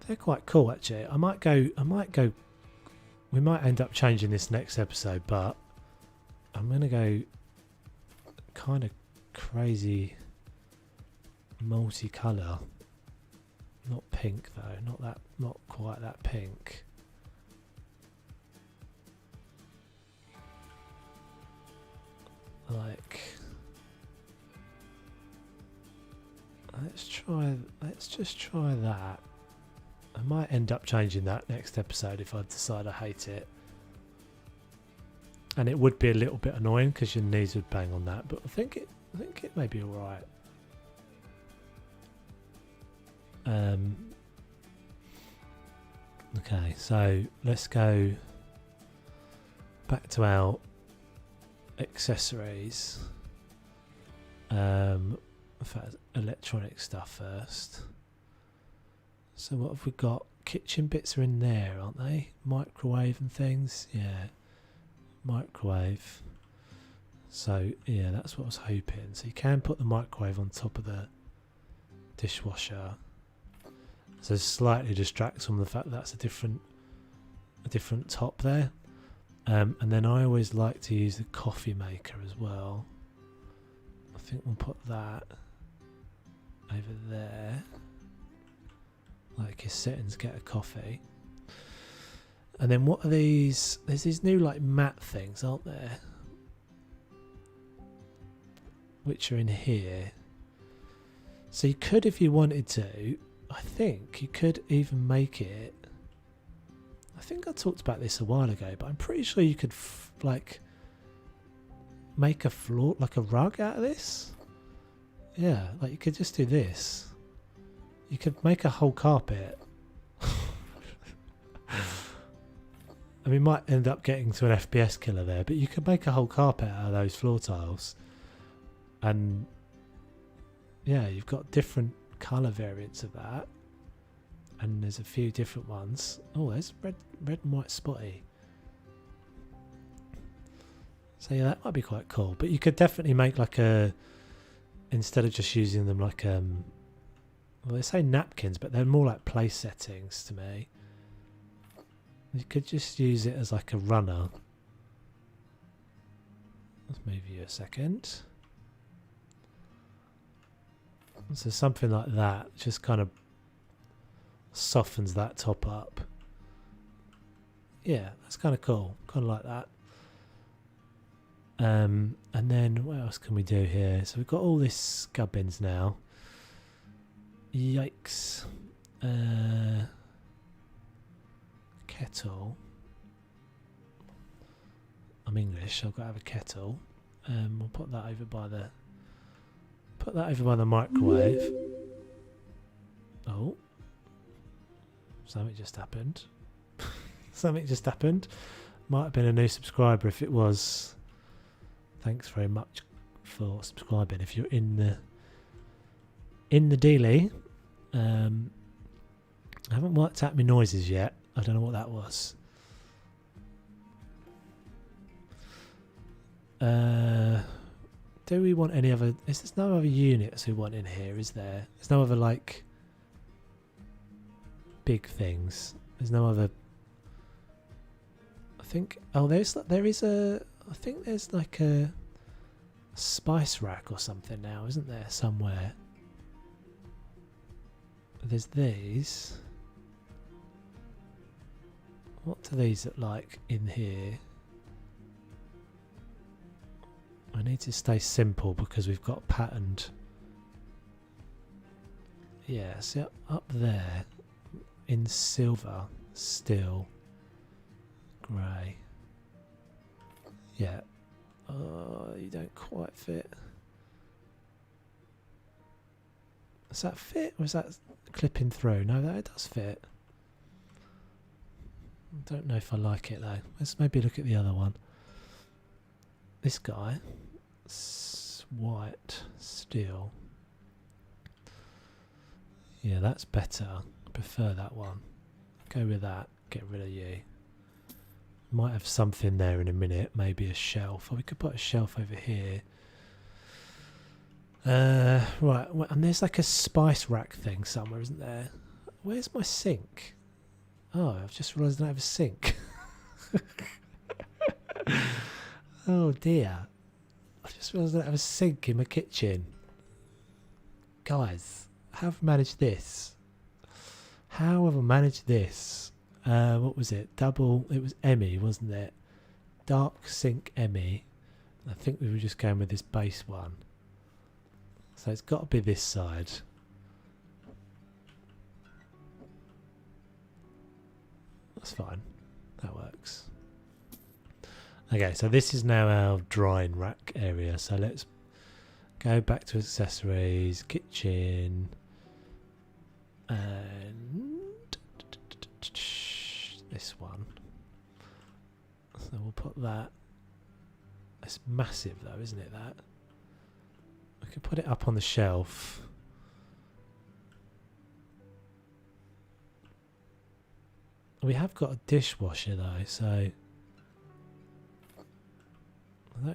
They're quite cool actually. I might go we might end up changing this next episode, but I'm going to go kind of crazy multicolour. Not pink though, not quite that pink. Like, let's just try that. I might end up changing that next episode if I decide I hate it. And it would be a little bit annoying because your knees would bang on that, but I think it may be alright. Okay, so let's go back to our accessories. In fact, electronic stuff first. So what have we got? Kitchen bits are in there, aren't they? Microwave and things. Yeah, microwave. So yeah, that's what I was hoping. So you can put the microwave on top of the dishwasher. So it slightly distracts from the fact that that's a different top there. And then I always like to use the coffee maker as well. I think we'll put that over there. Like you're sitting to get a coffee. And then what are these? There's these new like mat things, aren't there? Which are in here. So you could, if you wanted to, I think you could even make it. I think I talked about this a while ago, but I'm pretty sure you could like make a floor, like a rug out of this. Yeah, like you could just do this. You could make a whole carpet. I mean, might end up getting to an FPS killer there, but you could make a whole carpet out of those floor tiles. And yeah, you've got different colour variants of that. And there's a few different ones. Oh, there's red and white spotty. So yeah, that might be quite cool. But you could definitely make like a, instead of just using them like well, they say napkins, but they're more like place settings to me. You could just use it as like a runner. Let's move you a second. So something like that just kind of softens that top up. Yeah, that's kind of cool. Kind of like that. And then what else can we do here? So we've got all this gubbins now. Yikes. kettle. I'm English, so I've got to have a kettle. We'll put that over by the microwave. Oh, something just happened. Something just happened. Might have been a new subscriber. If it was, thanks very much for subscribing. If you're in the dealie, I haven't worked out my noises yet. I don't know what that was. Do we want any other? Is there no other units we want in here? Is there? There's no other like big things. There's no other. I think. Oh, there is a. I think there's like a spice rack or something now, isn't there? Somewhere. There's these. What do these look like in here? I need to stay simple because we've got patterned. Yeah, see up there in silver, steel, grey. Yeah. Oh, you don't quite fit. Does that fit or is that clipping through? No, that does fit. I don't know if I like it though. Let's maybe look at the other one. This guy, white steel. Yeah, that's better. I prefer that one. Go with that. Get rid of you. Might have something there in a minute. Maybe a shelf. Or we could put a shelf over here. Right. And there's like a spice rack thing somewhere, isn't there? Where's my sink? Oh, I've just realised I don't have a sink. Oh dear. I just realised I don't have a sink in my kitchen. Guys, how have I managed this? How have I managed this? What was it? Double, it was Emmy, wasn't it? Dark sink Emmy. I think we were just going with this base one. So it's got to be this side. That's fine. That works. Okay, so this is now our drying rack area. So let's go back to accessories, kitchen, and this one. So we'll put that. It's massive though, isn't it, that? We can put it up on the shelf. We have got a dishwasher though, so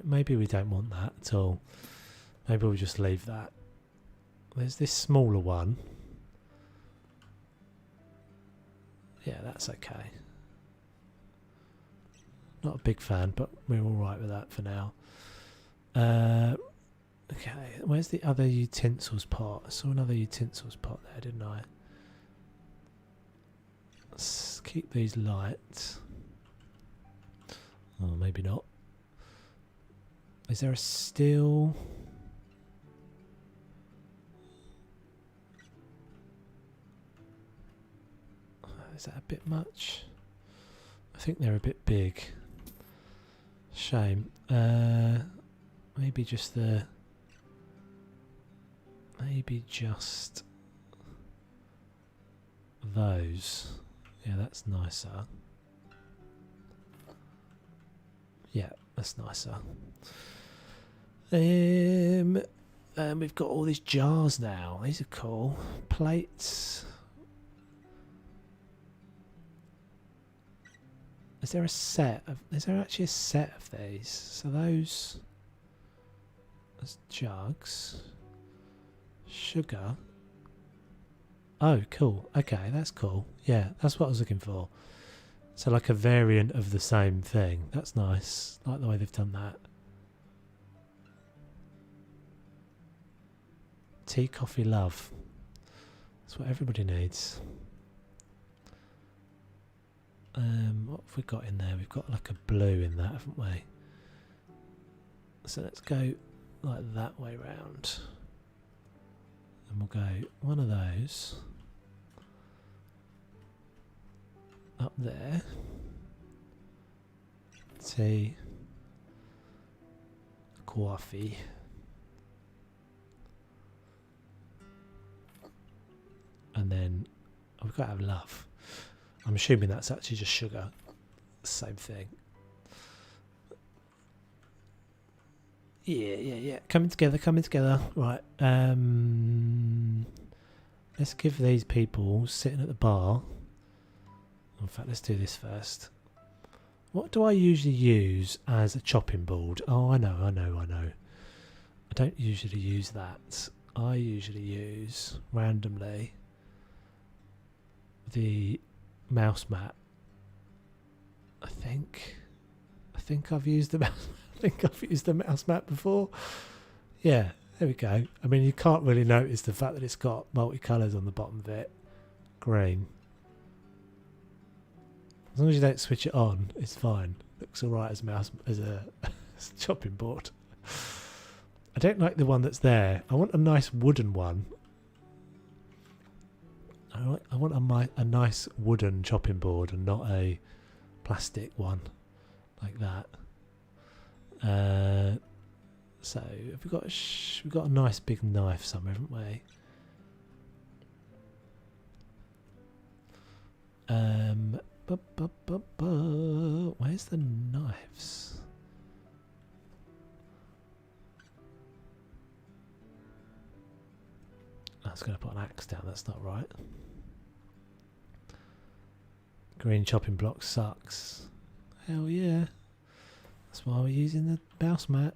maybe we don't want that at all. Maybe we'll just leave that. There's this smaller one. Yeah, that's okay. Not a big fan, but we're alright with that for now. Okay, where's the other utensils pot? I saw another utensils pot there, didn't I? Let's keep these light. Oh, maybe not. Is there a steel? Is that a bit much? I think they're a bit big. Shame. Maybe just the... Maybe just... those. Yeah, that's nicer. Yeah, that's nicer. And we've got all these jars now. These are cool. Plates. Is there a set of... Is there actually a set of these? So those... There's jugs. Sugar. Oh, cool. Okay, that's cool. Yeah, that's what I was looking for. So like a variant of the same thing. That's nice. Like the way they've done that. Tea, coffee, love. That's what everybody needs. What have we got in there? We've got like a blue in that, haven't we? So let's go like that way round. And we'll go one of those. up there. Tea. Coffee. And then we've got to have love. I'm assuming that's actually just sugar. Same thing. Yeah. Coming together. Right. Let's give these people sitting at the bar. In fact, let's do this first. What do I usually use as a chopping board? Oh, I know. I don't usually use that. I usually use, randomly, the mouse mat. I think I've used the mouse. I think I've used the mouse mat before. Yeah, there we go. I mean, you can't really notice the fact that it's got multicolours on the bottom of it. Green. As long as you don't switch it on, it's fine. Looks alright as a chopping board. I don't like the one that's there. I want a nice wooden one. I want a nice wooden chopping board and not a plastic one like that. So we've got a nice big knife somewhere, haven't we? Where's the knives? I was going to put an axe down. That's not right. Green chopping block sucks. Hell yeah. That's why we're using the mouse mat.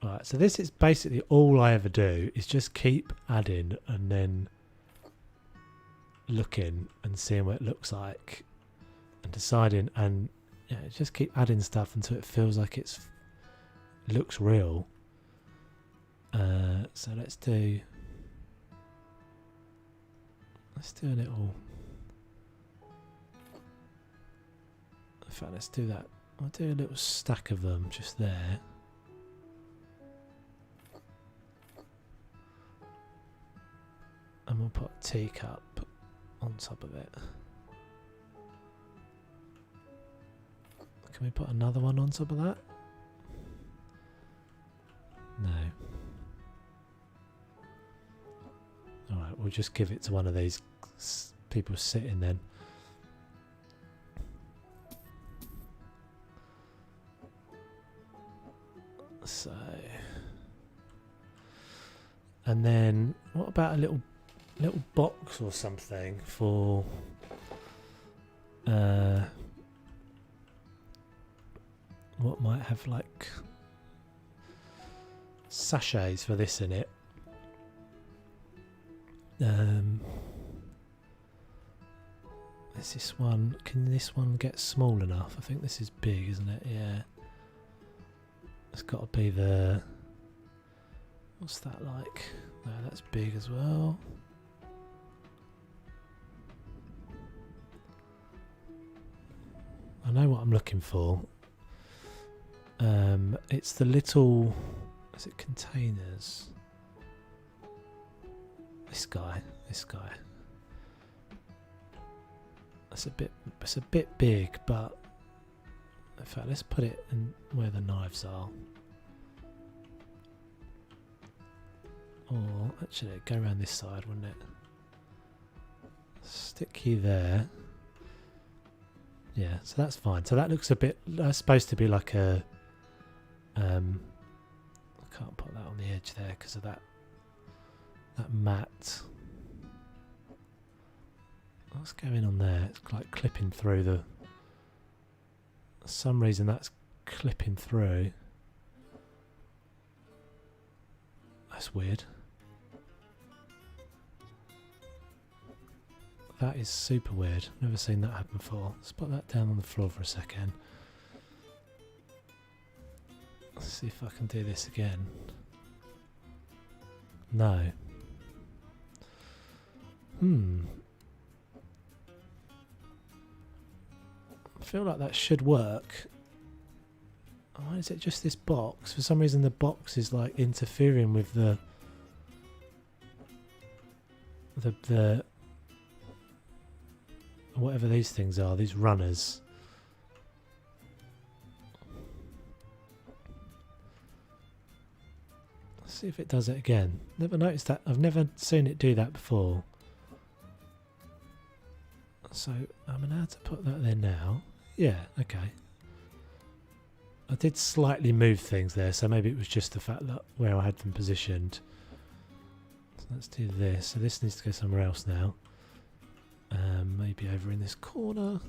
Right, so this is basically all I ever do is just keep adding and then looking and seeing what it looks like and deciding, and yeah, just keep adding stuff until it feels like it looks real. So let's do a little. In fact, let's do that. I'll do a little stack of them just there. And we'll put a teacup on top of it. Can we put another one on top of that? No. Alright, we'll just give it to one of these people sitting then. So. And then, what about a little box or something for what might have like sachets for this in it. Is this one, can this one get small enough? I think this is big, isn't it? Yeah, it's got to be the, what's that like? No, that's big as well. I know what I'm looking for. It's the little, is it containers? This guy. It's a bit big, but in fact, let's put it in where the knives are. Or actually, go around this side, wouldn't it? Stick you there. Yeah, so that's fine. So that looks a bit. That's supposed to be like a. I can't put that on the edge there because of that mat. What's going on there? It's like clipping through the. For some reason that's clipping through. That's weird. That is super weird. Never seen that happen before. Let's put that down on the floor for a second. Let's see if I can do this again. No. I feel like that should work. Why is it just this box? For some reason the box is like interfering with the... the whatever these things are, these runners. Let's see if it does it again. Never noticed that. I've never seen it do that before. So I'm allowed to put that there now. Yeah, okay. I did slightly move things there, so maybe it was just the fact that where I had them positioned. So let's do this. So this needs to go somewhere else now. Maybe over in this corner.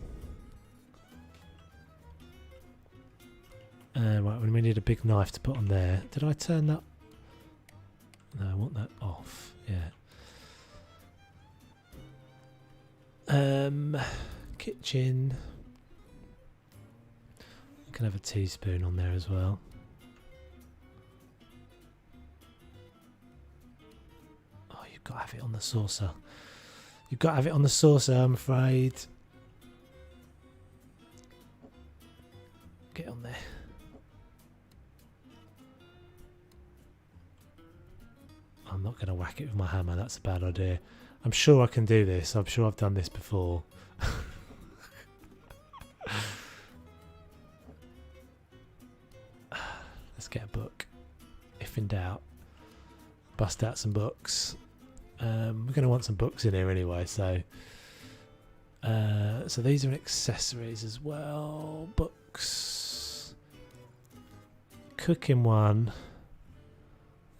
Right, when we need a big knife to put on there. Did I turn that? No, I want that off. Yeah. Kitchen. I can have a teaspoon on there as well. Oh, you've got to have it on the saucer. You've got to have it on the saucer, I'm afraid. Get on there. I'm not going to whack it with my hammer, that's a bad idea. I'm sure I can do this. I'm sure I've done this before. Let's get a book. If in doubt, bust out some books. We're going to want some books in here anyway, so so these are accessories as well. Books. Cooking one.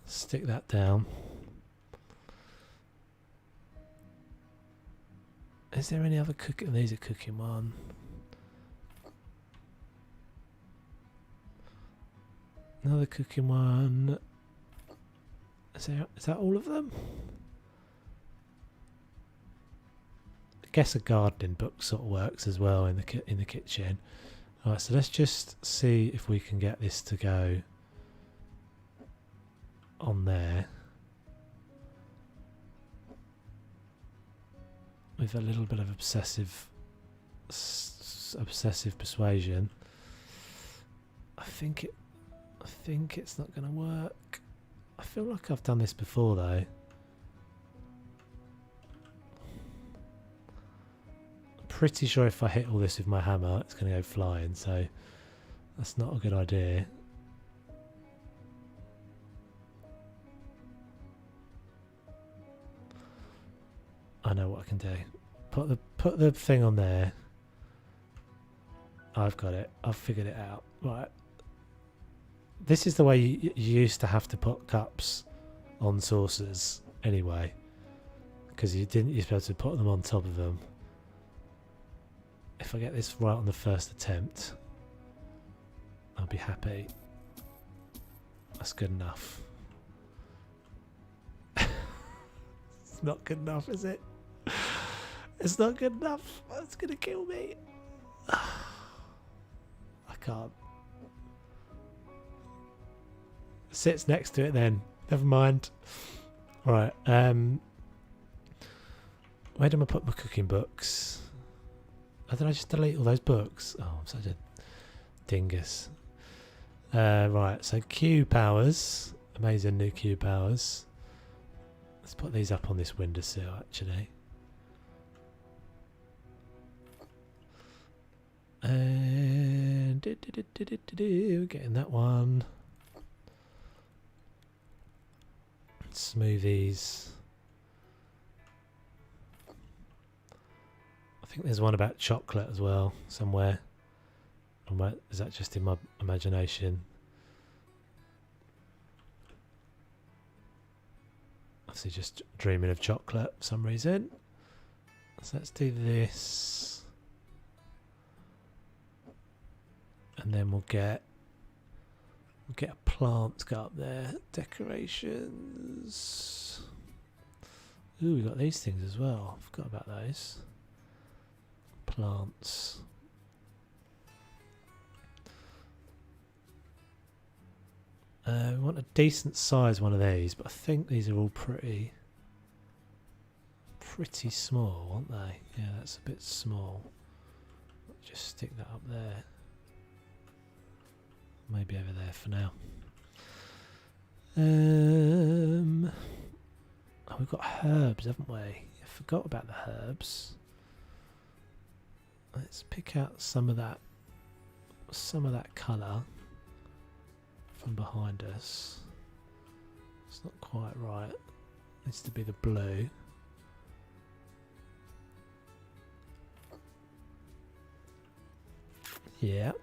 Stick that down. Is there any other cooking? These are cooking one. Another cooking one. Is that all of them? I guess a gardening book sort of works as well in the kitchen. All right, so let's just see if we can get this to go on there with a little bit of obsessive persuasion. I think it's not going to work. I feel like I've done this before though. I'm pretty sure if I hit all this with my hammer it's going to go flying, so that's not a good idea. I know what I can do. Put the thing on there. I've got it. I've figured it out. Right. This is the way you used to have to put cups on saucers anyway, because you didn't used to be able to put them on top of them. If I get this right on the first attempt, I'll be happy. That's good enough. It's not good enough, is it? It's not good enough. That's gonna kill me. I can't. Sits next to it then. Never mind. Alright, where do I put my cooking books? Oh, did I just delete all those books? Oh, I'm such a dingus. Right, so Q powers. Amazing new Q powers. Let's put these up on this windowsill actually. And getting that one. Smoothies. I think there's one about chocolate as well somewhere. Is that just in my imagination? Obviously just dreaming of chocolate for some reason. So let's do this. And then we'll get a plant to go up there. Decorations. Ooh, we got these things as well. Forgot about those. Plants. We want a decent size one of these, but I think these are all pretty small, aren't they? Yeah, that's a bit small. Just stick that up there. Maybe over there for now. Oh, we've got herbs, haven't we? I forgot about the herbs. Let's pick out some of that colour from behind us. It's not quite right. It needs to be the blue. Yep.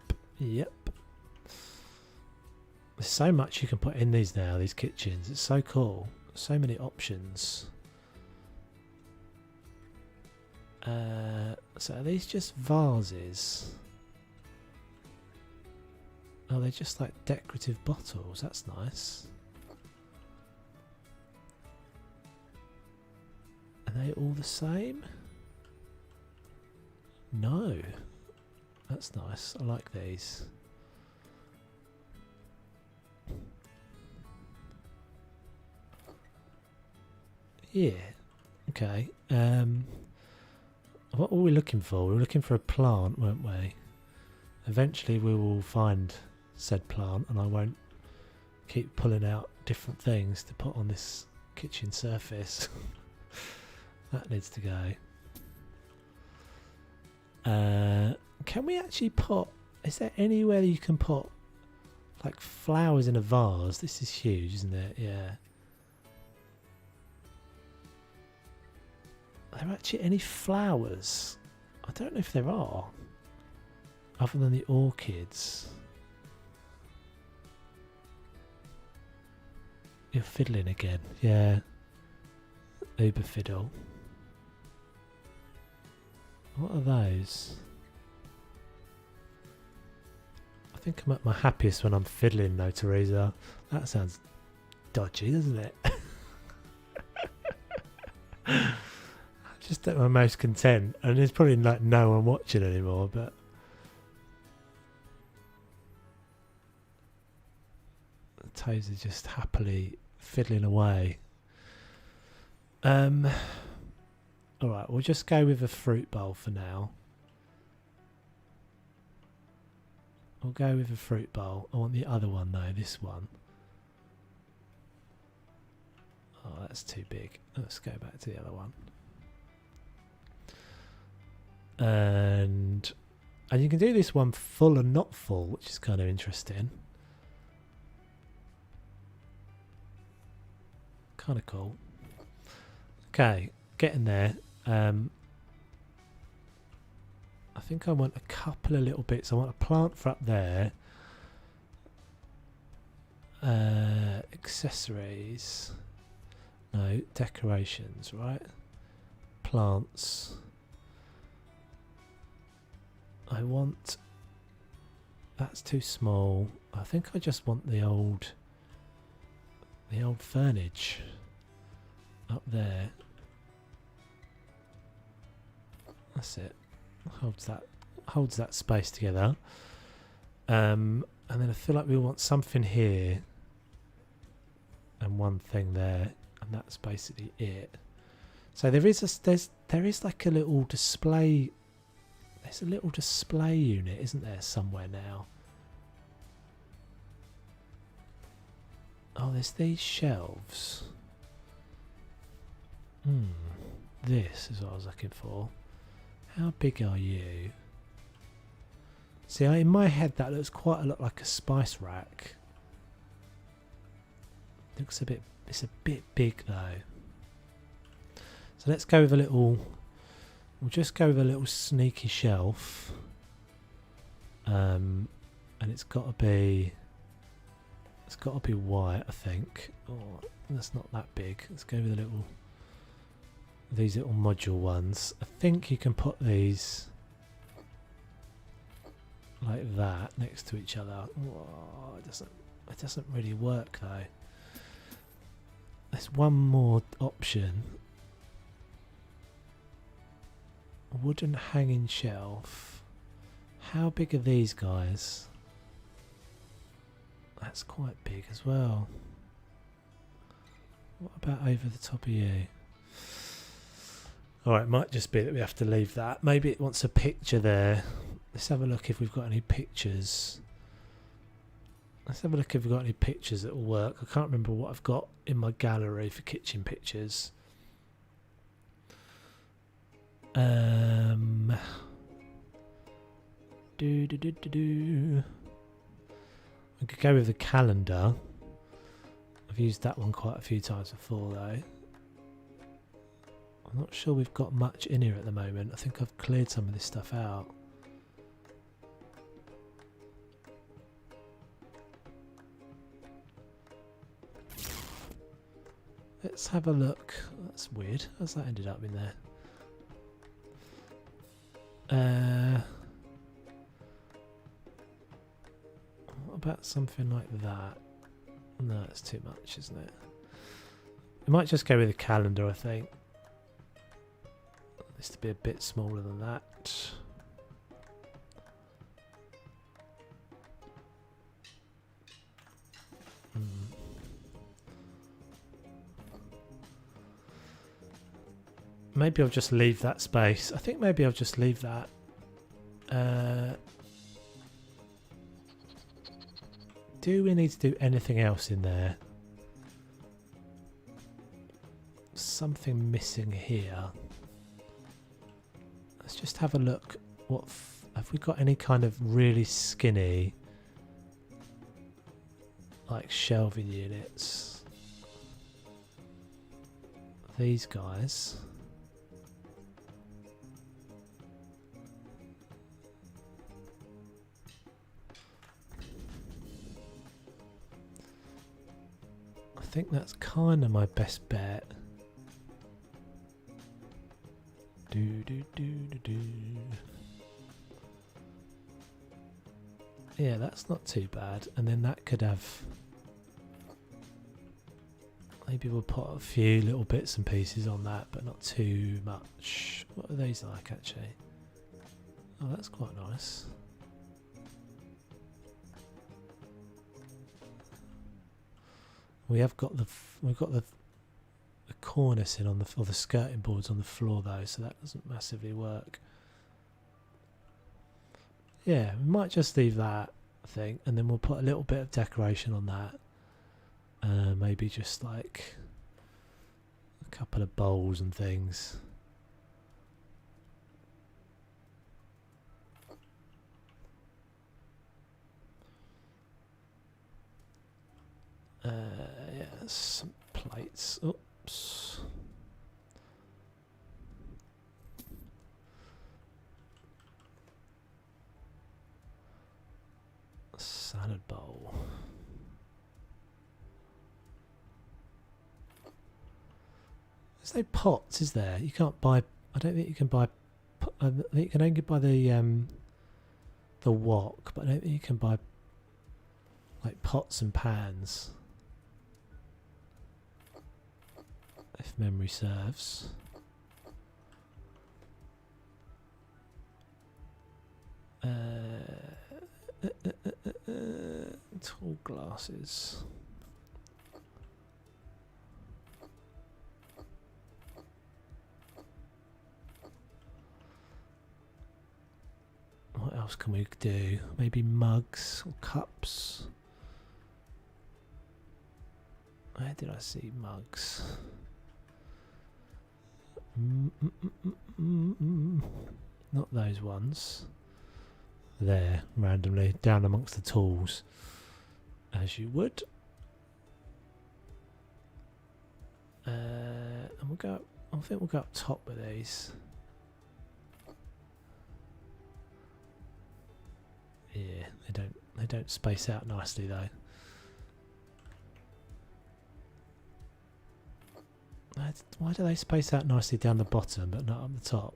There's so much you can put in these now, these kitchens. It's so cool. So many options. So are these just vases? Oh, they're just like decorative bottles. That's nice. Are they all the same? No. That's nice. I like these. Yeah. Okay. What were we looking for? We were looking for a plant, weren't we? Eventually we will find said plant, and I won't keep pulling out different things to put on this kitchen surface. That needs to go. Can we actually put... Is there anywhere you can put like flowers in a vase? This is huge, isn't it? Yeah. Are there actually any flowers? I don't know if there are. Other than the orchids. You're fiddling again. Yeah. Uber fiddle. What are those? I think I'm at my happiest when I'm fiddling though, Teresa. That sounds dodgy, doesn't it? Just at my most content, and there's probably like no one watching anymore, but the toes are just happily fiddling away. Alright, we'll just go with a fruit bowl for now. We'll go with a fruit bowl. I want the other one though, this one. Oh, that's too big. Let's go back to the other one. And you can do this one full and not full, which is kind of interesting. Kind of cool. Okay, getting there. I think I want a couple of little bits. I want a plant for up there. Accessories. No, decorations, right? Plants. I want... That's too small. I think I just want the old furnish up there. That's it. Holds that space together. And then I feel like we want something here and one thing there, and that's basically it. So there is like a little display. There's a little display unit, isn't there, somewhere now? Oh, there's these shelves. This is what I was looking for. How big are you? See, in my head that looks quite a lot like a spice rack. Looks it's a bit big though. So let's go with a little... We'll just go with a little sneaky shelf. And it's got to be white, I think. Oh, that's not that big. Let's go with these little module ones. I think you can put these like that next to each other. Oh, it doesn't really work though. There's one more option. A wooden hanging shelf. How big are these guys? That's quite big as well. What about over the top of you? Alright, it might just be that we have to leave that. Maybe it wants a picture there. Let's have a look if we've got any pictures. Let's have a look if we've got any pictures that will work. I can't remember what I've got in my gallery for kitchen pictures. Do. We could go with the calendar. I've used that one quite a few times before though. I'm not sure we've got much in here at the moment. I think I've cleared some of this stuff out. Let's have a look. That's weird. How's that ended up in there? What about something like that? No, it's too much, isn't it? We might just go with a calendar, I think. This to be a bit smaller than that. Maybe I'll just leave that space. I think maybe I'll just leave that. Do we need to do anything else in there? Something missing here. Let's just have a look. What have we got? Any kind of really skinny, like shelving units? These guys. I think that's kind of my best bet. Yeah, that's not too bad. And then that could have... Maybe we'll put a few little bits and pieces on that, but not too much. What are these like, actually? Oh, that's quite nice. We've got the cornicing on or the skirting boards on the floor though, so that doesn't massively work. Yeah, we might just leave that, I think, and then we'll put a little bit of decoration on that. Maybe just like a couple of bowls and things. Yeah, some plates. Oops. Salad bowl. There's no pots, is there? You can't buy. I don't think you can buy. I think you can only buy the wok, but I don't think you can buy like pots and pans. If memory serves. Tall glasses. What else can we do? Maybe mugs or cups. Where did I see mugs? Not those ones. There, randomly, down amongst the tools. As you would. And we'll go, I think we'll go up top with these. Yeah, they don't space out nicely though. Why do they space out nicely down the bottom but not up the top?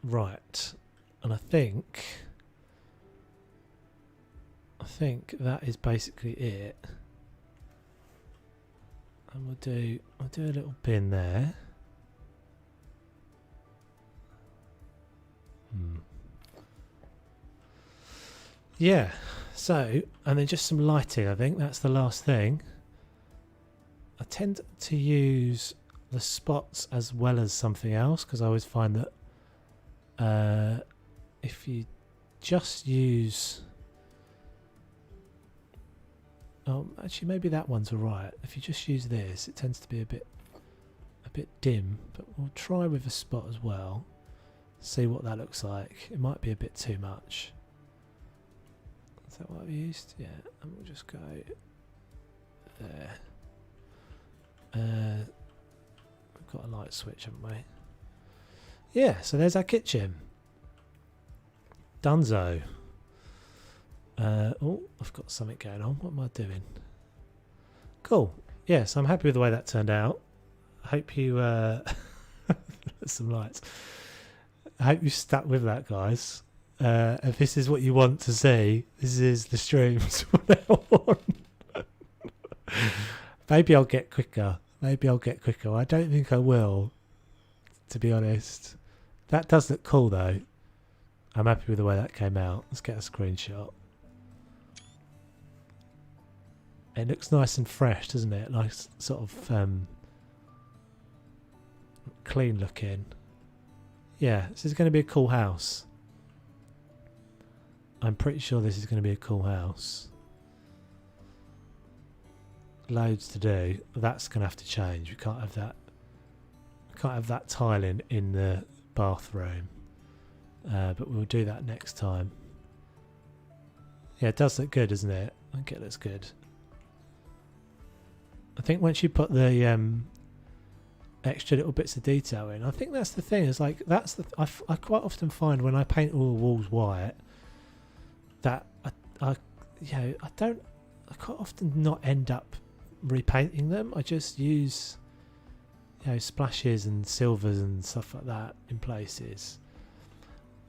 Right, and I think that is basically it. And I'll do a little bin there. Yeah, so, and then just some lighting, I think that's the last thing. I tend to use the spots as well as something else, because I always find that if you just use Actually, maybe that one's alright. If you just use this, it tends to be a bit dim, but we'll try with a spot as well. See what that looks like. It might be a bit too much. Is that what I've used? Yeah, and we'll just go there. We've got a light switch, haven't we? Yeah, so there's our kitchen. Dunzo. Oh, I've got something going on. What am I doing? Cool. Yeah, so I'm happy with the way that turned out. I hope you... some lights. I hope you stuck with that, guys. If this is what you want to see, this is the streams from now on. Maybe I'll get quicker. I don't think I will, to be honest. That does look cool, though. I'm happy with the way that came out. Let's get a screenshot. It looks nice and fresh, doesn't it? Nice sort of clean looking. Yeah, this is going to be a cool house. I'm pretty sure this is going to be a cool house. Loads to do. That's going to have to change. We can't have that. We can't have that tiling in the bathroom. But we'll do that next time. Yeah, it does look good, doesn't it? I think it looks good. I think once you put the extra little bits of detail in, I think that's the thing. It's like that's the I quite often find when I paint all the walls white that I quite often not end up repainting them. I just use splashes and silvers and stuff like that in places.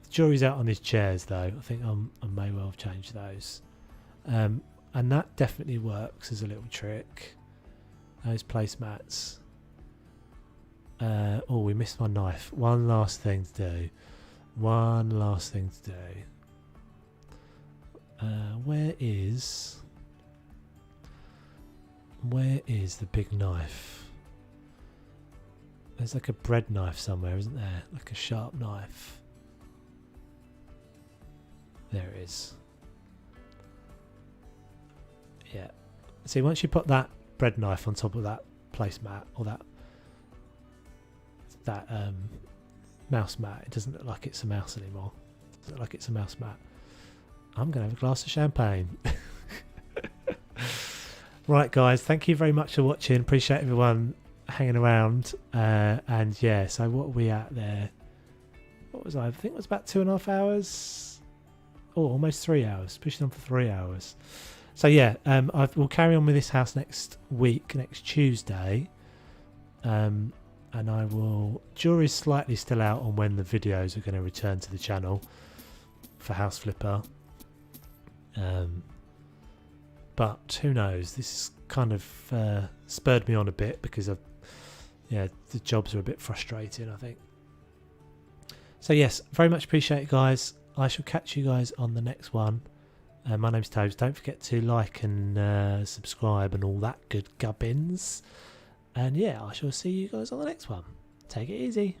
The jury's out on these chairs though. I think I may well have changed those, and that definitely works as a little trick. Those placemats. Oh, we missed my knife. One last thing to do. Where is the big knife? There's like a bread knife somewhere, isn't there? Like a sharp knife. There it is. Yeah. See, once you put that bread knife on top of that placemat or that mouse mat, it doesn't look like it's a mouse anymore. It doesn't look like it's a mouse mat. I'm going to have a glass of champagne. Right, guys, thank you very much for watching. Appreciate everyone hanging around. And yeah, so what are we at there? What was I think it was about 2.5 hours. Oh, almost 3 hours. Pushing on for 3 hours. So yeah, we'll carry on with this house next week, next Tuesday. And I will... Jury's slightly still out on when the videos are going to return to the channel for House Flipper. But who knows? This has kind of spurred me on a bit because the jobs are a bit frustrating, I think. So yes, very much appreciate it, guys. I shall catch you guys on the next one. My name's Toes. Don't forget to like and subscribe and all that good gubbins. And yeah, I shall see you guys on the next one. Take it easy.